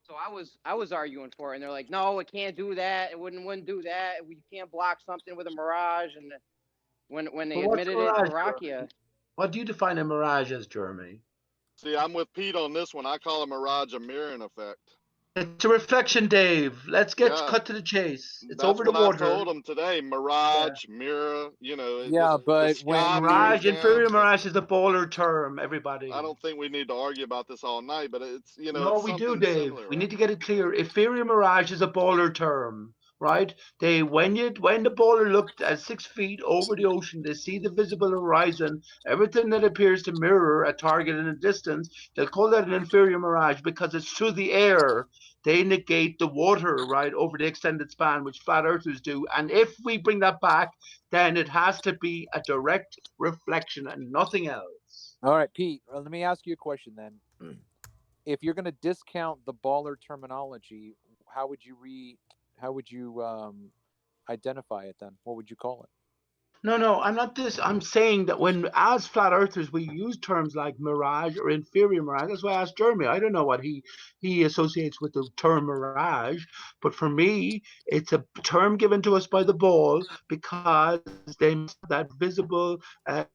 So I was arguing for it, and they're like, no, it can't do that. It wouldn't do that. We can't block something with a mirage. And when they But what's admitted it to mirage, Rakia, Jeremy? What do you define a mirage as, Jeremy? See, I'm with Pete on this one. I call a mirage a mirroring effect. It's a reflection, Dave. Let's get Yeah. cut to the chase. It's That's over the what water. I told them today. Mirage, mirror, Yeah, but the when sky Mirage, mirrors inferior down. mirage is the bowler term, everybody. I don't think we need to argue about this all night, but it's No, it's we do, something Dave. similar, We right? need to get it clear. Inferior mirage is a bowler term, right? When the bowler looked at 6 feet over the ocean, they see the visible horizon, everything that appears to mirror a target in a distance. They'll call that an inferior mirage because it's through the air. They negate the water, right, over the extended span, which flat earthers do. And if we bring that back, then it has to be a direct reflection and nothing else. All right, Pete, let me ask you a question then. If you're going to discount the baller terminology, how would you identify it then? What would you call it? No, I'm not this. I'm saying that as flat earthers, we use terms like mirage or inferior mirage. That's why I asked Jeremy. I don't know what he associates with the term mirage, but for me, it's a term given to us by the ball because they make that visible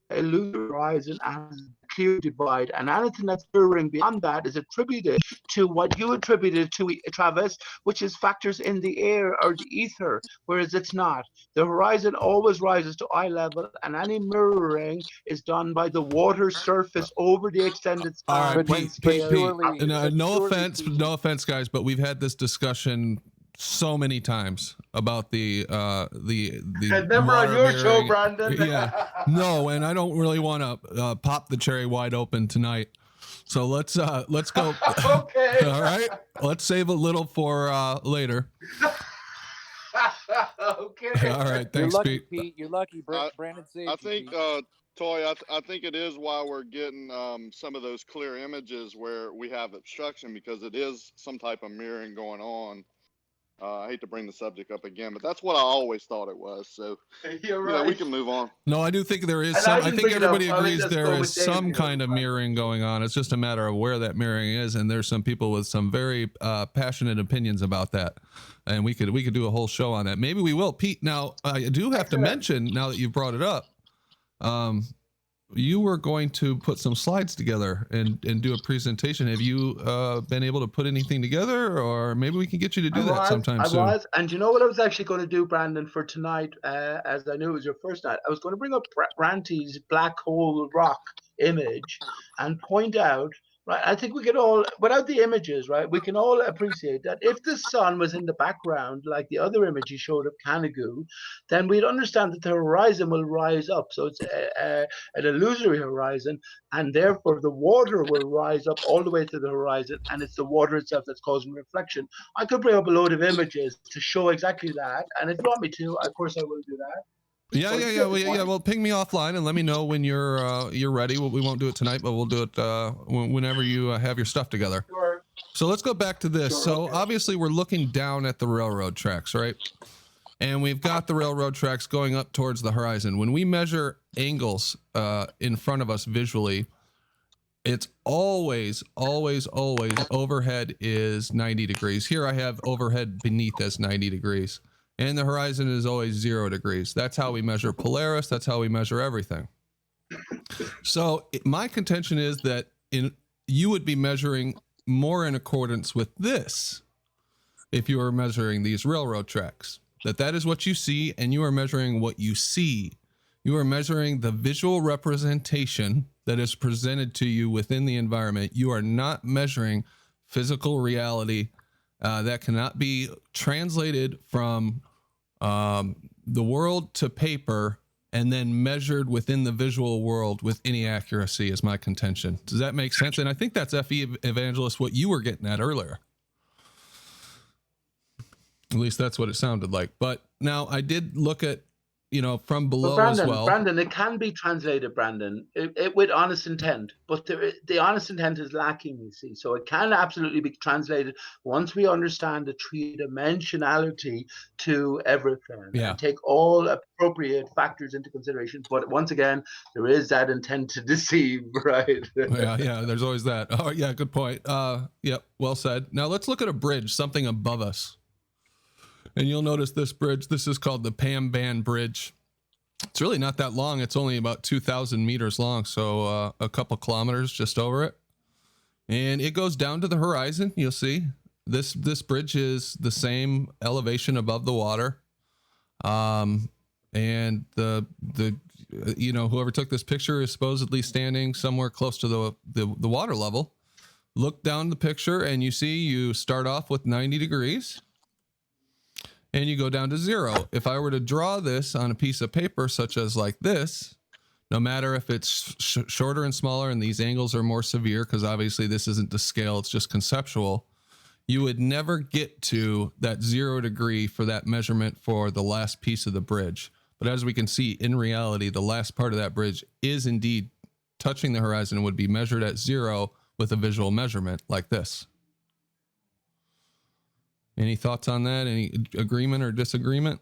illusory horizon as a clear divide, and anything that's mirroring beyond that is attributed to what you attributed to, Travis, which is factors in the air or the ether, whereas it's not. The horizon always rises to eye level, and any mirroring is done by the water surface over the extended span. All right, when Pete, scale- Pete. No offense, guys, but we've had this discussion so many times about the Never on water your show, mirroring. Brandon. Yeah, no, and I don't really want to pop the cherry wide open tonight. So let's go. Okay. All right, let's save a little for later. Okay. All right, You're thanks, lucky, Pete. You're lucky. Brandon saved I you, think, Pete. Toy, I think it is why we're getting some of those clear images where we have obstruction, because it is some type of mirroring going on. I hate to bring the subject up again, but that's what I always thought it was. So, You're right. we can move on. No, I do think there is And some. I I didn't think bring it up. everybody I mean, agrees let's there go is with Dave some here. kind of mirroring going on. It's just a matter of where that mirroring is, and there's some people with some very passionate opinions about that, and we could do a whole show on that. Maybe we will, Pete. Now I do have to mention, now that you brought it up, you were going to put some slides together and do a presentation. Have you been able to put anything together, or maybe we can get you to do that sometime soon? I was, and you know what I was actually going to do, Brandon, for tonight, as I knew it was your first night, I was going to bring up Ranty's black hole rock image and point out, right, I think we could all, without the images, right, we can all appreciate that if the sun was in the background, like the other image he showed of Canigoo, then we'd understand that the horizon will rise up. So it's an illusory horizon, and therefore the water will rise up all the way to the horizon, and it's the water itself that's causing reflection. I could bring up a load of images to show exactly that, and if you want me to, of course I will do that. Yeah. Well, ping me offline and let me know when you're ready. We won't do it tonight, but we'll do it whenever you have your stuff together. Sure. So let's go back to this. Sure, So okay. obviously we're looking down at the railroad tracks, right? And we've got the railroad tracks going up towards the horizon. When we measure angles in front of us visually, it's always overhead is 90 degrees. Here I have overhead beneath as 90 degrees. And the horizon is always 0 degrees. That's how we measure Polaris. That's how we measure everything. So my contention is that you would be measuring more in accordance with this if you were measuring these railroad tracks. That is what you see, and you are measuring what you see. You are measuring the visual representation that is presented to you within the environment. You are not measuring physical reality that cannot be translated from the world to paper and then measured within the visual world with any accuracy, is my contention. Does that make sense? And I think that's F.E. Evangelist, what you were getting at earlier. At least that's what it sounded like. But now I did look at, from below as well. Brandon, it can be translated, Brandon, it with honest intent, but the honest intent is lacking, you see. So it can absolutely be translated once we understand the three-dimensionality to everything and take all appropriate factors into consideration. But once again, there is that intent to deceive, right? yeah, there's always that. Oh, yeah, good point. Yep, well said. Now let's look at a bridge, something above us. And you'll notice this bridge, this is called the Pamban Bridge. It's really not that long. It's only about 2,000 meters long, so a couple kilometers just over it. And it goes down to the horizon, you'll see. This bridge is the same elevation above the water. And whoever took this picture is supposedly standing somewhere close to the water level. Look down the picture and you see you start off with 90 degrees. And you go down to 0. If I were to draw this on a piece of paper, such as like this, no matter if it's shorter and smaller and these angles are more severe, because obviously this isn't to scale, it's just conceptual, you would never get to that 0 degree for that measurement for the last piece of the bridge. But as we can see, in reality, the last part of that bridge is indeed touching the horizon and would be measured at 0 with a visual measurement like this. Any thoughts on that? Any agreement or disagreement?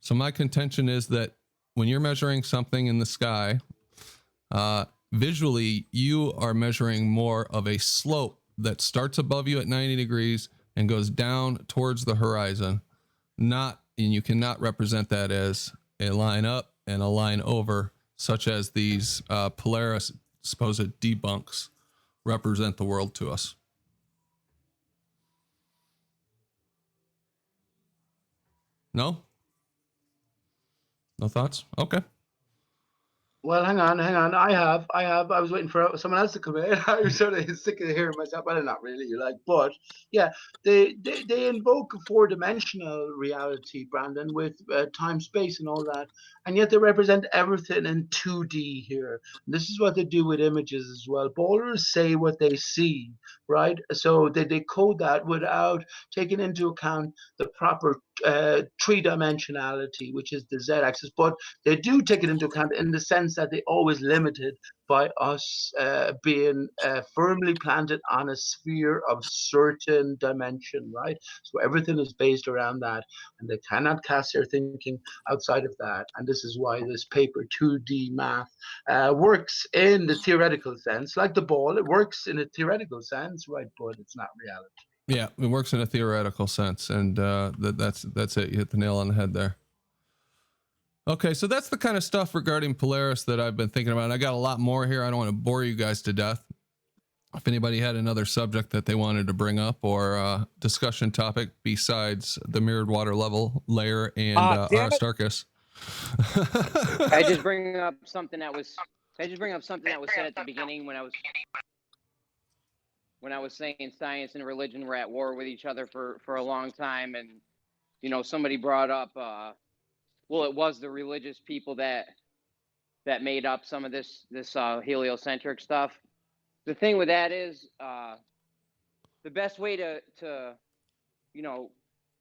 So my contention is that when you're measuring something in the sky, visually, you are measuring more of a slope that starts above you at 90 degrees and goes down towards the horizon. And you cannot represent that as a line up and a line over, such as these Polaris supposed debunks represent the world to us. No thoughts? Okay. Well, hang on. I was waiting for someone else to come in. I was sort of sick of hearing myself. Well, not really, but yeah, they invoke a four-dimensional reality, Brandon, with time, space, and all that, and yet they represent everything in 2D here. And this is what they do with images as well. Ballers say what they see, right? So they decode that without taking into account the proper three-dimensionality, which is the z-axis, but they do take it into account in the sense that they always limited by us being firmly planted on a sphere of certain dimension, right? So everything is based around that, and they cannot cast their thinking outside of that. And this is why this paper 2D math works in the theoretical sense, like the ball. It works in a theoretical sense, right? But it's not reality. Yeah, it works in a theoretical sense, and that's it. You hit the nail on the head there. Okay, so that's the kind of stuff regarding Polaris that I've been thinking about. And I got a lot more here. I don't want to bore you guys to death. If anybody had another subject that they wanted to bring up or discussion topic besides the mirrored water level layer and Aristarchus. I just bring up something that was said at the beginning when I was saying science and religion were at war with each other for a long time, and somebody brought up well, it was the religious people that made up some of this heliocentric stuff. The thing with that is the best way to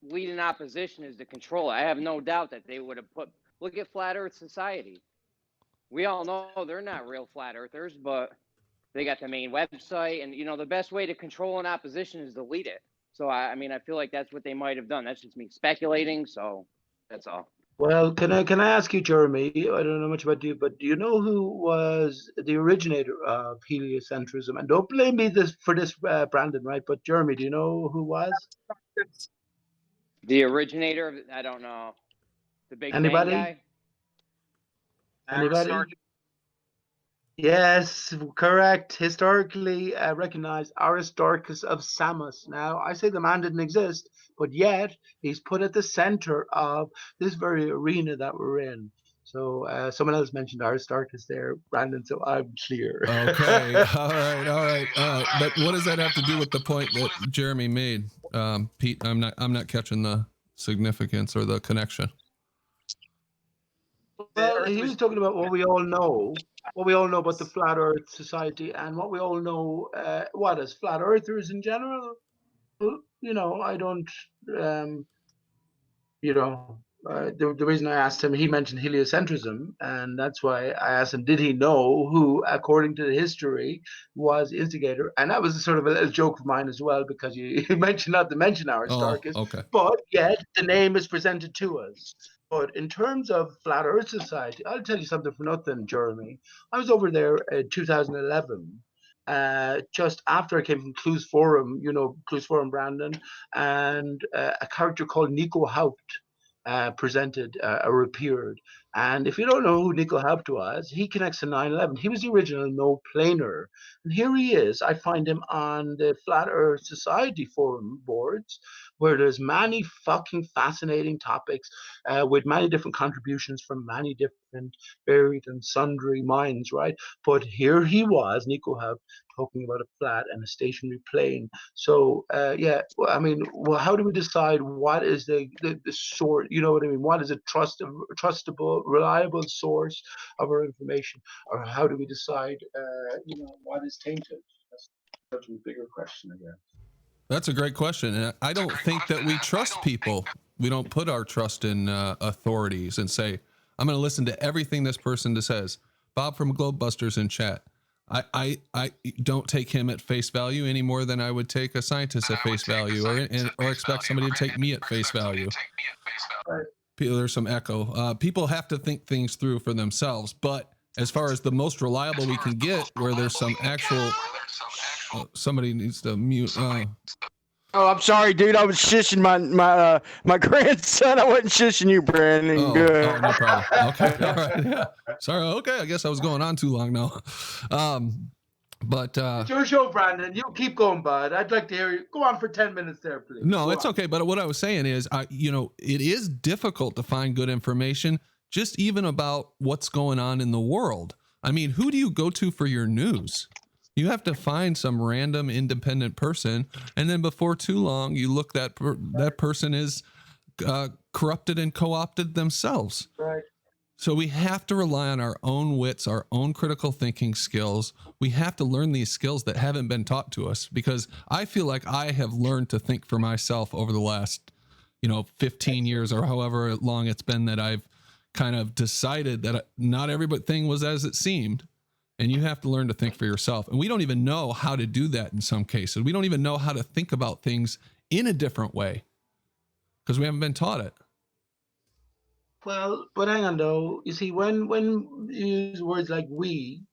lead an opposition is to control it. I have no doubt that they would have look at Flat Earth Society. We all know they're not real flat earthers, but they got the main website, and the best way to control an opposition is to lead it. So I feel like that's what they might have done. That's just me speculating, so that's all. Well, can I ask you, Jeremy? I don't know much about you, but do you know who was the originator of heliocentrism? And don't blame me for this, Brandon, right? But Jeremy, do you know who was? The originator of I don't know. The Big Anybody? Bang guy? Anybody? Yes, correct. Historically recognized Aristarchus of Samos. Now, I say the man didn't exist, but yet he's put at the center of this very arena that we're in. So someone else mentioned Aristarchus there, Brandon, so I'm clear. Okay. All right. But what does that have to do with the point that Jeremy made? Pete, I'm not catching the significance or the connection. Well, he was talking about what we all know about the Flat Earth Society and what we all know, as flat earthers in general. I don't, the reason I asked him, he mentioned heliocentrism, and that's why I asked him, did he know who, according to the history, was the instigator? And that was sort of a little joke of mine as well, because you mentioned not to mention Aristarchus, okay. but yet the name is presented to us. But in terms of Flat Earth Society, I'll tell you something for nothing, Jeremy. I was over there in 2011, just after I came from Clues Forum, Clues Forum, Brandon, and a character called Nico Haupt presented or appeared. And if you don't know who Nico Haupt was, he connects to 9/11. He was the original no-planer. And here he is. I find him on the Flat Earth Society forum boards, where there's many fucking fascinating topics with many different contributions from many different varied and sundry minds, right? But here he was, Nico Haupt, talking about a flat and a stationary plane. So how do we decide what is the source? You know what I mean? What is a trustable, reliable source of our information, or how do we decide? What is tainted? That's a bigger question again. That's a great question, and I don't think that we trust people. We don't put our trust in authorities and say, "I'm going to listen to everything this person says." Bob from Globebusters in chat. I don't take him at face value any more than I would take a scientist at face value, or expect somebody to take me at face value. There's some echo. People have to think things through for themselves, but as far as the most reliable we can get, where there's some actual, somebody needs to mute. Oh, I'm sorry, dude. I was shushing my grandson. I wasn't shushing you, Brandon. Oh, no problem. Okay, all right. Yeah. Sorry. Okay, I guess I was going on too long now. But it's your show, Brandon. You keep going, bud. I'd like to hear you. Go on for 10 minutes there, please. No, it's okay. But what I was saying is, it is difficult to find good information, just even about what's going on in the world. I mean, who do you go to for your news? You have to find some random independent person, and then before too long, you look that person is corrupted and co-opted themselves. Right. So we have to rely on our own wits, our own critical thinking skills. We have to learn these skills that haven't been taught to us, because I feel like I have learned to think for myself over the last, 15 years or however long it's been that I've kind of decided that not everything was as it seemed. And you have to learn to think for yourself. And we don't even know how to do that in some cases. We don't even know how to think about things in a different way because we haven't been taught it. Well, but hang on though. You see, when you use words like we,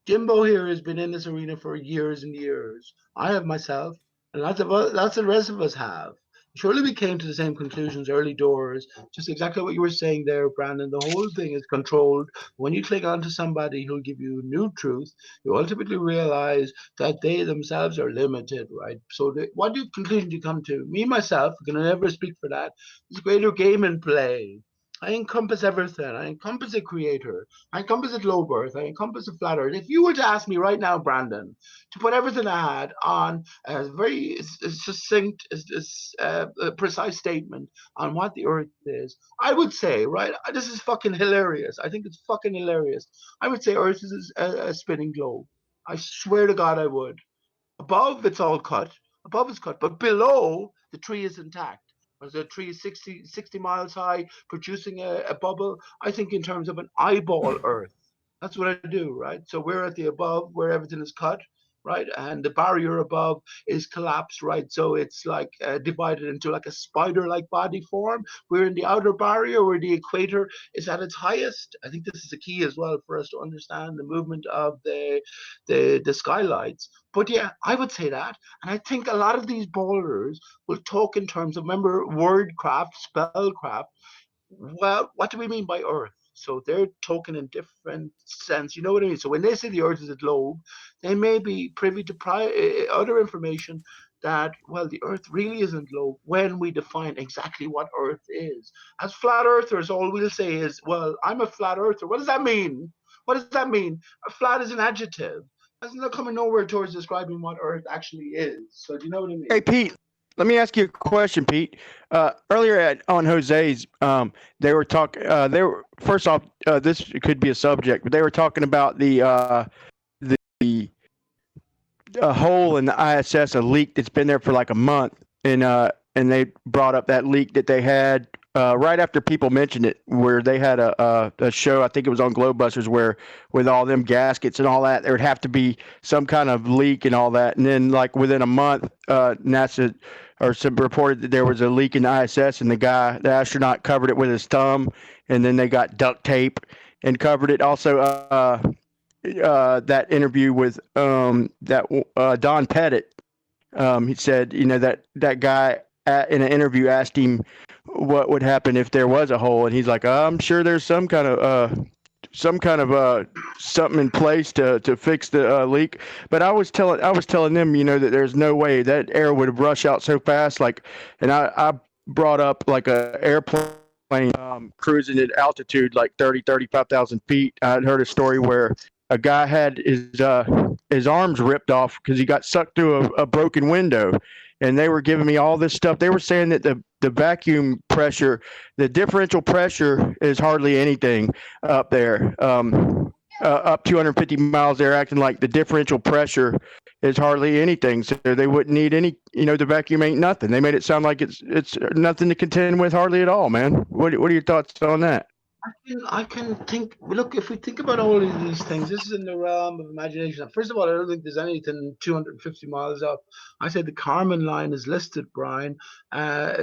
Jimbo here has been in this arena for years and years. I have myself, and lots of the rest of us have. Surely we came to the same conclusions early doors. Just exactly what you were saying there, Brandon. The whole thing is controlled. When you click onto somebody who'll give you new truth, you ultimately realize that they themselves are limited, right? So what conclusion do you come to? Me, myself, can never speak for that. There's greater game in play. I encompass everything. I encompass a creator. I encompass a globe earth. I encompass a flat earth. If you were to ask me right now, Brandon, to put everything I had on a very succinct, precise statement on what the earth is, I would say, right, this is fucking hilarious. I think it's fucking hilarious. I would say earth is a spinning globe. I swear to God I would. Above, it's all cut. Above it's cut. But below, the tree is intact. As the tree is 60 miles high, producing a bubble, I think in terms of an eyeball Earth. That's what I do, right? So we're at the above where everything is cut, right? And the barrier above is collapsed, right? So it's like divided into like a spider-like body form. We're in the outer barrier where the equator is at its highest. I think this is the key as well for us to understand the movement of the skylights. But yeah, I would say that. And I think a lot of these boulders will talk in terms of, remember, wordcraft, spellcraft. Well, what do we mean by Earth? So they're talking in different sense. You know what I mean? So when they say the Earth is a globe, they may be privy to other information that, well, the Earth really isn't globe when we define exactly what Earth is. As flat Earthers, all we'll say is, well, I'm a flat Earther. What does that mean? What does that mean? A flat is an adjective. That's not coming nowhere towards describing what Earth actually is. So do you know what I mean? Hey, Pete, let me ask you a question, Pete. Earlier on Jose's, they were talking. They were first off. This could be a subject, but they were talking about the hole in the ISS, a leak that's been there for like a month, and they brought up that leak that they had right after people mentioned it, where they had a show. I think it was on Globebusters, where with all them gaskets and all that, there would have to be some kind of leak and all that. And then like within a month, NASA or some reported that there was a leak in the ISS, and the astronaut covered it with his thumb, and then they got duct tape and covered it. Also, that interview with Don Pettit, he said, you know, that guy in an interview asked him what would happen if there was a hole, and he's like, I'm sure there's some kind of something in place to fix the leak. But I was telling them, you know, that there's no way that air would rush out so fast. Like, and I brought up like a airplane cruising at altitude like 35,000 feet. I'd heard a story where a guy had his arms ripped off because he got sucked through a broken window. And they were giving me all this stuff. They were saying that the vacuum pressure, the differential pressure is hardly anything up there. Up 250 miles, they're acting like the differential pressure is hardly anything. So they wouldn't need any, you know, the vacuum ain't nothing. They made it sound like it's nothing to contend with hardly at all, man. What are your thoughts on that? I can think. Look, if we think about all of these things, this is in the realm of imagination. First of all, I don't think there's anything 250 miles up. I said the Kármán line is listed, Brian.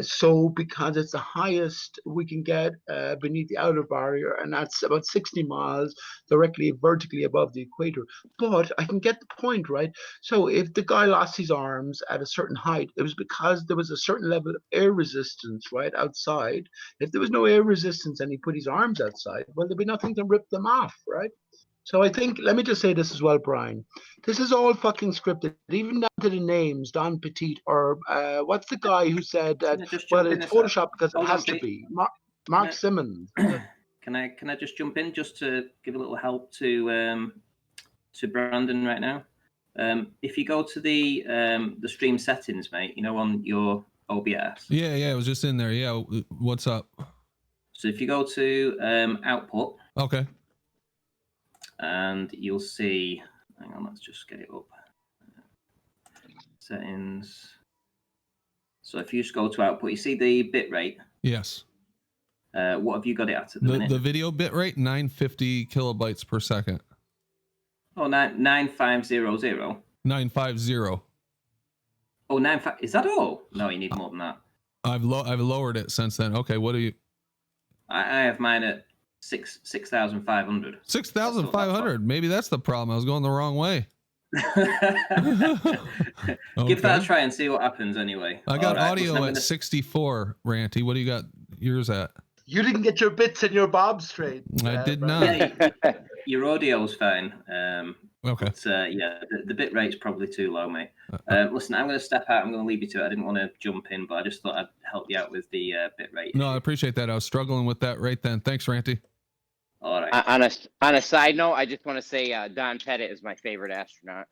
So because it's the highest we can get beneath the outer barrier, and that's about 60 miles directly vertically above the equator. But I can get the point, right? So if the guy lost his arms at a certain height, it was because there was a certain level of air resistance right outside. If there was no air resistance and he put his arms outside, well, there'd be nothing to rip them off, right? So I think, let me just say this as well, Brian. This is all fucking scripted, even down to the names, Don Petit, or what's the guy who said that, well, it's Photoshop because it has to be. Mark Simmons. Can I just jump in just to give a little help to Brandon right now? If you go to the stream settings, mate, you know, on your OBS. Yeah, it was just in there. Yeah, what's up? So if you go to output, okay, and you'll see. Hang on, let's just get it up. Settings. So if you just go to output, you see the bit rate. Yes. What have you got it at the minute? The video bit rate 950 kilobytes per second. Oh, 9500. 950. Oh, 95. Is that all? No, you need more than that. I've lowered it since then. Okay, what do you? I have mine at 6,500. 6,500. Maybe that's the problem. I was going the wrong way. Give that Okay. a try and see what happens anyway. I got All right, audio listen, I'm at gonna- 64, Ranty. What do you got yours at? You didn't get your bits and your bobs straight. I did Brian. not. Yeah, your audio's fine. Okay. But yeah, the bit rate's probably too low, mate. Listen, I'm going to step out. I'm going to leave you to it. I didn't want to jump in, but I just thought I'd help you out with the bit rate. No, I appreciate that. I was struggling with that right then. Thanks, Ranty. All right. On a side note, I just want to say Don Pettit is my favorite astronaut.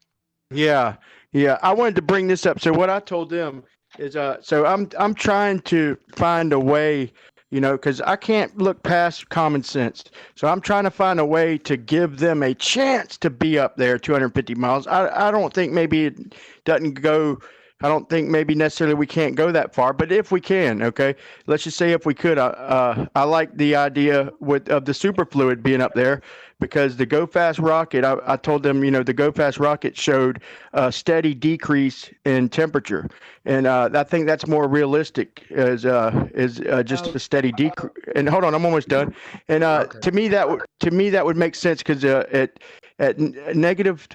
Yeah, yeah. I wanted to bring this up. So what I told them is, so I'm trying to find a way, you know, because I can't look past common sense. So I'm trying to find a way to give them a chance to be up there 250 miles. I don't think maybe it doesn't go. I don't think maybe necessarily we can't go that far, but if we can, okay, let's just say if we could, I like the idea of the superfluid being up there, because the Go Fast rocket, I told them, you know, the Go Fast rocket showed a steady decrease in temperature, and I think that's more realistic as just a steady decrease. And hold on, I'm almost done. And to me that would make sense, because at negative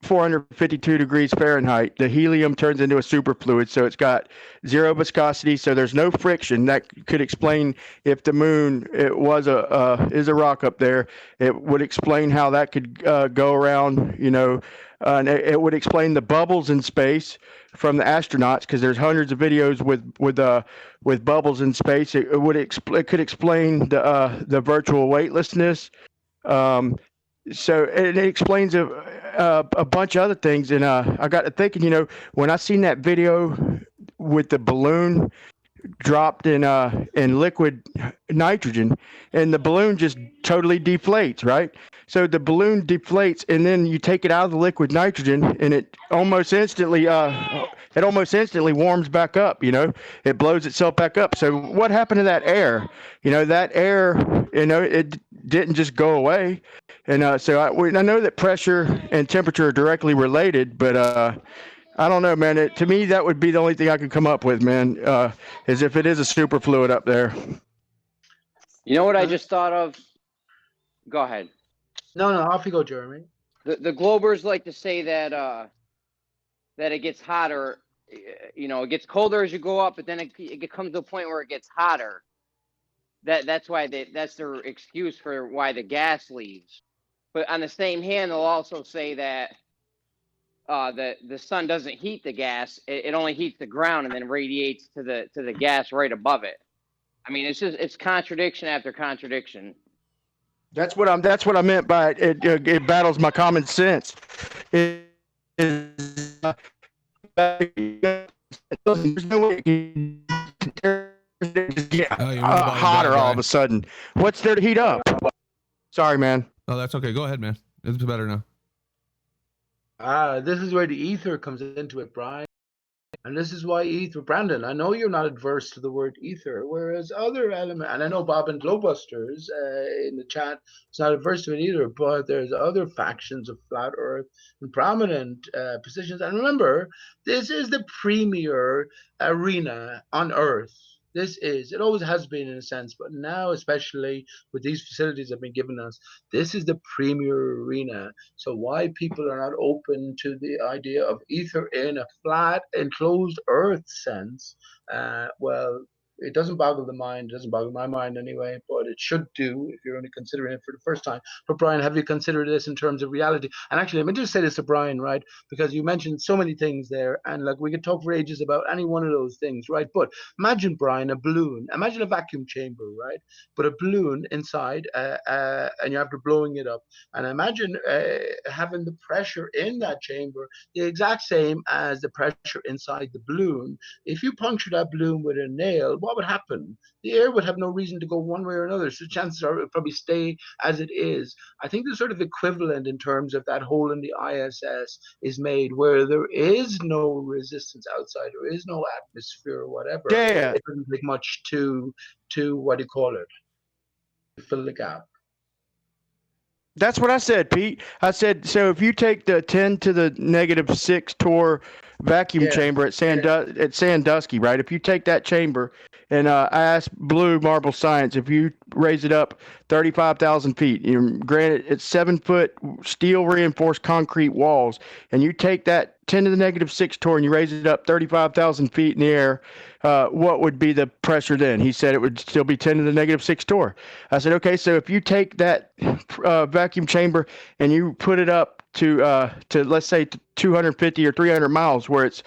452 degrees Fahrenheit, the helium turns into a superfluid, so it's got zero viscosity, so there's no friction. That could explain if the moon is a rock up there. It would explain how that could go around, you know, and it would explain the bubbles in space from the astronauts, because there's hundreds of videos with bubbles in space. It could explain the virtual weightlessness. So it explains a bunch of other things, and I got to thinking, you know, when I seen that video with the balloon dropped in liquid nitrogen, and the balloon just totally deflates, right? So the balloon deflates, and then you take it out of the liquid nitrogen, and it almost instantly warms back up. You know, it blows itself back up. So what happened to that air? You know, that air, you know, it didn't just go away. And so I know that pressure and temperature are directly related, but I don't know, man. To me, that would be the only thing I could come up with, man, is if it is a superfluid up there. You know what I just thought of? Go ahead. No, off you go, Jeremy. The Globers like to say that that it gets hotter. You know, it gets colder as you go up, but then it comes to a point where it gets hotter. That's why that's their excuse for why the gas leaves. But on the same hand, they'll also say that the sun doesn't heat the gas; it only heats the ground and then radiates to the gas right above it. I mean, it's contradiction after contradiction. That's what I meant by it battles my common sense. There's no way it can get hotter all of a sudden. What's there to heat up? Sorry, man. Oh, that's okay. Go ahead, man. It's better now. This is where the ether comes into it, Brian. And this is why ether, Brandon, I know you're not adverse to the word ether, whereas other elements, and I know Bob and Glowbusters in the chat is not adverse to it either, but there's other factions of flat earth in prominent positions. And remember, this is the premier arena on earth. It always has been in a sense, but now, especially with these facilities that have been given us, this is the premier arena. So why people are not open to the idea of ether in a flat, enclosed earth sense, well, it doesn't boggle the mind. It doesn't boggle my mind anyway, but it should do if you're only considering it for the first time. But Brian, have you considered this in terms of reality? And actually, let me just say this to Brian, right? Because you mentioned so many things there, and like we could talk for ages about any one of those things, right? But imagine, Brian, a balloon. Imagine a vacuum chamber, right? But a balloon inside, and you're after blowing it up. And imagine having the pressure in that chamber the exact same as the pressure inside the balloon. If you puncture that balloon with a nail, what would happen? The air would have no reason to go one way or another. So chances are it would probably stay as it is. I think the sort of equivalent in terms of that hole in the ISS is made where there is no resistance outside, there is no atmosphere or whatever. Yeah. It doesn't take much to what do you call it? Fill the gap. That's what I said, Pete. I said, so if you take the 10 to the -6 torr vacuum chamber at Sandusky, right? If you take that chamber And I asked Blue Marble Science if you raise it up 35,000 feet, granted it's 7-foot steel reinforced concrete walls, and you take that 10 to the negative 6 torr and you raise it up 35,000 feet in the air, what would be the pressure then? He said it would still be 10 to the negative 6 torr. I said, okay, so if you take that vacuum chamber and you put it up to let's say 250 or 300 miles where it's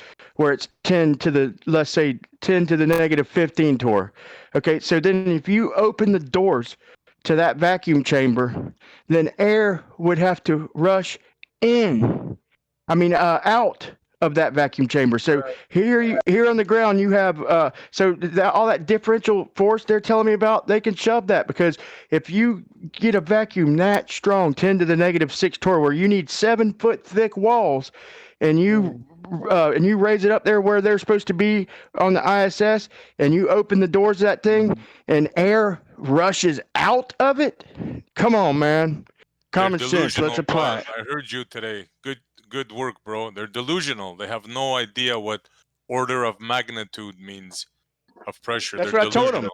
10 to the, let's say 10 to the negative 15 torr. Okay, so then if you open the doors to that vacuum chamber, then air would have to rush out of that vacuum chamber. So here on the ground you have all that differential force they're telling me about, they can shove that, because if you get a vacuum that strong, 10 to the negative 6 torr, where you need 7-foot thick walls, and you raise it up there where they're supposed to be on the ISS, and you open the doors of that thing and air rushes out of it, come on, man. Common sense, let's apply it. I heard you today. Good work, bro. They're delusional. They have no idea what order of magnitude means of pressure. That's They're what I told delusional. him.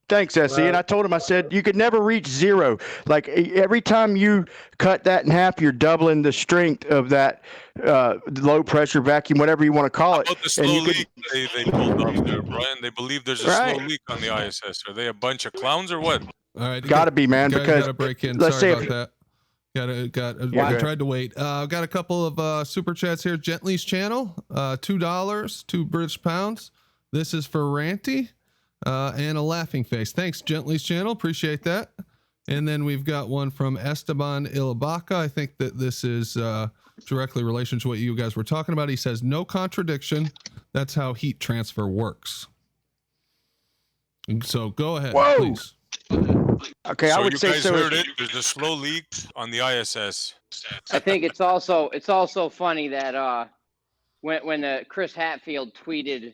Thanks, SE. And I told him, I said, you could never reach zero. Like every time you cut that in half, you're doubling the strength of that low pressure vacuum, whatever you want to call it. How about the slow leak they pulled off there, Brian? They believe there's a slow leak on the ISS. Are they a bunch of clowns or what? All right, gotta be, man. Because gotta break in. Let's Sorry say about that. I tried to wait. I've got a couple of super chats here. Gently's channel, $2, 2 British pounds. This is for Ranty and a laughing face. Thanks, Gently's channel. Appreciate that. And then we've got one from Esteban Ilabaka. I think that this is directly relation to what you guys were talking about. He says, no contradiction. That's how heat transfer works. So go ahead, please. Okay, so I would you say guys so. heard it. There's a slow leak on the ISS. I think it's also funny that when Chris Hatfield tweeted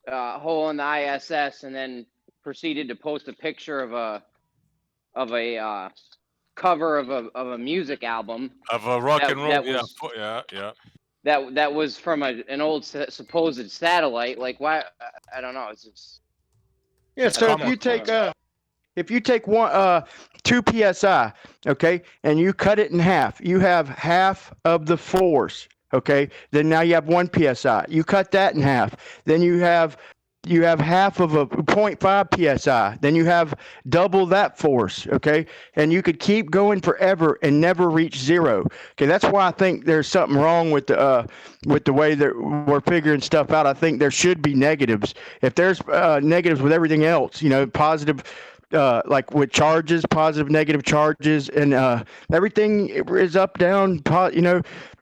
hole in the ISS and then proceeded to post a picture of a cover of a music album Of a rock and roll, that was from an old supposed satellite. Like, why? I don't know. It's so if you take 2 psi, okay, and you cut it in half, you have half of the force, okay. Then now you have 1 psi. You cut that in half, then you have half of a 0.5 psi. Then you have double that force, okay. And you could keep going forever and never reach zero. Okay, that's why I think there's something wrong with the way that we're figuring stuff out. I think there should be negatives. If there's negatives with everything else, positive. Like with charges, positive, negative charges, and everything is up, down.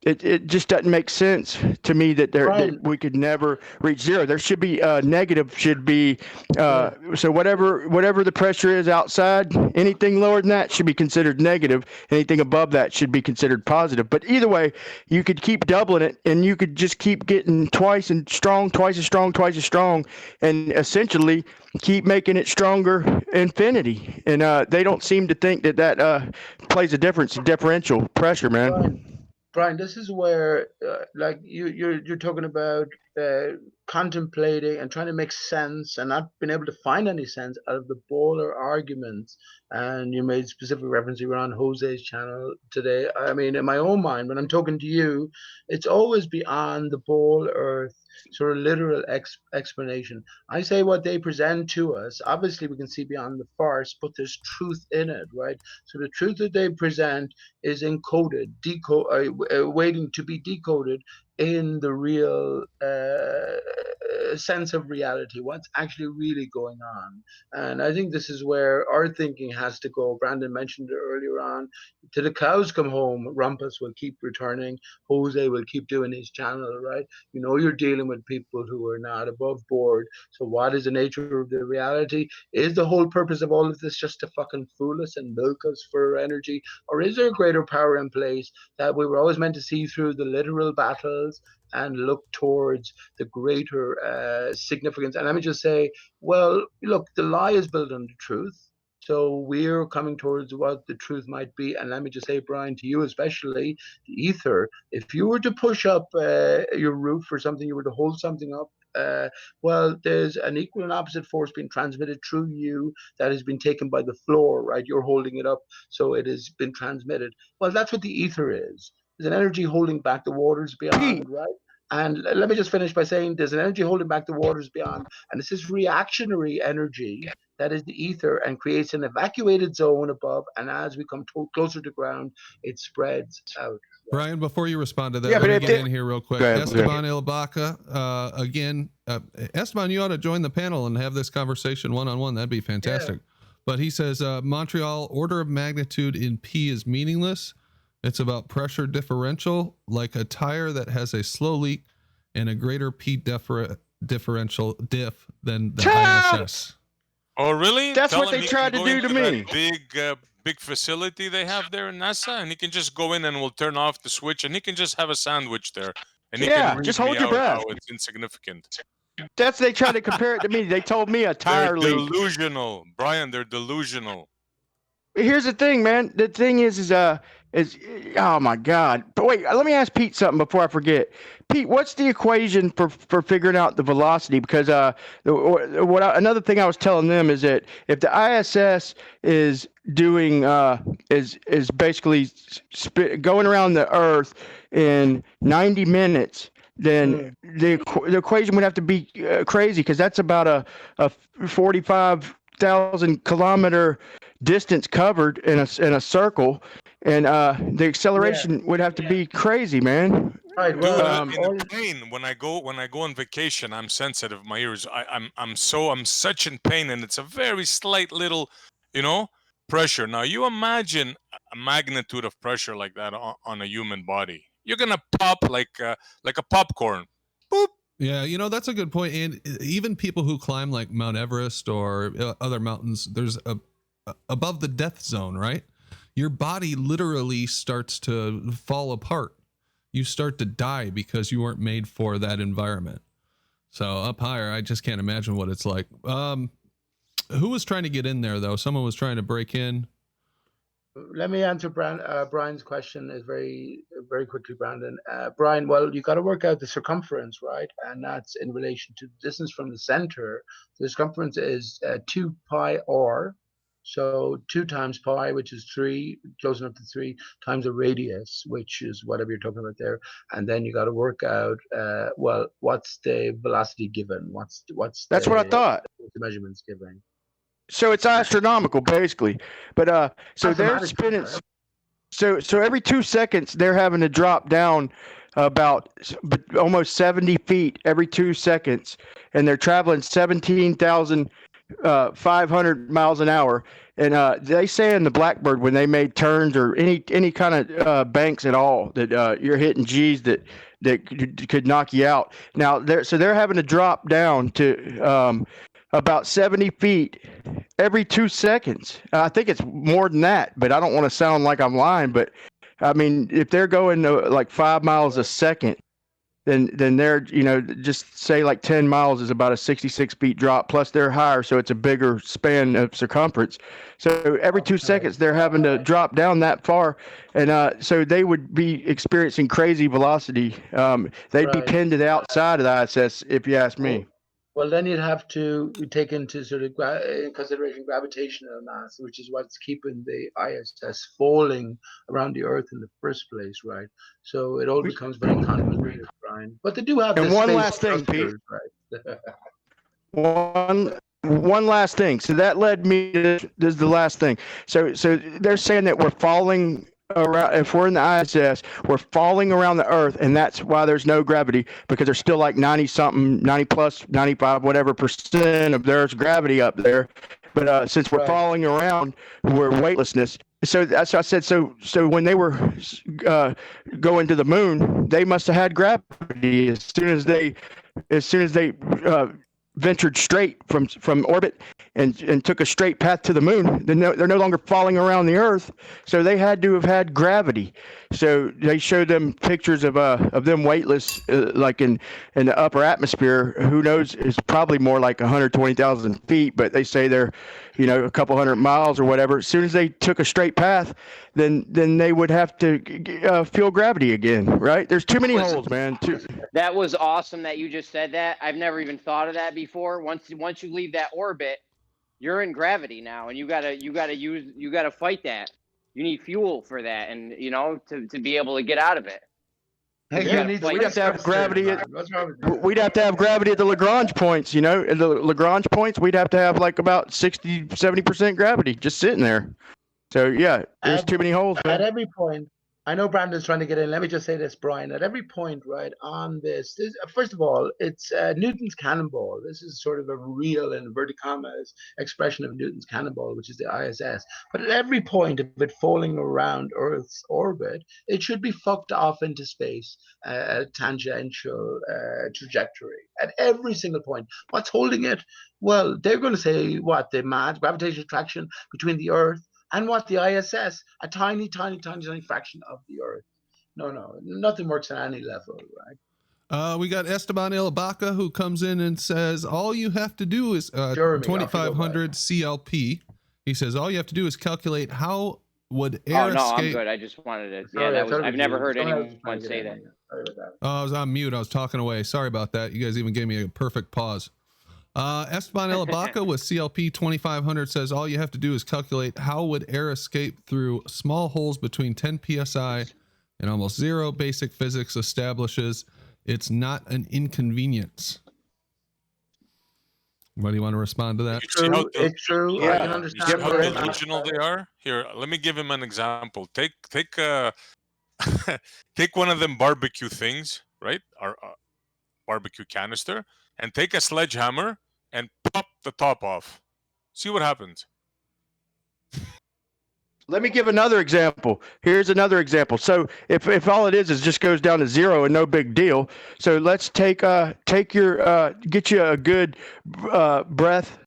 It just doesn't make sense to me that we could never reach zero. There should be negative. Should be so whatever the pressure is outside, anything lower than that should be considered negative. Anything above that should be considered positive. But either way, you could keep doubling it, and you could just keep getting twice as strong, and essentially keep making it stronger infinity. And they don't seem to think that plays a difference in differential pressure, man. Brian, this is where like you're talking about contemplating and trying to make sense and not being able to find any sense out of the Bowler arguments. And you made specific reference, you were on Jose's channel today. I mean, in my own mind, when I'm talking to you, it's always beyond the Bowl Earth sort of literal explanation. I say what they present to us. Obviously, we can see beyond the farce, but there's truth in it, right? So the truth that they present is encoded, waiting to be decoded in the real sense of reality, what's actually really going on. And I think this is where our thinking has to go. Brandon mentioned it earlier on. Till the cows come home, Rumpus will keep returning. Jose will keep doing his channel, right? You're dealing with people who are not above board. So what is the nature of the reality? Is the whole purpose of all of this just to fucking fool us and milk us for energy? Or is there a greater power in place that we were always meant to see through the literal battles and look towards the greater significance? And let me just say, well, look, the lie is built on the truth. So we're coming towards what the truth might be. And let me just say, Brian, to you especially, the ether, if you were to push up your roof or something, you were to hold something up well, there's an equal and opposite force being transmitted through you that has been taken by the floor, right? You're holding it up, so it has been transmitted. Well, that's what the ether is. There's an energy holding back the waters beyond, right? And let me just finish by saying there's an energy holding back the waters beyond, and this is reactionary energy that is the ether and creates an evacuated zone above. And as we come closer to ground, it spreads out. Brian, before you respond to that, Yeah, let but me if get they- in here real quick. Go ahead, Esteban Ilbaca, again, Esteban, you ought to join the panel and have this conversation one-on-one. That'd be fantastic. But he says, Montreal, order of magnitude in P is meaningless. It's about pressure differential, like a tire that has a slow leak and a greater P differential diff than the ISS. Oh, really? That's Tell what him they he tried can to go do to into that me. big facility they have there in NASA, and he can just go in and we'll turn off the switch, and he can just have a sandwich there, and he Yeah, can read just me hold your out breath. how it's insignificant. They tried to compare it to me. They told me a They're tire leak. delusional, Brian. They're delusional. Here's the thing, man. The thing is oh my God. But wait, let me ask Pete something before I forget. Pete, what's the equation for figuring out the velocity? Because another thing I was telling them is that if the ISS is doing is basically going around the Earth in 90 minutes, then the equation would have to be crazy, because that's about a 45,000 kilometer distance covered in a circle, and the acceleration would have to be crazy, man. Right. Dude, Well, in the plane, when I go on vacation, I'm sensitive. My ears, I'm such in pain, and it's a very slight little, pressure. Now you imagine a magnitude of pressure like that on a human body. You're gonna pop like a popcorn. Boop. Yeah, that's a good point. And even people who climb like Mount Everest or other mountains, there's above the death zone, right? Your body literally starts to fall apart. You start to die because you weren't made for that environment. So up higher, I just can't imagine what it's like. Who was trying to get in there though? Someone was trying to break in. let me answer Brian's question is very, very quickly, Brandon. Brian, well, you got to work out the circumference, right? And that's in relation to the distance from the center. The circumference is 2 pi r. So 2 times pi, which is 3, close enough to 3, times a radius, which is whatever you're talking about there. And then you got to work out, well, what's the velocity given? That's what I thought. What's the measurements given? So it's astronomical, basically. But so they're spinning. So every 2 seconds they're having to drop down about almost 70 feet every 2 seconds, and they're traveling 17,500 miles an hour. And they say in the Blackbird, when they made turns or any kind of banks at all, that you're hitting G's that could knock you out. Now they're having to drop down to about 70 feet every 2 seconds. I think it's more than that, but I don't want to sound like I'm lying. But I mean, if they're going like 5 miles a second, then they're, just say like 10 miles is about a 66 feet drop, plus they're higher, so it's a bigger span of circumference. So every 2 seconds they're having to drop down that far, and so they would be experiencing crazy velocity. They'd be pinned to the outside of the ISS, if you ask me. Well, then you'd have to take into sort of consideration gravitational mass, which is what's keeping the ISS falling around the Earth in the first place, right? So it all becomes very complicated, Brian. But they do have. And the one space last thing, Pete. Right? One last thing. So that led me to this is the last thing. So they're saying that we're falling around. If we're in the ISS, we're falling around the Earth, and that's why there's no gravity, because there's still like 90 plus 95 whatever % of there's gravity up there. But since we're falling around, we're weightlessness. So that's what I said. So when they were going to the moon, they must have had gravity as soon as they ventured straight from orbit and took a straight path to the moon. They're no longer falling around the Earth, so they had to have had gravity. So they showed them pictures of them weightless, like in the upper atmosphere. Who knows? It's probably more like 120,000 feet, but they say they're, a couple hundred miles or whatever. As soon as they took a straight path, then they would have to feel gravity again, right? There's too many holes, man. That was awesome that you just said that. I've never even thought of that before. Once you leave that orbit, you're in gravity now, and you gotta fight that. You need fuel for that, and to be able to get out of it. Hey, You gotta needs fight We'd have to have space gravity. man. What's wrong with you? We'd have to have gravity at the Lagrange points, At the Lagrange points, we'd have to have like about 60, 70% gravity just sitting there. So yeah, there's too many holes, man. At every point, I know Brandon's trying to get in. Let me just say this, Brian. At every point, right, on this first of all, it's Newton's cannonball. This is sort of a real, in inverted commas, expression of Newton's cannonball, which is the ISS. But at every point of it falling around Earth's orbit, it should be fucked off into space, a tangential trajectory. At every single point. What's holding it? Well, they're going to say, what, the mass, gravitational attraction between the Earth and what, the ISS, a tiny, tiny, tiny, tiny fraction of the Earth. No, nothing works on any level, right? We got Esteban Ilabaca, who comes in and says, all you have to do is 2500 CLP. He says, all you have to do is calculate how would air escape. I'm good. I just wanted to. I've never heard anyone say that. Oh, I was on mute. I was talking away. Sorry about that. You guys even gave me a perfect pause. Esteban Ilabaca with CLP 2500 says all you have to do is calculate how would air escape through small holes between 10 psi and almost zero. Basic physics establishes it's not an inconvenience. What do you want to respond to that? It's true. Yeah. I can understand. You see how delusional they are? Here, let me give him an example. Take take one of them barbecue things, right? Our barbecue canister, and take a sledgehammer and pop the top off. See what happens. Let me give another example. Here's another example. So if all it is just goes down to zero and no big deal. So let's take your get you a good breath,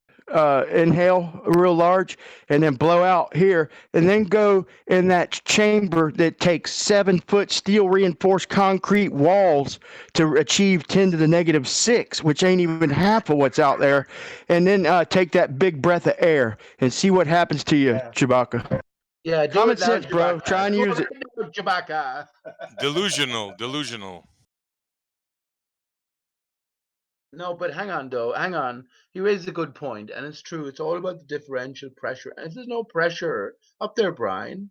inhale real large, and then blow out here, and then go in that chamber that takes 7-foot steel reinforced concrete walls to achieve 10 to the -6, which ain't even half of what's out there, and then take that big breath of air and see what happens to you, Chewbacca. Yeah, common sense, bro. Try and use it. Chewbacca. Delusional. No, but hang on, though. Hang on. He raises a good point, and it's true. It's all about the differential pressure. And if there's no pressure up there, Brian,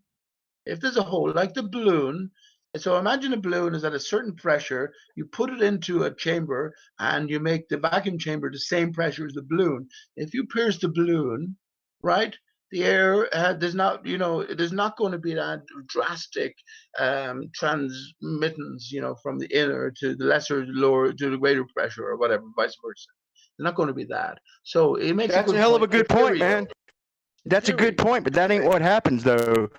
if there's a hole like the balloon, so imagine a balloon is at a certain pressure. You put it into a chamber, and you make the vacuum chamber the same pressure as the balloon. If you pierce the balloon, right? The air, there's not going to be that drastic transmittance, from the inner to the lesser, lower to the greater pressure, or whatever, vice versa. There's not going to be that. So it makes that's a hell of a good point, man. That's a good point, but that ain't what happens, though.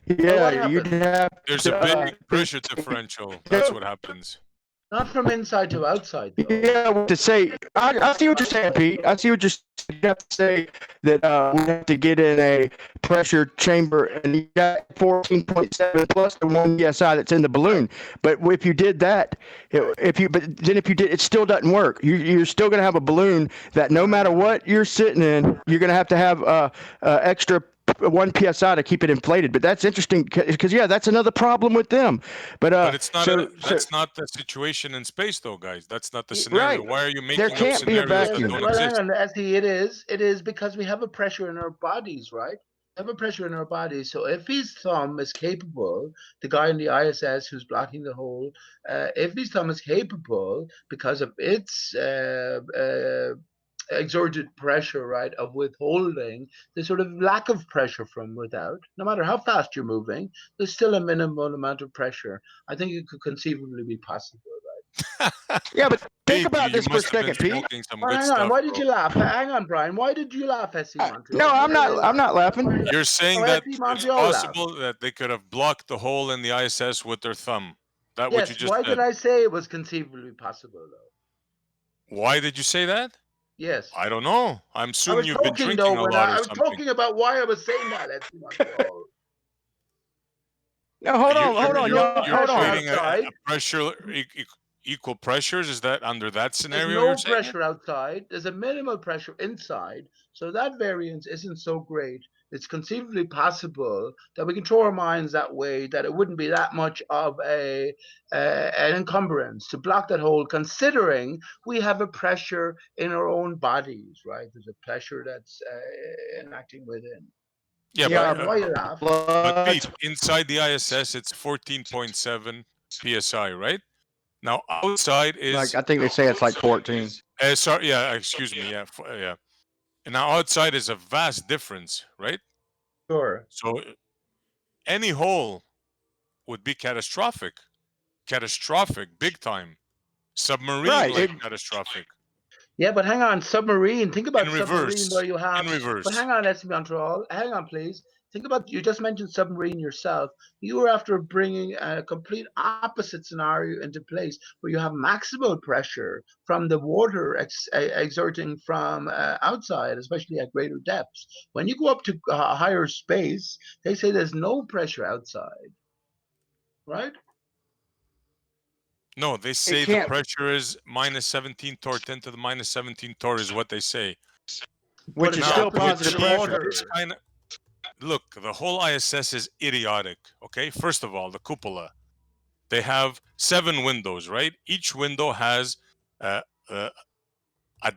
Yeah, you'd have. There's a big pressure differential. That's what happens. Not from inside to outside, though. Yeah, what to say? I see what you're saying, Pete. I see what you're saying. You have to say that we have to get in a pressure chamber, and you got 14.7 plus the 1 psi that's in the balloon. But if you did that, if you did, it still doesn't work. You're still going to have a balloon that no matter what you're sitting in, you're going to have extra 1 psi to keep it inflated. But that's interesting because that's another problem with them. But it's not that's not the situation in space, though, guys. That's not the scenario. Right. Why are you making There can't be a vacuum. that don't exist? It is because we have a pressure in our bodies, right? We have a pressure in our bodies. So if his thumb is capable, the guy in the ISS who's blocking the hole, if his thumb is capable because of its exerted pressure, right, of withholding the sort of lack of pressure from without, no matter how fast you're moving, there's still a minimal amount of pressure. I think it could conceivably be possible, right? Yeah, but think Pete, about this for a second, Pete. Hang on, why did you laugh? Hang on, Brian. Why did you laugh, SC Montreal? No, I'm not laughing. You're saying that it's possible that they could have blocked the hole in the ISS with their thumb. That what you just why said? did I say it was conceivably possible, though? Why did you say that? Yes. I don't know. I'm assuming you've been drinking a lot or I was something. talking about why I was saying that, SC Montreal. No, hold on. You're creating a pressure, equal pressures. Is that under that scenario? There's no pressure outside. There's a minimal pressure inside. So that variance isn't so great it's conceivably possible that we can throw our minds that way, that it wouldn't be that much of an encumbrance to block that hole, considering we have a pressure in our own bodies, right? There's a pressure that's enacting within. Yeah, Yeah, but, Why you laugh? but Pete, inside the ISS, it's 14.7 psi, right? Now outside is like I think they say it's like 14. sorry, yeah, excuse me, yeah, yeah. And now outside is a vast difference, right? Sure. So any hole would be catastrophic, big time, submarine Right, like catastrophic. Yeah, but hang on, submarine. Think about In submarine reverse, where you have. in reverse. But hang on, Montreal. Hang on, please. Think about, you just mentioned submarine yourself. You were after bringing a complete opposite scenario into place where you have maximal pressure from the water exerting from outside, especially at greater depths. When you go up to higher space, they say there's no pressure outside, right? No, they say the pressure is minus 17 torr, 10 to the minus 17 torr is what they say. Which is still positive pressure. Look, the whole ISS is idiotic, okay? First of all, the cupola. They have 7 windows, right? Each window has a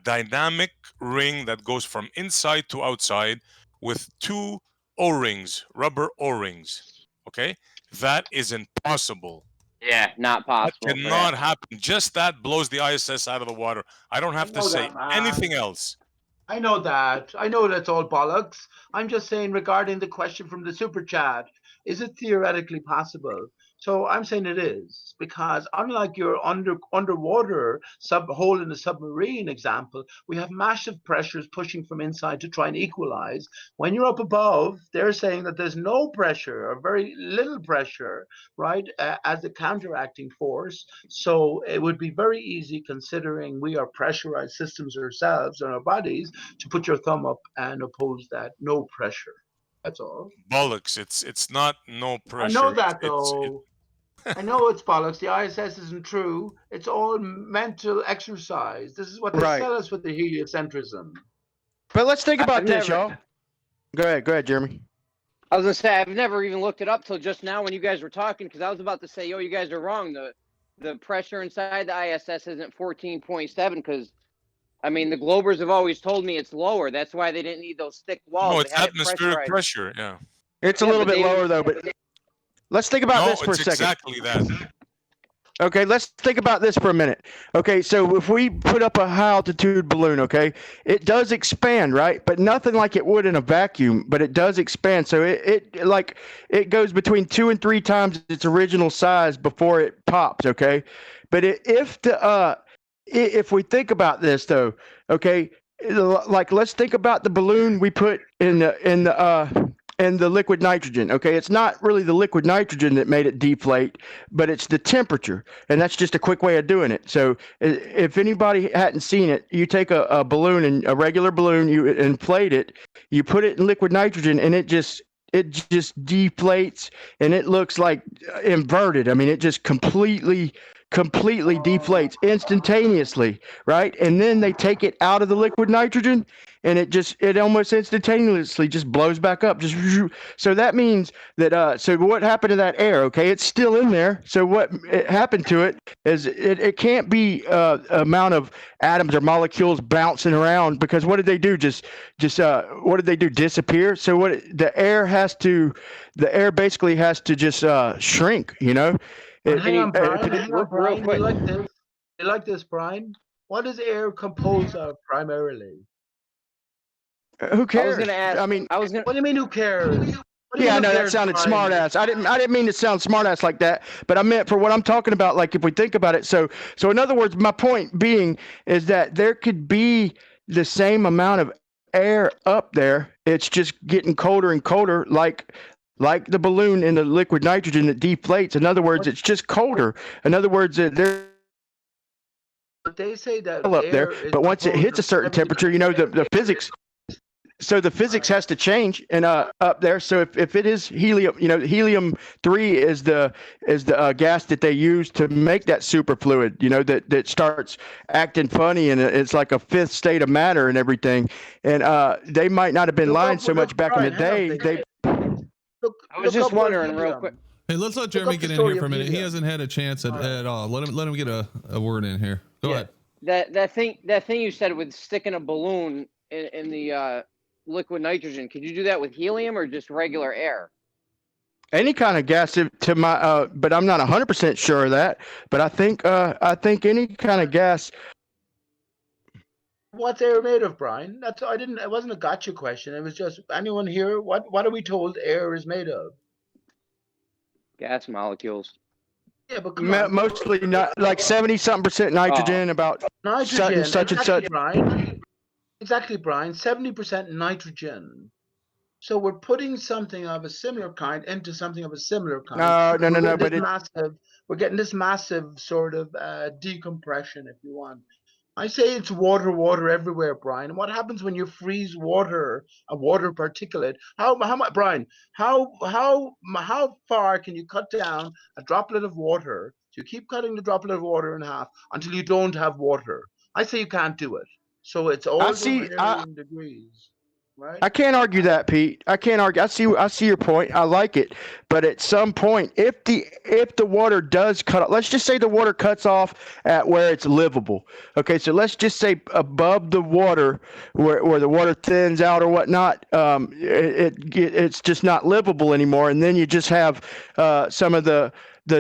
dynamic ring that goes from inside to outside with 2 O-rings, rubber O-rings, okay? That is impossible. Yeah, not possible. That cannot happen. Just that blows the ISS out of the water. I don't have to say anything else. I know that. I know that's all bollocks. I'm just saying regarding the question from the super chat, is it theoretically possible? So I'm saying it is, because unlike your underwater hole in the submarine example, we have massive pressures pushing from inside to try and equalize. When you're up above, they're saying that there's no pressure or very little pressure, right, as a counteracting force. So it would be very easy, considering we are pressurized systems ourselves and our bodies, to put your thumb up and oppose that no pressure. That's all. Bollocks. It's not no pressure. I know that, though. I know it's bollocks. The ISS isn't true. It's all mental exercise. This is what they tell us with the heliocentrism. But let's think about this, y'all. Go ahead, Jeremy. I was gonna say I've never even looked it up till just now when you guys were talking, because I was about to say, yo, you guys are wrong. The pressure inside the ISS isn't 14.7, because I mean the Globers have always told me it's lower. That's why they didn't need those thick walls. No, it's atmospheric pressure. Yeah. It's a little bit lower though, but let's think about this for a second. Exactly that. Okay, let's think about this for a minute. Okay, so if we put up a high altitude balloon, okay, it does expand, right? But nothing like it would in a vacuum, but it does expand. So it goes between 2 and 3 times its original size before it pops, okay? But if we think about this though, okay, like let's think about the balloon we put in the liquid nitrogen. Okay, it's not really the liquid nitrogen that made it deflate, but it's the temperature, and that's just a quick way of doing it. So if anybody hadn't seen it, you take a balloon, and a regular balloon, you inflate it, you put it in liquid nitrogen, and it just deflates, and it looks like inverted. I mean, it just completely deflates instantaneously, right? And then they take it out of the liquid nitrogen, and it almost instantaneously just blows back up. So that means that so what happened to that air? Okay, it's still in there. So what happened to it is it can't be amount of atoms or molecules bouncing around, because what did they do? What did they do? Disappear? So the air basically has to just shrink, you know? Hang on, Brian. You like this, Brian? What is air composed of primarily? Who cares? I was gonna ask. What do you mean? Who cares? Yeah, I know that sounded smart ass. I didn't mean to sound smart ass like that, but I meant for what I'm talking about. Like if we think about it, so in other words, my point being is that there could be the same amount of air up there. It's just getting colder and colder, like the balloon in the liquid nitrogen that deflates. In other words, it's just colder. In other words, But they say that up there, but once it hits a certain temperature, you know, the physics. so the physics has to change and up there. So if it is helium, helium-3 is the gas that they use to make that superfluid, that starts acting funny, and it's like a fifth state of matter and everything. And they might not have been lying so much back in the day. I was just wondering real quick. Hey, let's let Jeremy get in here for a minute. He hasn't had a chance at all. Let him get a word in here. Go ahead. That thing you said with sticking a balloon in the liquid nitrogen, could you do that with helium or just regular air? Any kind of gas to my, but I'm not 100% sure of that. But I think any kind of gas. What's air made of, Brian? It wasn't a gotcha question. It was just, anyone here? What are we told air is made of? Gas molecules. Yeah, but come on. Mostly not, like 70-something% nitrogen, about nitrogen, such and such. Brian. Exactly, Brian. 70% nitrogen. So we're putting something of a similar kind into something of a similar kind. No. But we're getting this massive sort of decompression, if you want. I say it's water everywhere, Brian. What happens when you freeze water, a water particulate? How much, Brian? How far can you cut down a droplet of water? So you keep cutting the droplet of water in half until you don't have water. I say you can't do it. So it's all in degrees. Right? I can't argue that, Pete. I can't argue. I see your point. I like it, but at some point, if the water does cut off, let's just say the water cuts off at where it's livable. Okay, so let's just say above the water, where the water thins out or whatnot, it's just not livable anymore, and then you just have some of the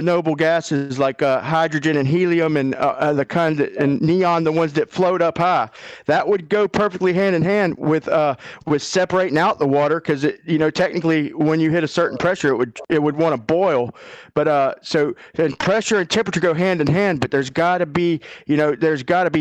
noble gases like hydrogen and helium and the kind and neon, the ones that float up high. That would go perfectly hand in hand with separating out the water, because technically when you hit a certain pressure, it would want to boil. But so and pressure and temperature go hand in hand, but there's got to be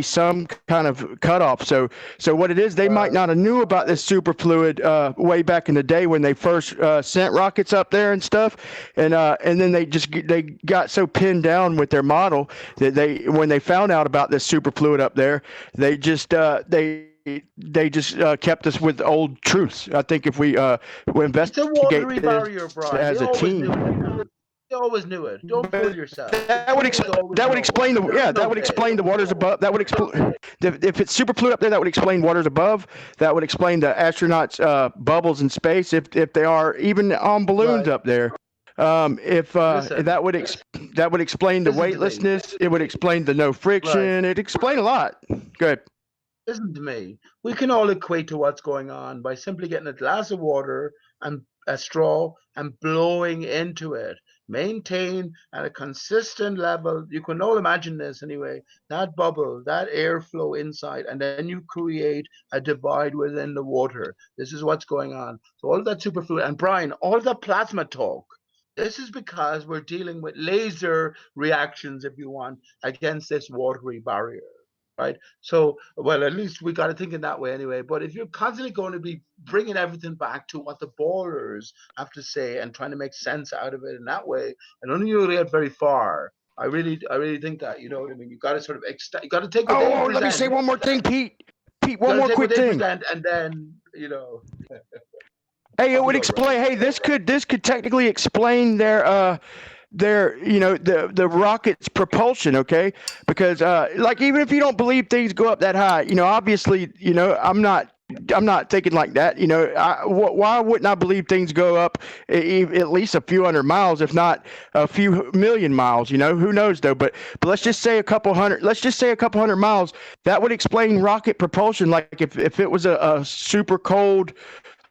some kind of cutoff. So what it is, they might not have knew about this superfluid way back in the day when they first sent rockets up there and stuff, and then they got so pinned down with their model that when they found out about this superfluid up there, they just kept us with old truths. I think if we investigate this as a team. They always knew it. Don't fool yourself. That would explain the waters above. That would explain if it's superfluid up there. That would explain waters above. That would explain the astronauts' bubbles in space if they are even on balloons up there. That would explain the weightlessness. It would explain the no friction. Right. It'd explain a lot. Good. Listen to me. We can all equate to what's going on by simply getting a glass of water and a straw and blowing into it. Maintain at a consistent level. You can all imagine this anyway. That bubble, that airflow inside, and then you create a divide within the water. This is what's going on. So all of that superfluid, and Brian, all the plasma talk. This is because we're dealing with laser reactions, if you want, against this watery barrier, right? So, well, at least we got to think in that way anyway. But if you're constantly going to be bringing everything back to what the ballers have to say and trying to make sense out of it in that way, I don't think you'll get very far. I really think that, you know what I mean? You got to sort of you got to take. Let me say one more thing, Pete. One more quick thing, and then Hey, it would explain. Hey, this could technically explain their the rocket's propulsion, okay? Because like, even if you don't believe things go up that high, obviously, I'm not thinking like that. Why wouldn't I believe things go up at least a few hundred miles, if not a few million miles? Who knows though? But let's just say a couple hundred. Let's just say a couple hundred miles. That would explain rocket propulsion. Like if it was a super cold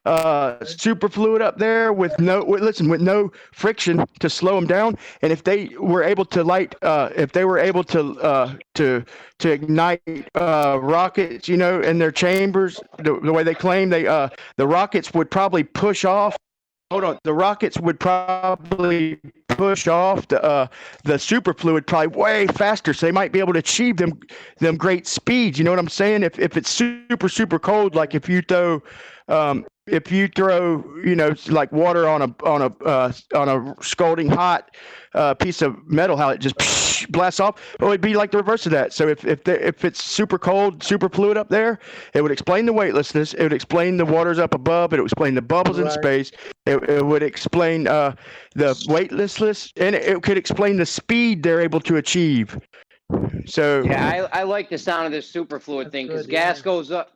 superfluid up there with no friction to slow them down, and if they were able to ignite rockets, in their chambers, the way they claim the rockets would probably push off. The rockets would probably push off the superfluid probably way faster, so they might be able to achieve them great speeds. You know what I'm saying? If it's super cold, like if you throw like water on a scalding hot piece of metal, how it just blasts off. Well, it'd be like the reverse of that. So if it's super cold, super fluid up there, it would explain the weightlessness. It would explain the waters up above. It would explain the bubbles in space. It would explain the weightlessness, and it could explain the speed they're able to achieve. So yeah, I like the sound of this superfluid thing because gas goes up.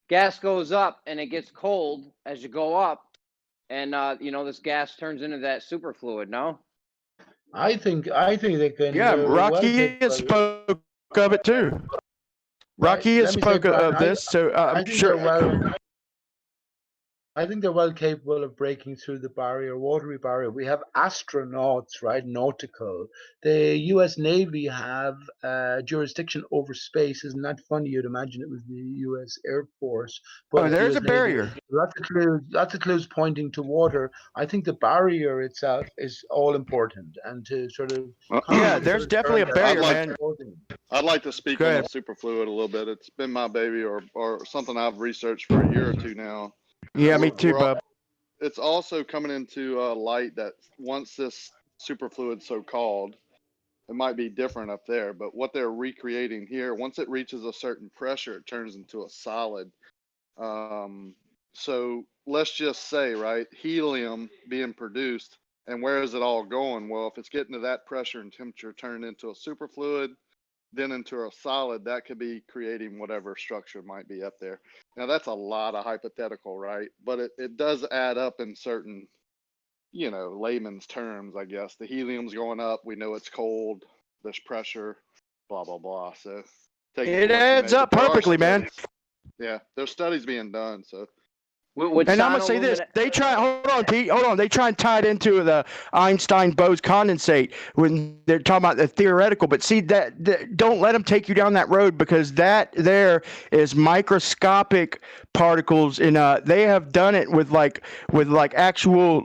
Gas goes up and it gets cold as you go up, and this gas turns into that superfluid. No, I think they can. yeah, Rocky spoke of it too. Rocky has spoke of this, so I'm sure. I think they're well capable of breaking through the barrier, watery barrier. We have astronauts, right? Nautical. The U.S. Navy have jurisdiction over space. Isn't that funny? You'd imagine it was the U.S. Air Force. But there's US a barrier. Lots of clues pointing to water. I think the barrier itself is all important, and to sort of there's definitely a barrier, man. I'd like to speak on the superfluid a little bit. It's been my baby, or something I've researched for a year or two now. Yeah, me too, Bob. It's also coming into light that once this superfluid, so-called, it might be different up there, but what they're recreating here, once it reaches a certain pressure, it turns into a solid. So let's just say, right, helium being produced, and where is it all going? Well, if it's getting to that pressure and temperature, turned into a superfluid, then into a solid, that could be creating whatever structure might be up there. Now that's a lot of hypothetical, right? But it does add up in certain, layman's terms, I guess. The helium's going up. We know it's cold. There's pressure, blah, blah, blah. So it adds up perfectly, man. Yeah, there's studies being done. So. And I'm gonna say this: they try. Hold on, Pete. Hold on. They try and tie it into the Einstein-Bose condensate when they're talking about the theoretical. But see that don't let them take you down that road, because that there is microscopic particles, and they have done it with like actual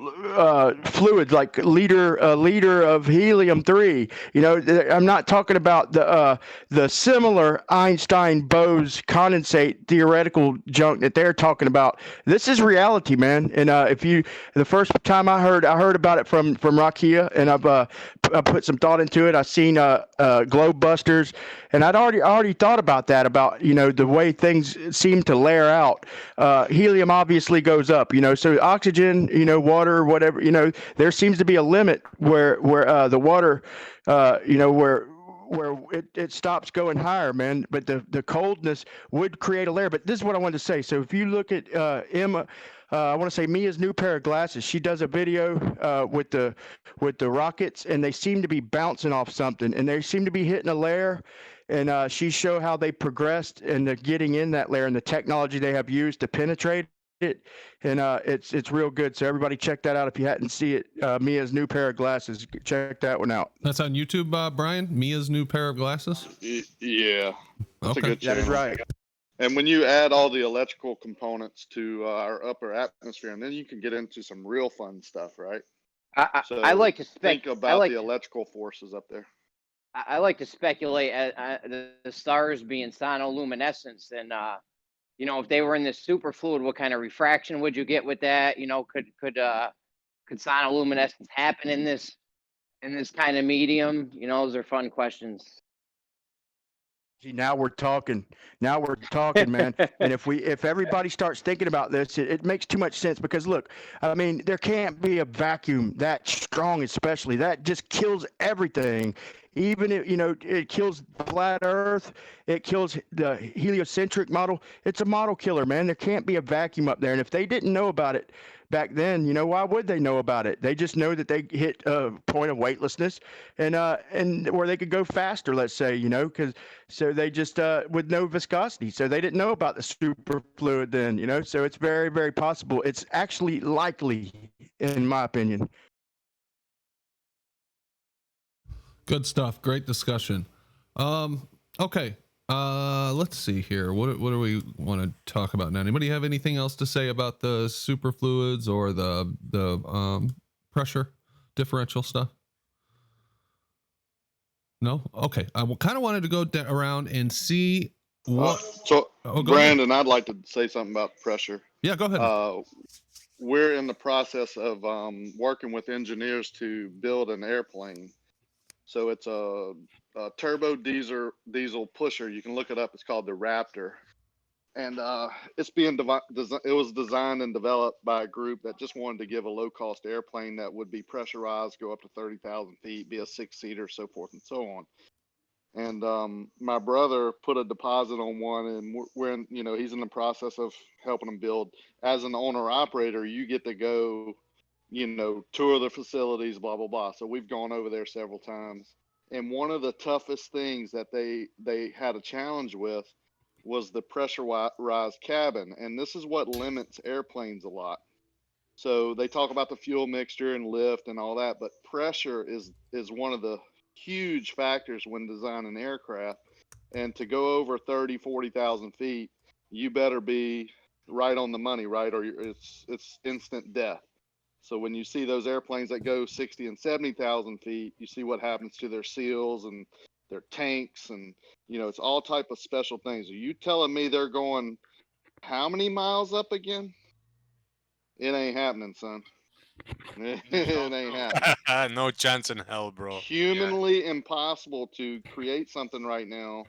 fluids, like a liter of helium-3. I'm not talking about the similar Einstein-Bose condensate theoretical junk that they're talking about. This is reality, man. And the first time I heard about it from Rakia, and I put some thought into it. I seen globe busters, and I'd already thought about that, about the way things seem to layer out. Helium obviously goes up, so oxygen, water, whatever, there seems to be a limit where the water, where it stops going higher, man. But the coldness would create a layer. But this is what I wanted to say. So if you look at Emma, I want to say Mia's new pair of glasses, she does a video with the rockets, and they seem to be bouncing off something, and they seem to be hitting a layer. And she showed how they progressed and getting in that layer and the technology they have used to penetrate it. And it's real good. So everybody check that out if you hadn't seen it. Mia's new pair of glasses. Check that one out. That's on YouTube, Brian. Mia's new pair of glasses. Yeah, that's a good channel. That is right. And when you add all the electrical components to our upper atmosphere, and then you can get into some real fun stuff, right? I like to think about the electrical forces up there. I like to speculate at the stars being sonoluminescence, and if they were in this superfluid, what kind of refraction would you get with that? Could sonoluminescence happen in this kind of medium? Those are fun questions. Now we're talking, man. And if everybody starts thinking about this, it makes too much sense, because look, I mean, there can't be a vacuum that strong, especially that just kills everything. Even if it kills flat Earth, it kills the heliocentric model. It's a model killer, man. There can't be a vacuum up there. And if they didn't know about it back then, why would they know about it? They just know that they hit a point of weightlessness, and where they could go faster, let's say, so they just with no viscosity. So they didn't know about the superfluid then, so it's very, very possible. It's actually likely, in my opinion. Good stuff. Great discussion. Okay. Let's see here. What do we want to talk about now? Anybody have anything else to say about the superfluids or the pressure differential stuff? No? Okay. I kind of wanted to go around and see what. Brandon, I'd like to say something about pressure. Yeah, go ahead. We're in the process of working with engineers to build an airplane. So it's a turbo diesel pusher. You can look it up. It's called the Raptor. And it's being it was designed and developed by a group that just wanted to give a low-cost airplane that would be pressurized, go up to 30,000 feet, be a 6-seater, so forth and so on. And my brother put a deposit on one, and we're in, he's in the process of helping him build. As an owner-operator, you get to go, tour the facilities, blah, blah, blah. So we've gone over there several times. And one of the toughest things that they had a challenge with was the pressurized cabin. And this is what limits airplanes a lot. So they talk about the fuel mixture and lift and all that, but pressure is one of the huge factors when designing aircraft. And to go over 30, 40,000 feet, you better be right on the money, right? Or it's instant death. So when you see those airplanes that go 60 and 70,000 feet, you see what happens to their seals and their tanks, and it's all type of special things. Are you telling me they're going how many miles up again? It ain't happening, son. It ain't happening. No chance in hell, bro. Humanly impossible to create something right now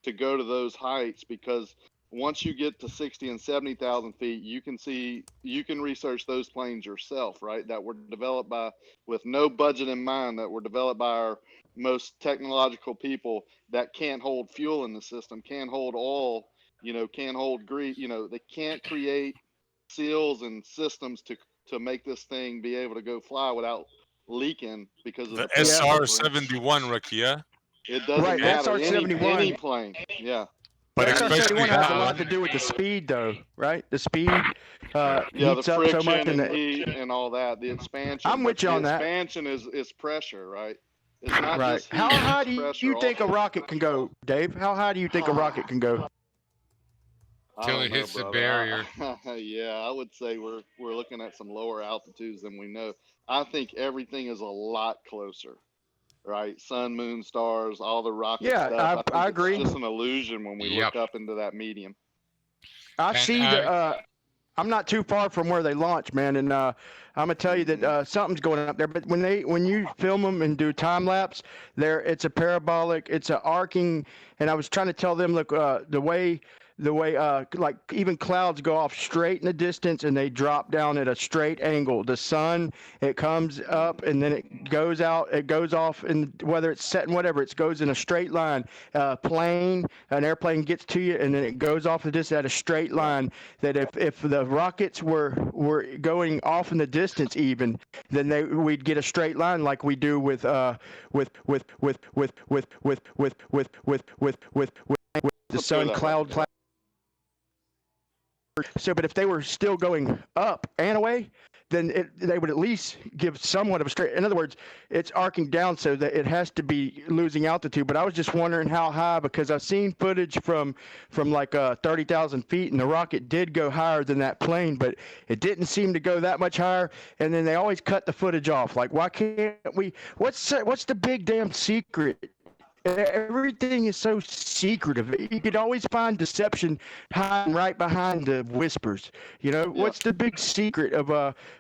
to go to those heights, because once you get to 60 and 70,000 feet, you can research those planes yourself, right? That were developed with no budget in mind, that were developed by our most technological people that can't hold fuel in the system, can't hold oil, can't hold grease, they can't create seals and systems to make this thing be able to go fly without leaking because of The the SR-71, Rakia. It doesn't Right, matter. SR-71. Any plane, yeah. But The especially SR-71 has a lot now, to do with the speed, though, right? The speed Yeah, the heats up friction so much, and heat and all that. The expansion. I'm with you on that. The expansion is pressure, right? It's not Right. just heat. How high do pressure you think a also. rocket can go, Dave? How high do you think a rocket can go? Till it hits the barrier. Yeah, I would say we're looking at some lower altitudes than we know. I think everything is a lot closer, right? Sun, moon, stars, all the rocket stuff. I think agree. It's just an illusion when we look up into that medium. I see I'm not too far from where they launch, man, and I'm gonna tell you that something's going on up there. But when you film them and do time lapse, it's a parabolic, it's a arcing, and I was trying to tell them, look, the way like even clouds go off straight in the distance and they drop down at a straight angle. The sun, it comes up and then it goes out, it goes off, and whether it's setting whatever, it goes in a straight line. An airplane gets to you and then it goes off the distance at a straight line. That if the rockets were going off in the distance even, then we'd get a straight line like we do with the sun cloud. So, but if they were still going up and away, then they would at least give somewhat of a straight. In other words, it's arcing down so that it has to be losing altitude. But I was just wondering how high, because I've seen footage from like 30,000 feet, and the rocket did go higher than that plane, but it didn't seem to go that much higher. And then they always cut the footage off. Like, why can't we? What's the big damn secret? Everything is so secretive. You could always find deception hiding right behind the whispers. What's the big secret of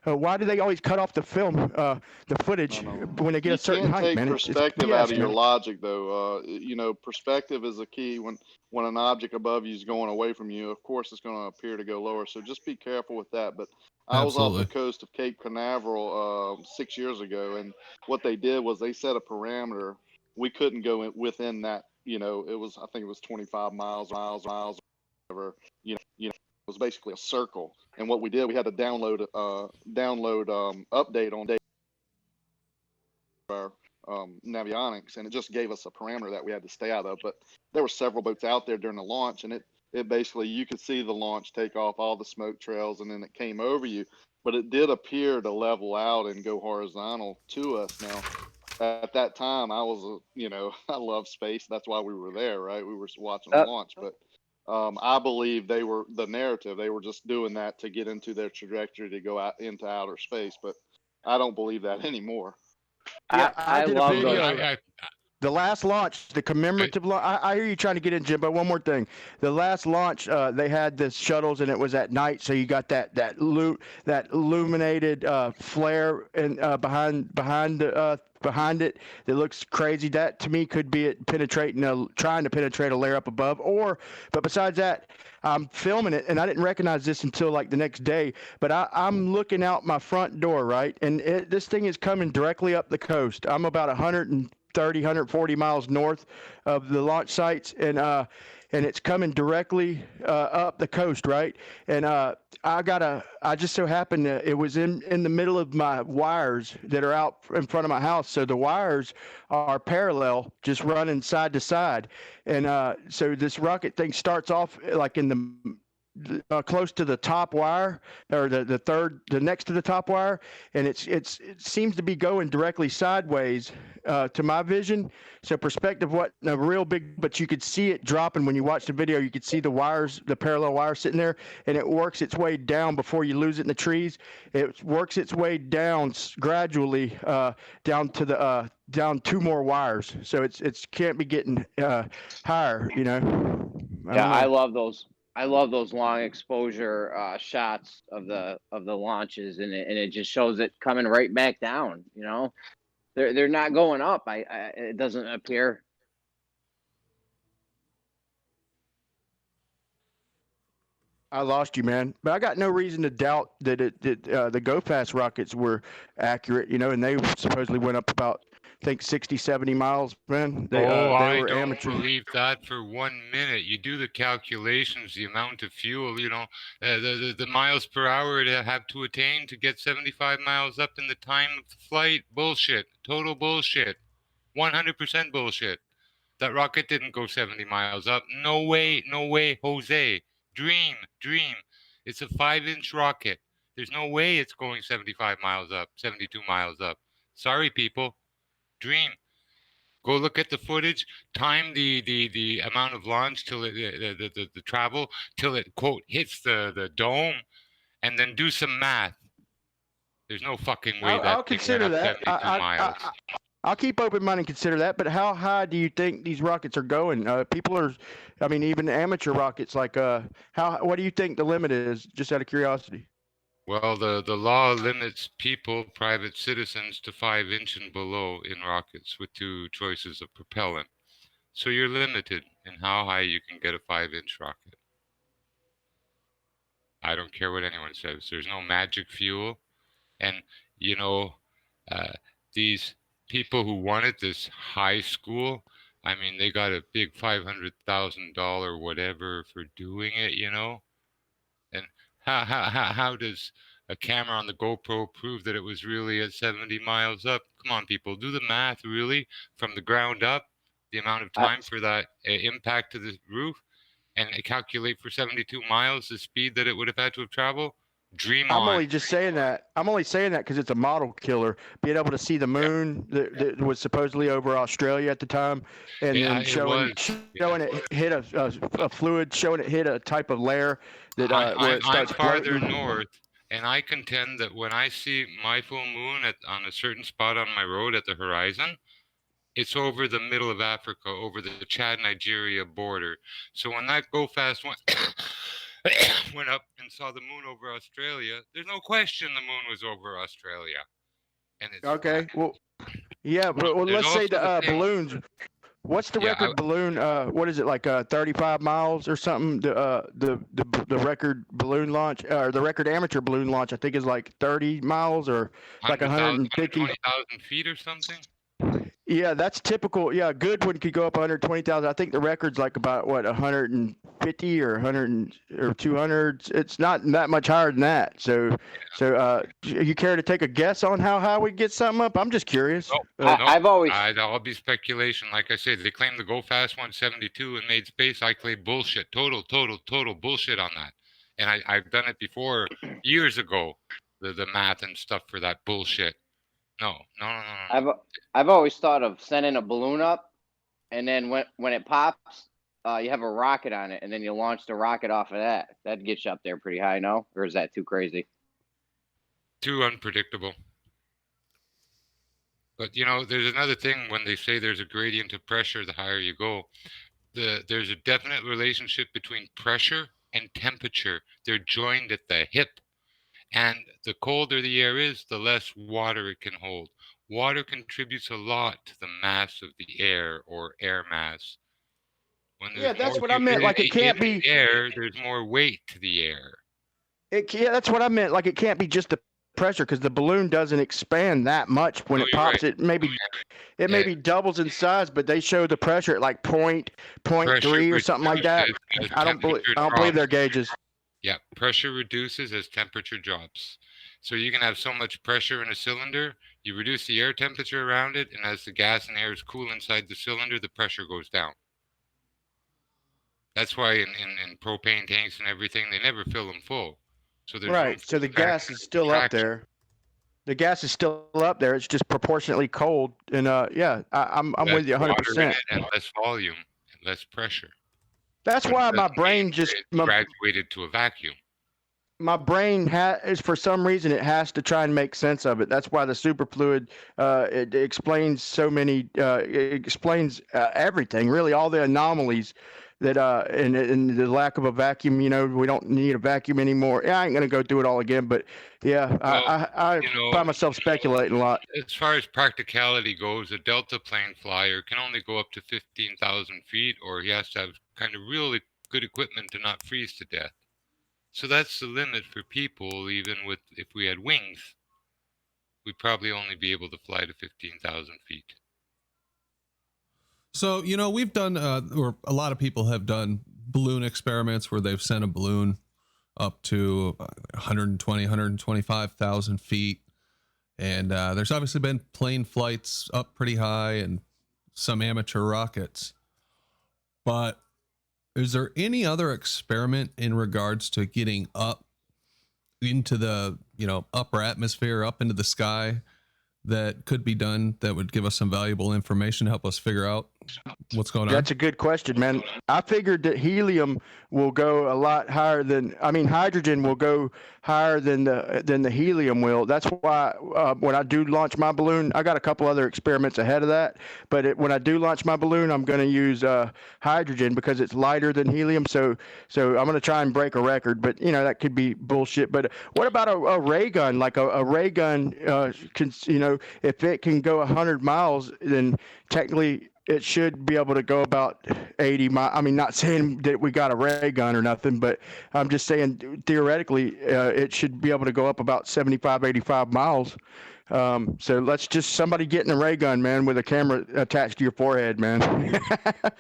why do they always cut off the film, the footage when they get a certain height, man? You can't take perspective out of your logic, though. Perspective is a key. When an object above you is going away from you, of course it's going to appear to go lower. So just be careful with that. But I was off the coast of Cape Canaveral 6 years ago, and what they did was they set a parameter. We couldn't go within that, I think it was 25 miles, whatever, it was basically a circle. And what we did, we had to download update on our navionics, and it just gave us a parameter that we had to stay out of. But there were several boats out there during the launch, and it basically, you could see the launch take off, all the smoke trails, and then it came over you. But it did appear to level out and go horizontal to us. Now, at that time, I was, I love space. That's why we were there, right? We were watching the launch. But I believe they were just doing that to get into their trajectory to go out into outer space. But I don't believe that anymore. I love those. The last launch, the commemorative launch. I hear you trying to get in, Jim, but one more thing. The last launch, they had this shuttles, and it was at night, so you got that illuminated flare and behind it that looks crazy. That to me could be it trying to penetrate a layer up above. But besides that, I'm filming it, and I didn't recognize this until like the next day. But I'm looking out my front door, right, and this thing is coming directly up the coast. I'm about 140 miles north of the launch sites, and it's coming directly up the coast, right? And I just so happened to, it was in the middle of my wires that are out in front of my house, so the wires are parallel, just running side to side, and so this rocket thing starts off like in the close to the top wire, or the next to the top wire, and it seems to be going directly sideways to my vision. So perspective, what a real big, but you could see it dropping when you watch the video. You could see the wires, the parallel wires sitting there, and it works its way down before you lose it in the trees. It works its way down gradually down to the down 2 more wires. So it's can't be getting higher, you know. I love those. I love those long exposure shots of the launches, and it just shows it coming right back down. You know, they're not going up. It doesn't appear. I lost you, man. But I got no reason to doubt that the Go Fast rockets were accurate, you know, and they supposedly went up about, I think, 60, 70 miles, man. They I were don't amateur. believe that for 1 minute. You do the calculations, the amount of fuel, you know, the miles per hour to have to attain to get 75 miles up in the time of the flight. Bullshit. Total bullshit. 100% bullshit. That rocket didn't go 70 miles up. No way, no way, Jose. Dream. It's a 5-inch rocket. There's no way it's going 75 miles up, 72 miles up. Sorry, people. Dream. Go look at the footage. Time the amount of launch till the travel till it quote hits the dome, and then do some math. There's no fucking way I'll that thing went consider up that. 72 miles. I'll keep open mind and consider that. But how high do you think these rockets are going? People are, I mean, even amateur rockets. Like, what do you think the limit is? Just out of curiosity. Well, the law limits people, private citizens, to 5-inch and below in rockets with 2 choices of propellant. So you're limited in how high you can get a 5-inch rocket. I don't care what anyone says. There's no magic fuel. And, you know, these people who wanted this high school, I mean, they got a big $500,000 whatever for doing it, you know? And how does a camera on the GoPro prove that it was really at 70 miles up? Come on, people, do the math, really, from the ground up, the amount of time for that impact to the roof, and calculate for 72 miles the speed that it would have had to have traveled. Dream on. I'm only just saying that. I'm only saying that because it's a model killer. Being able to see the moon that was supposedly over Australia at the time, and then showing it hit a fluid, showing it hit a type of layer that where it starts I'm farther floating. north, and I contend that when I see my full moon on a certain spot on my road at the horizon, it's over the middle of Africa, over the Chad-Nigeria border. So when that Go Fast went up and saw the moon over Australia, there's no question the moon was over Australia. And it's okay. Well, yeah, but let's say the balloons. What's the record balloon? What is it, like 35 miles or something? The record balloon launch, or the record amateur balloon launch, I think is like 30 miles or like 150. 120,000 feet or something. Yeah, that's typical. Yeah, a good one could go up 120,000. I think the record's like about what 150 or 100 or 200. It's not that much higher than that. So you care to take a guess on how high we get something up? I'm just curious. I'll be speculation. Like I said, they claim the Go Fast 172 and made space. I claim bullshit. Total bullshit on that. And I've done it before years ago. The math and stuff for that bullshit. No. I've always thought of sending a balloon up, and then when it pops, you have a rocket on it, and then you launch the rocket off of that. That gets you up there pretty high, no? Or is that too crazy? Too unpredictable. But you know, there's another thing when they say there's a gradient of pressure, the higher you go. There's a definite relationship between pressure and temperature. They're joined at the hip. And the colder the air is, the less water it can hold. Water contributes a lot to the mass of the air or air mass. When Yeah, there's that's more what I meant. Like, it humidity in can't the be. air, there's more weight to the air. Yeah, that's what I meant. Like, it can't be just the pressure, because the balloon doesn't expand that much when No, it you're pops. right. It maybe doubles in size, but they show the pressure at like point Pressure 3 or something like that. reduces as I don't temperature believe their drops. gauges. Yeah, pressure reduces as temperature drops. So you can have so much pressure in a cylinder, you reduce the air temperature around it, and as the gas and air is cool inside the cylinder, the pressure goes down. That's why in propane tanks and everything, they never fill them full. So there's room Right. for So the gas is still up there. The gas is still up there. It's just proportionately cold. And yeah, I'm with you 100%. And less volume and less pressure. That's But why it my doesn't brain mean just it graduated to a vacuum. my brain is, for some reason, it has to try and make sense of it. That's why the superfluid it explains so many. It explains everything, really, all the anomalies that and the lack of a vacuum. You know, we don't need a vacuum anymore. Yeah, I ain't gonna go through it all again, but yeah, I find myself speculating a lot. As far as practicality goes, a Delta plane flyer can only go up to 15,000 feet, or he has to have kind of really good equipment to not freeze to death. So that's the limit for people. Even with, if we had wings, we'd probably only be able to fly to 15,000 feet. So, you know, we've done, or a lot of people have done balloon experiments where they've sent a balloon up to 120, 125,000 feet. And there's obviously been plane flights up pretty high and some amateur rockets. But is there any other experiment in regards to getting up into the, you know, upper atmosphere, up into the sky, that could be done that would give us some valuable information to help us figure out what's going on? That's a good question, man. I figured that helium will go a lot higher than, I mean, hydrogen will go higher than the helium will. That's why when I do launch my balloon, I got a couple other experiments ahead of that. But when I do launch my balloon, I'm going to use hydrogen because it's lighter than helium. So I'm going to try and break a record. But you know, that could be bullshit. But what about a ray gun? Like a ray gun, you know, if it can go 100 miles, then technically it should be able to go about 80 miles. I mean, not saying that we got a ray gun or nothing, but I'm just saying theoretically it should be able to go up about 75, 85 miles. So let's just somebody get in a ray gun, man, with a camera attached to your forehead, man.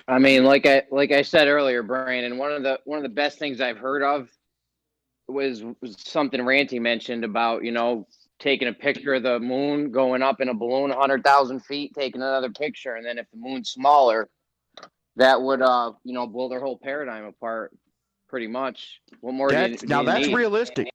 I mean, like I said earlier, Brandon, one of the best things I've heard of was something Ranty mentioned about, you know, taking a picture of the moon, going up in a balloon 100,000 feet, taking another picture, and then if the moon's smaller, that would you know, blow their whole paradigm apart pretty much. What more do you that's need? realistic.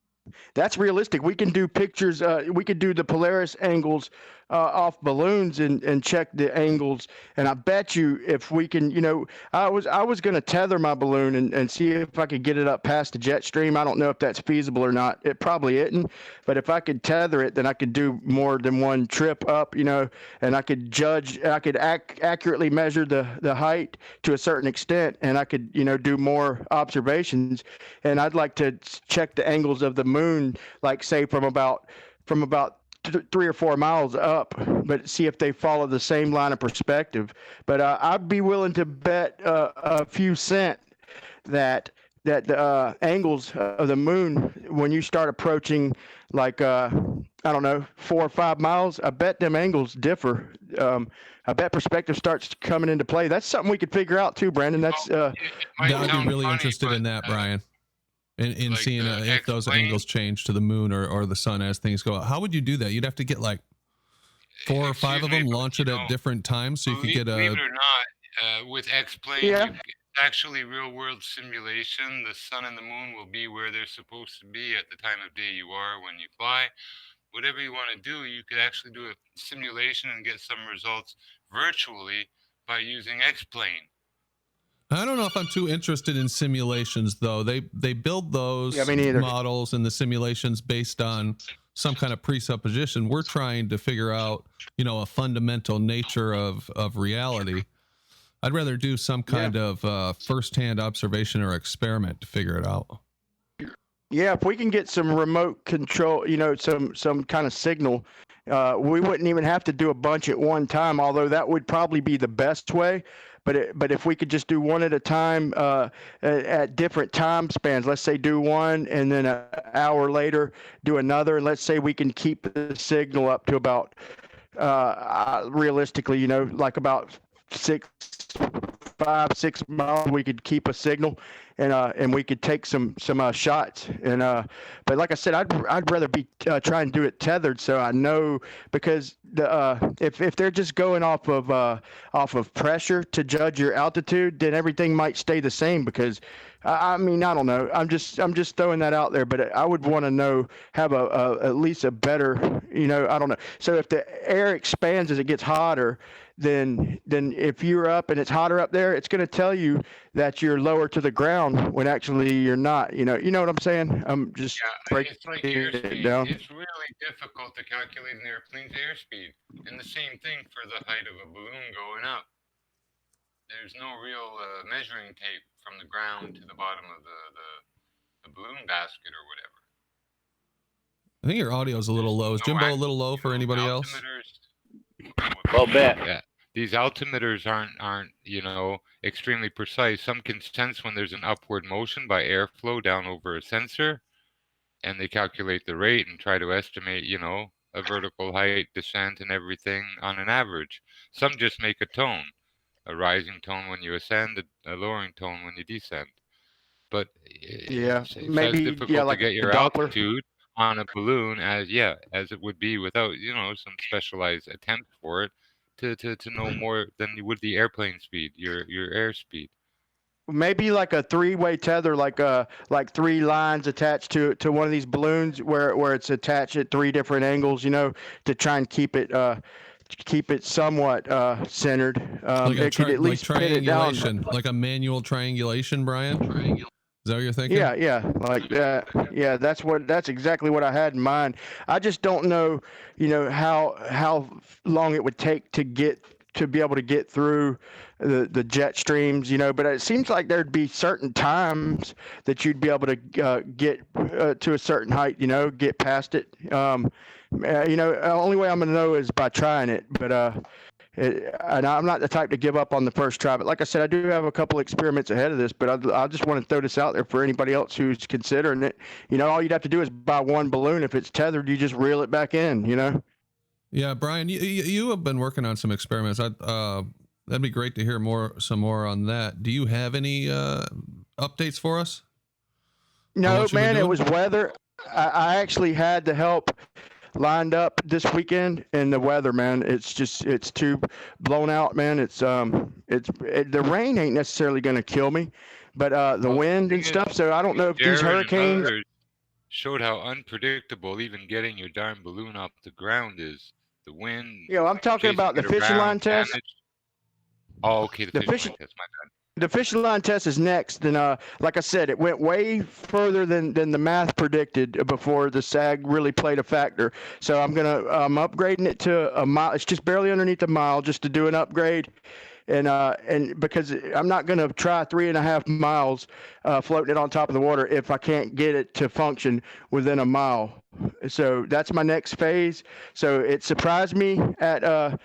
That's realistic. We can do pictures. We could do the Polaris angles off balloons and check the angles. And I bet you if we can, you know, I was going to tether my balloon and see if I could get it up past the jet stream. I don't know if that's feasible or not. It probably isn't. But if I could tether it, then I could do more than one trip up, you know, and I could judge. I could accurately measure the height to a certain extent, and I could, you know, do more observations. And I'd like to check the angles of the moon, like say from about 3 or 4 miles up, but see if they follow the same line of perspective. But I'd be willing to bet a few cents that the angles of the moon, when you start approaching like I don't know, 4 or 5 miles, I bet them angles differ. I bet perspective starts coming into play. That's something we could figure out too, Brandon. That's I'd be really interested in that, Brian. In like seeing if those angles change to the moon or the sun as things go. How would you do that? You'd have to get like 4 or 5 of them, launch it at different times, so you could get a. Believe it or not, with X-Plane, yeah. Actually real-world simulation. The sun and the moon will be where they're supposed to be at the time of day you are when you fly. Whatever you want to do, you could actually do a simulation and get some results virtually by using X-Plane. I don't know if I'm too interested in simulations, though. They build those models and the simulations based on some kind of presupposition. We're trying to figure out, you know, a fundamental nature of reality. I'd rather do some kind of firsthand observation or experiment to figure it out. Yeah, if we can get some remote control, you know, some kind of signal, we wouldn't even have to do a bunch at one time, although that would probably be the best way. But if we could just do one at a time at different time spans, let's say do one and then an hour later do another, and let's say we can keep the signal up to about, realistically, you know, like about 5, 6 miles, we could keep a signal, and we could take some shots. And but like I said, I'd rather be try and do it tethered, so I know, because the if they're just going off of pressure to judge your altitude, then everything might stay the same. Because I mean, I don't know. I'm just throwing that out there, but I would want to have at least a better, you know, I don't know. So if the air expands as it gets hotter, then if you're up and it's hotter up there, it's going to tell you that you're lower to the ground when actually you're not. You know what I'm saying? I'm just breaking it's like it down. It's really difficult to calculate an airplane's airspeed, and the same thing for the height of a balloon going up. There's no real measuring tape from the ground to the bottom of the balloon basket or whatever. I think your audio is a little low. Is Jimbo a little low for anybody else? A little bit. Yeah. These altimeters aren't you know, extremely precise. Some can sense when there's an upward motion by airflow down over a sensor, and they calculate the rate and try to estimate, you know, a vertical height, descent, and everything on an average. Some just make a tone, a rising tone when you ascend, a lowering tone when you descend. But it's maybe as difficult like to get your Doppler altitude on a balloon as it would be without, you know, some specialized attempt for it to know more than you would the airplane speed, your airspeed. Maybe like a three-way tether, like 3 lines attached to one of these balloons where it's attached at 3 different angles, you know, to try and keep it somewhat centered. It could at least pin it down. Like a manual triangulation, Brian. Is that what you're thinking? Yeah, like that. Yeah, that's exactly what I had in mind. I just don't know, you know, how long it would take to be able to get through the jet streams, you know. But it seems like there'd be certain times that you'd be able to get to a certain height, you know, get past it. You know, the only way I'm going to know is by trying it. But and I'm not the type to give up on the first try. But like I said, I do have a couple experiments ahead of this. But I just want to throw this out there for anybody else who's considering it. You know, all you'd have to do is buy one balloon. If it's tethered, you just reel it back in, you know. Yeah, Brian, you have been working on some experiments. That'd be great to hear some more on that. Do you have any updates for us? No, man, it was weather. I actually had the help lined up this weekend, and the weather, man, it's too blown out, man. The rain ain't necessarily going to kill me, but the wind and stuff. So I don't know if these hurricanes showed how unpredictable even getting your darn balloon off the ground is. The wind. You know, I'm talking about the fishing line test. Oh, okay, the fishing line test. My bad. The fishing line test is next, and like I said, it went way further than the math predicted before the sag really played a factor. So I'm upgrading it to a mile. It's just barely underneath a mile, just to do an upgrade, and because I'm not gonna try 3.5 miles floating it on top of the water if I can't get it to function within a mile. So that's my next phase. So it surprised me at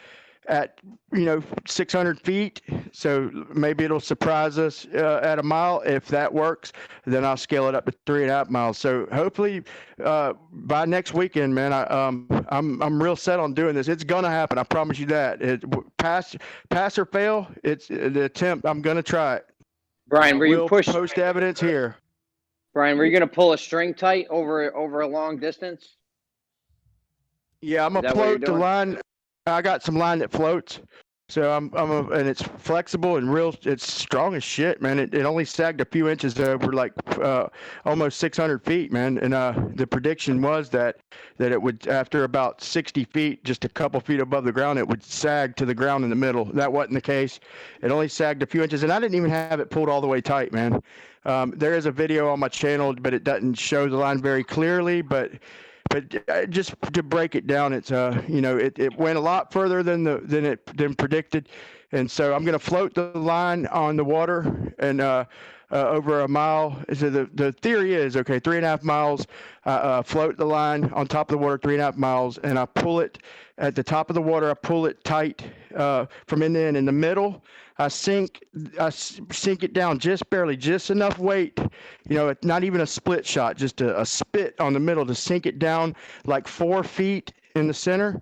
600 feet. So maybe it'll surprise us at a mile. If that works, then I'll scale it up to 3.5 miles. So hopefully by next weekend, man, I'm real set on doing this. It's gonna happen. I promise you that. Pass or fail, it's the attempt. I'm gonna try it. Brian, we'll post evidence here. Brian, were you gonna pull a string tight over a long distance? Yeah, I'm gonna float the line. I got some line that floats, so and it's flexible and it's strong as shit, man. It only sagged a few inches over like almost 600 feet, man. And the prediction was that it would, after about 60 feet, just a couple feet above the ground, it would sag to the ground in the middle. That wasn't the case. It only sagged a few inches, and I didn't even have it pulled all the way tight, man. There is a video on my channel, but it doesn't show the line very clearly, but But just to break it down, it's it went a lot further than predicted, and so I'm going to float the line on the water and over a mile. So the theory is 3.5 miles. Float the line on top of the water 3.5 miles, and I pull it at the top of the water. I pull it tight from in the end. In the middle, I sink it down just barely, just enough weight. Not even a split shot, just a spit on the middle to sink it down like 4 feet in the center.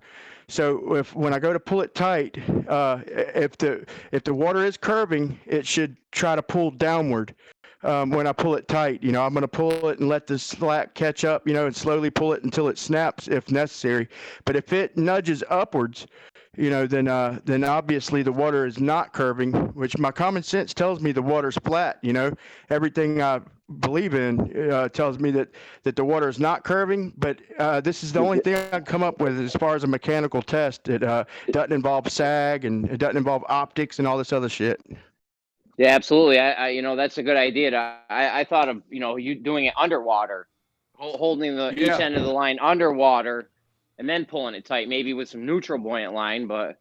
So when I go to pull it tight, if the water is curving, it should try to pull downward. When I pull it tight, I'm going to pull it and let the slack catch up, and slowly pull it until it snaps if necessary. But if it nudges upwards, then obviously the water is not curving, which my common sense tells me the water's flat. Everything I believe in tells me that the water is not curving. But this is the only thing I can come up with as far as a mechanical test. It doesn't involve sag, and it doesn't involve optics and all this other shit. Yeah, absolutely. I that's a good idea. I thought of you doing it underwater, holding each end of the line underwater, and then pulling it tight, maybe with some neutral buoyant line. But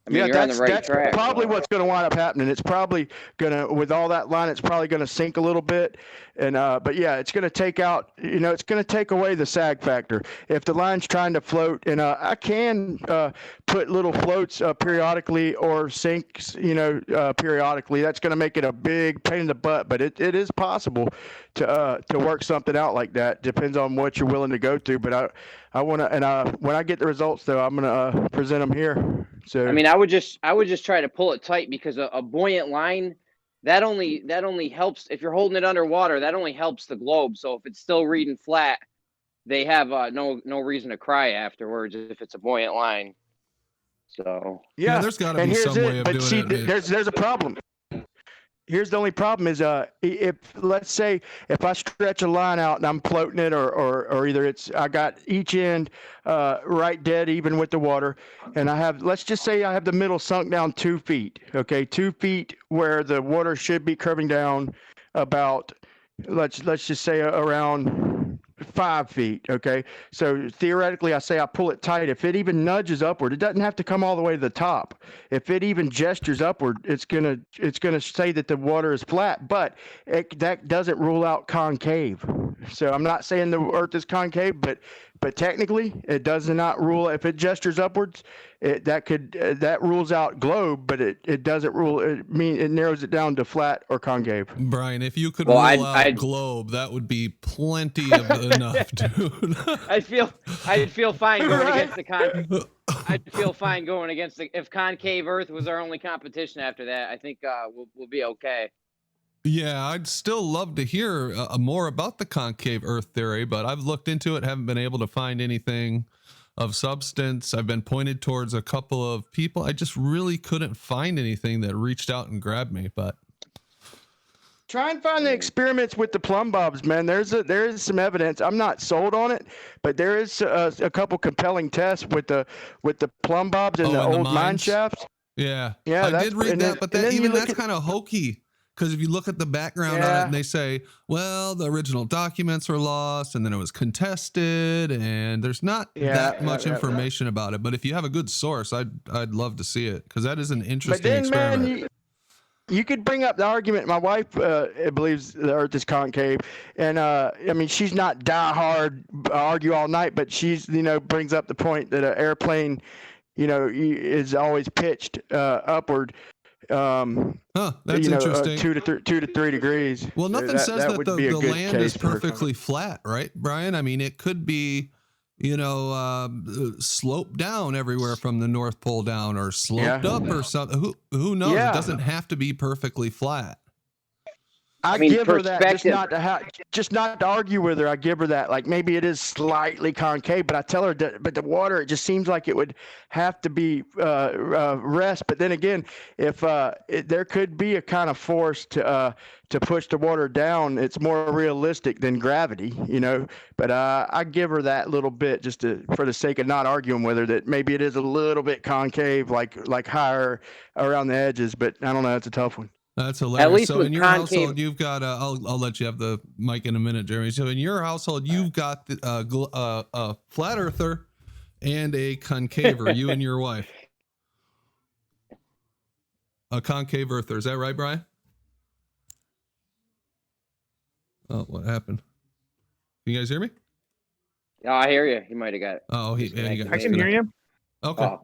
I mean, you're on the right track. That's probably what's going to wind up happening. It's probably with all that line, it's probably going to sink a little bit. And but yeah, it's going to take out, it's going to take away the sag factor. If the line's trying to float, and I can put little floats periodically or sinks, periodically. That's going to make it a big pain in the butt, but it is possible to work something out like that. Depends on what you're willing to go through. But I want to, and when I get the results though, I'm going to present them here. So I mean, I would just try to pull it tight, because a buoyant line that only helps if you're holding it underwater. That only helps the globe. So if it's still reading flat, they have no reason to cry afterwards if it's a buoyant line. So yeah, there's got to be some way of doing it. There's a problem. Here's the only problem is if let's say if I stretch a line out and I'm floating it or either I got each end right dead even with the water, and let's just say I have the middle sunk down 2 feet, 2 feet where the water should be curving down about let's just say around 5 feet. So theoretically, I say I pull it tight. If it even nudges upward, it doesn't have to come all the way to the top. If it even gestures upward, it's gonna say that the water is flat. But that doesn't rule out concave. So I'm not saying the Earth is concave, but technically, it does not rule. If it gestures upwards, that rules out globe, but it doesn't rule. It narrows it down to flat or concave. Brian, if you could rule out globe, that would be plenty of enough, dude. I'd feel fine going against the concave. I'd feel fine going against if concave Earth was our only competition after that. I think we'll be okay. Yeah, I'd still love to hear more about the concave Earth theory, but I've looked into it, haven't been able to find anything of substance. I've been pointed towards a couple of people. I just really couldn't find anything that reached out and grabbed me. But try and find the experiments with the plumb bobs, man. There is some evidence. I'm not sold on it, but there is a couple compelling tests with the plumb bobs and the old mine shafts. Yeah, I did read that, but that's kind of hokey. Because if you look at the background on it, and they say, well, the original documents were lost, and then it was contested, and there's not that much information about it. But if you have a good source, I'd love to see it, because that is an interesting experiment. Man, you could bring up the argument. My wife believes the Earth is concave, and I mean, she's not diehard argue all night, but she's brings up the point that an airplane, is always pitched upward. That's interesting. 2 to 3 degrees. Well, nothing says that the land is perfectly flat, right, Brian? I mean, it could be, sloped down everywhere from the North Pole down, or sloped up or something. Who knows? It doesn't have to be perfectly flat. I give her that, just not to argue with her. I give her that, like maybe it is slightly concave, but I tell her that, but the water, it just seems like it would have to be rest. But then again, if there could be a kind of force to push the water down, it's more realistic than gravity, But I give her that little bit just for the sake of not arguing with her, that maybe it is a little bit concave, like higher around the edges. But I don't know. It's a tough one. That's hilarious. least So with in your concave- household, you've got. I'll let you have the mic in a minute, Jeremy. So in your household, you've got a flat earther and a concaver. You and your wife. A concave earther. Is that right, Brian? Oh, what happened? Can you guys hear me? Yeah, I hear you. He might have got it. Oh, he got I can disconnected. hear you. Okay. Oh.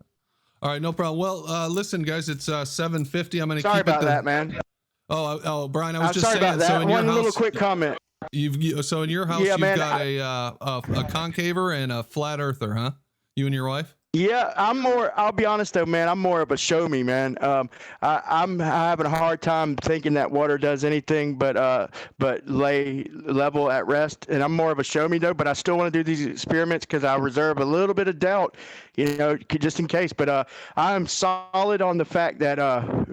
All right, no problem. Well, listen, guys, it's 7:50. I'm going to Sorry keep it. about that, man. Oh, Brian, I was just sorry saying. about that. So in your One house, little quick comment. So in your house, Yeah, you've man, got a concaver and a flat earther, huh? You and your wife? Yeah, I'll be honest though, man, I'm more of a show me, man. I'm having a hard time thinking that water does anything but lay level at rest. And I'm more of a show me though, but I still want to do these experiments because I reserve a little bit of doubt, just in case. But I'm solid on the fact that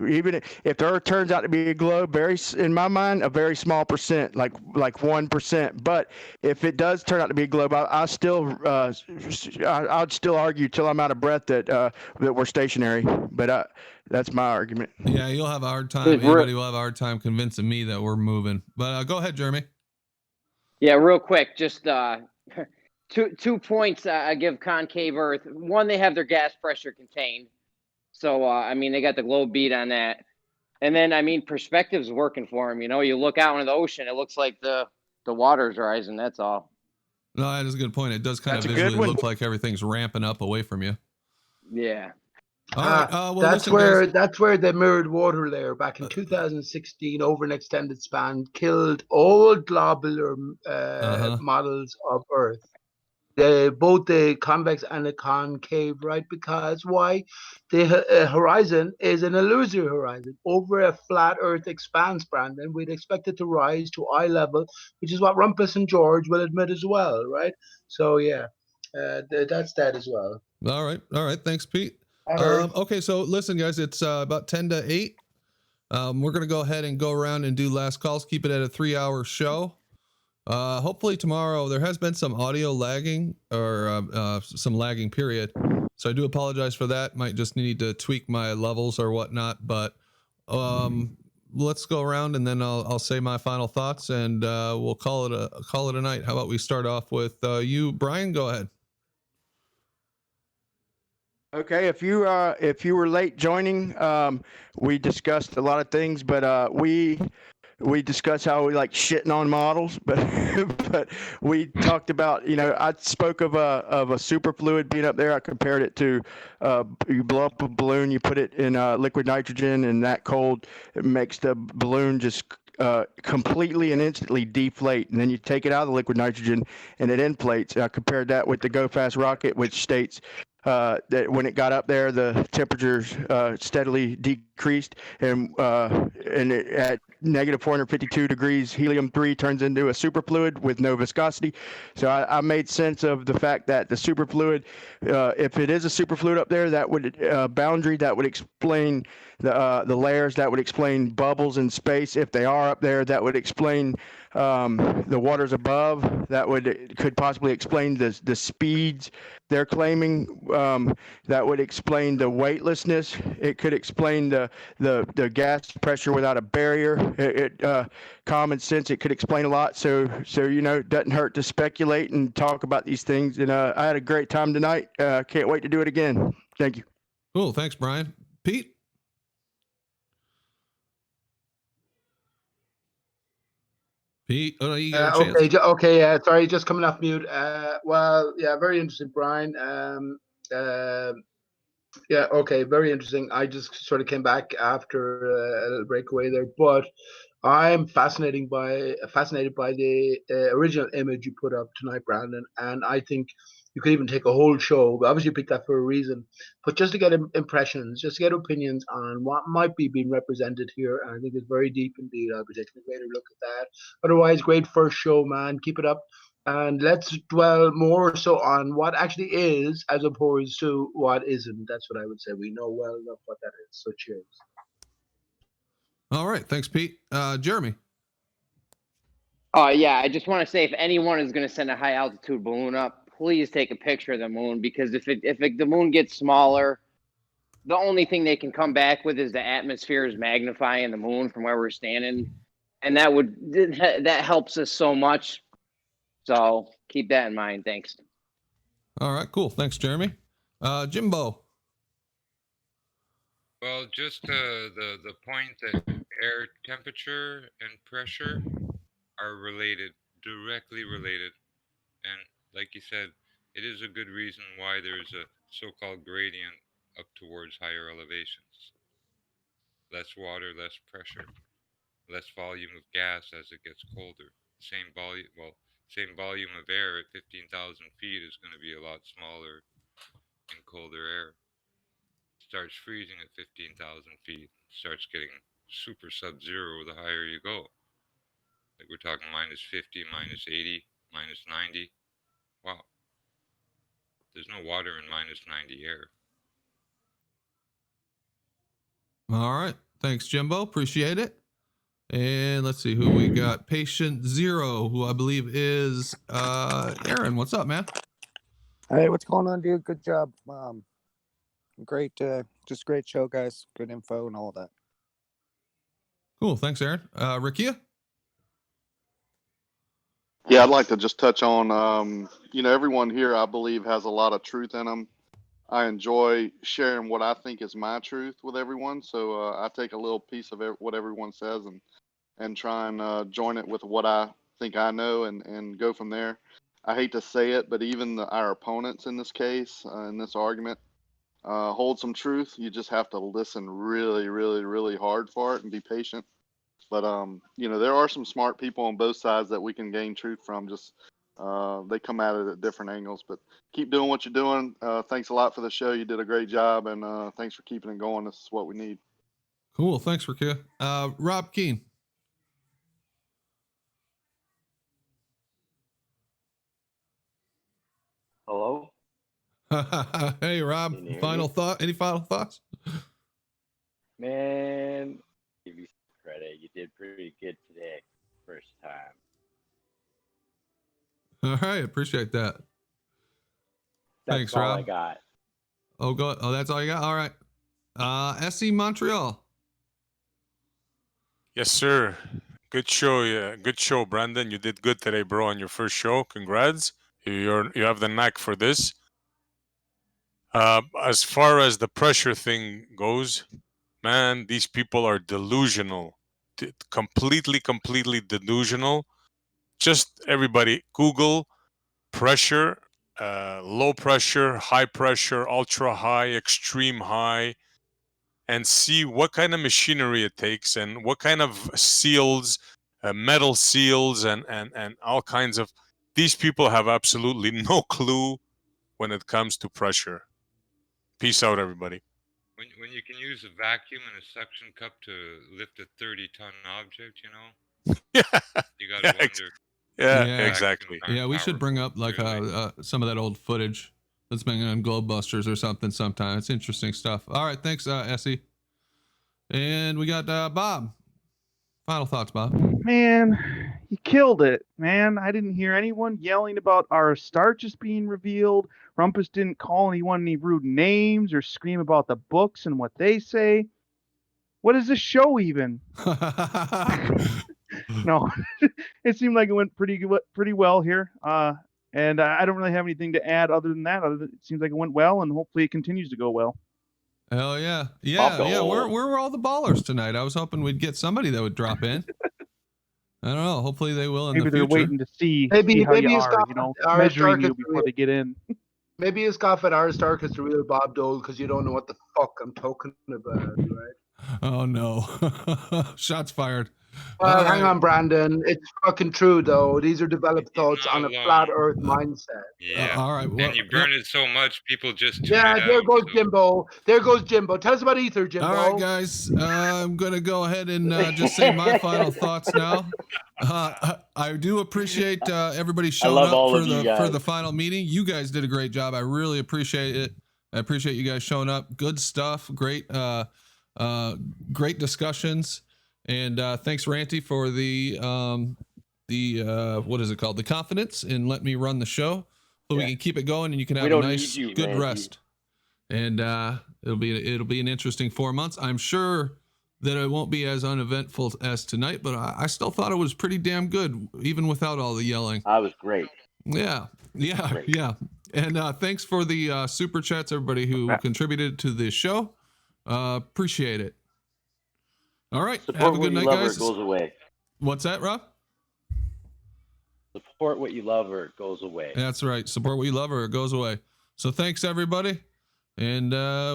even if the Earth turns out to be a globe, in my mind, a very small percent, like 1%. But if it does turn out to be a globe, I'd still argue till I'm out of breath that we're stationary. But that's my argument. Yeah, you'll have a hard time. Anybody will have a hard time convincing me that we're moving. But go ahead, Jeremy. Yeah, real quick, just 2 points I give concave Earth. One, they have their gas pressure contained. So, I mean, they got the globe beat on that. And then, I mean, perspective's working for them. You look out into the ocean, it looks like the water's rising. That's all. No, that is a good point. It does kind That's of a good visually one. look like everything's ramping up away from you. Yeah. All right. Well, that's listen, that's where the mirrored water layer back in 2016 over an extended span killed all globular models of Earth. Both the convex and the concave, right? Because why? The horizon is an illusory horizon over a flat Earth expanse, Brandon. We'd expect it to rise to eye level, which is what Rumpus and George will admit as well, right? So yeah, that's that as well. All right. Thanks, Pete. Okay, so listen, guys, it's about 10 to 8. We're going to go ahead and go around and do last calls. Keep it at a 3-hour show. Hopefully tomorrow. There has been some audio lagging or some lagging period. So I do apologize for that. Might just need to tweak my levels or whatnot. But let's go around and then I'll say my final thoughts and we'll call it a night. How about we start off with you, Brian? Go ahead. Okay, if you were late joining, we discussed a lot of things, but we discussed how we like shitting on models, but we talked about, I spoke of a superfluid being up there. I compared it to you blow up a balloon, you put it in liquid nitrogen, and that cold, it makes the balloon just completely and instantly deflate, and then you take it out of the liquid nitrogen and it inflates. I compared that with the Go Fast rocket, which states that when it got up there, the temperatures steadily decreased, and at negative 452 degrees, helium-3 turns into a superfluid with no viscosity. So I made sense of the fact that the superfluid, if it is a superfluid up there, that would boundary, that would explain the layers, that would explain bubbles in space. If they are up there, that would explain the waters above. That could possibly explain the speeds they're claiming. That would explain the weightlessness. It could explain the gas pressure without a barrier. Common sense, it could explain a lot. So it doesn't hurt to speculate and talk about these things. And I had a great time tonight. Can't wait to do it again. Thank you. Cool. Thanks, Brian. Pete? Pete, you got a chance. Okay. Sorry, just coming off mute. Well, yeah, very interesting, Brian. Yeah, okay, very interesting. I just sort of came back after a little breakaway there, but I'm fascinated by the original image you put up tonight, Brandon, and I think you could even take a whole show. But obviously, you picked that for a reason. But just to get impressions, just to get opinions on what might be being represented here, and I think it's very deep indeed. I'll be taking a later look at that. Otherwise, great first show, man. Keep it up. And let's dwell more so on what actually is as opposed to what isn't. That's what I would say. We know well enough what that is. So cheers. All right. Thanks, Pete. Jeremy. Oh, yeah. I just want to say if anyone is going to send a high altitude balloon up, please take a picture of the moon, because if the moon gets smaller, the only thing they can come back with is the atmosphere is magnifying the moon from where we're standing, and that helps us so much. So keep that in mind. Thanks. All right, cool. Thanks, Jeremy. Jimbo. Well, just the point that air temperature and pressure are related, directly related, and like you said, it is a good reason why there's a so-called gradient up towards higher elevations. Less water, less pressure, less volume of gas as it gets colder. Same volume of air at 15,000 feet is going to be a lot smaller in colder air. Starts freezing at 15,000 feet, starts getting super sub-zero the higher you go. Like we're talking minus 50, minus 80, minus 90. Wow. There's no water in minus 90 air. All right. Thanks, Jimbo. Appreciate it. And let's see who we got. Patient Zero, who I believe is Aaron. What's up, man? Hey, what's going on, dude? Good job. Great, just great show, guys. Good info and all of that. Cool. Thanks, Aaron. Rikia? Yeah, I'd like to just touch on, everyone here, I believe, has a lot of truth in them. I enjoy sharing what I think is my truth with everyone. So I take a little piece of what everyone says and try and join it with what I think I know and go from there. I hate to say it, but even our opponents in this case, in this argument, hold some truth. You just have to listen really, really, really hard for it and be patient. But, there are some smart people on both sides that we can gain truth from. Just they come at it at different angles. But keep doing what you're doing. Thanks a lot for the show. You did a great job, and thanks for keeping it going. This is what we need. Cool. Thanks, Rikia. Rob Keane. Hello? Hey, Rob. Can you hear Final me? thought? Any final thoughts? Man, give you some credit. You did pretty good today. First time. All right. Appreciate that. That's Thanks, all Rob. I got. Oh, that's all you got? All right. SE Montreal. Yes, sir. Good show. Yeah, good show, Brandon. You did good today, bro, on your first show. Congrats. You have the knack for this. As far as the pressure thing goes, man, these people are delusional. Completely delusional. Just everybody Google pressure, low pressure, high pressure, ultra high, extreme high, and see what kind of machinery it takes and what kind of seals, metal seals, and all kinds of. These people have absolutely no clue when it comes to pressure. Peace out, everybody. When you can use a vacuum and a suction cup to lift a 30-ton object, you got to wonder. Yeah, exactly. Yeah, we should bring up like some of that old footage that's been on Globebusters or something sometime. It's interesting stuff. All right, thanks, Essie. And we got Bob. Final thoughts, Bob. Man, you killed it, man. I didn't hear anyone yelling about our star just being revealed. Rumpus didn't call anyone any rude names or scream about the books and what they say. What is this show even? No, it seemed like it went pretty well here. And I don't really have anything to add other than that. It seems like it went well, and hopefully it continues to go well. Hell yeah. Yeah. Where were all the ballers tonight? I was hoping we'd get somebody that would drop in. I don't know. Hopefully they will in Maybe the future. they're waiting to see how Maybe you it's are, got measuring you Aristarchus before they get in. Maybe it's got for Aristarchus the real Bob Dole because you don't know what the fuck I'm talking about, right? Oh no. Shots fired. Well, All hang right. on, Brandon. It's fucking true, though. These are developed thoughts on a flat Earth mindset. Yeah. All right. And you burn it so much, people just tune Yeah, it there out. goes Jimbo. There goes Jimbo. Tell us about Ether, Jimbo. All right, guys. I'm going to go ahead and just say my final thoughts now. I do appreciate everybody showing love up all for of you for guys. the final meeting. You guys did a great job. I really appreciate it. I appreciate you guys showing up. Good stuff. Great great discussions. And thanks, Ranty, for the what is it called? The confidence and let me run the show so we can keep it going and you can have a don't nice, need you, good Ranty. rest. and it'll be an interesting 4 months. I'm sure that it won't be as uneventful as tonight, but I still thought it was pretty damn good, even without all the yelling. I was great. Yeah. Great. Yeah. And thanks for the super chats, everybody who contributed to the show. Appreciate it. All right. Support Have a what good you night, love or guys. it goes away. What's that, Rob? Support what you love or it goes away. That's right. Support what you love or it goes away. So thanks, everybody. And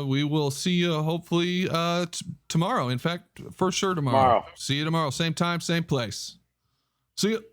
we will see you hopefully tomorrow. In fact, for sure tomorrow. See you tomorrow. Same time, same place. See you.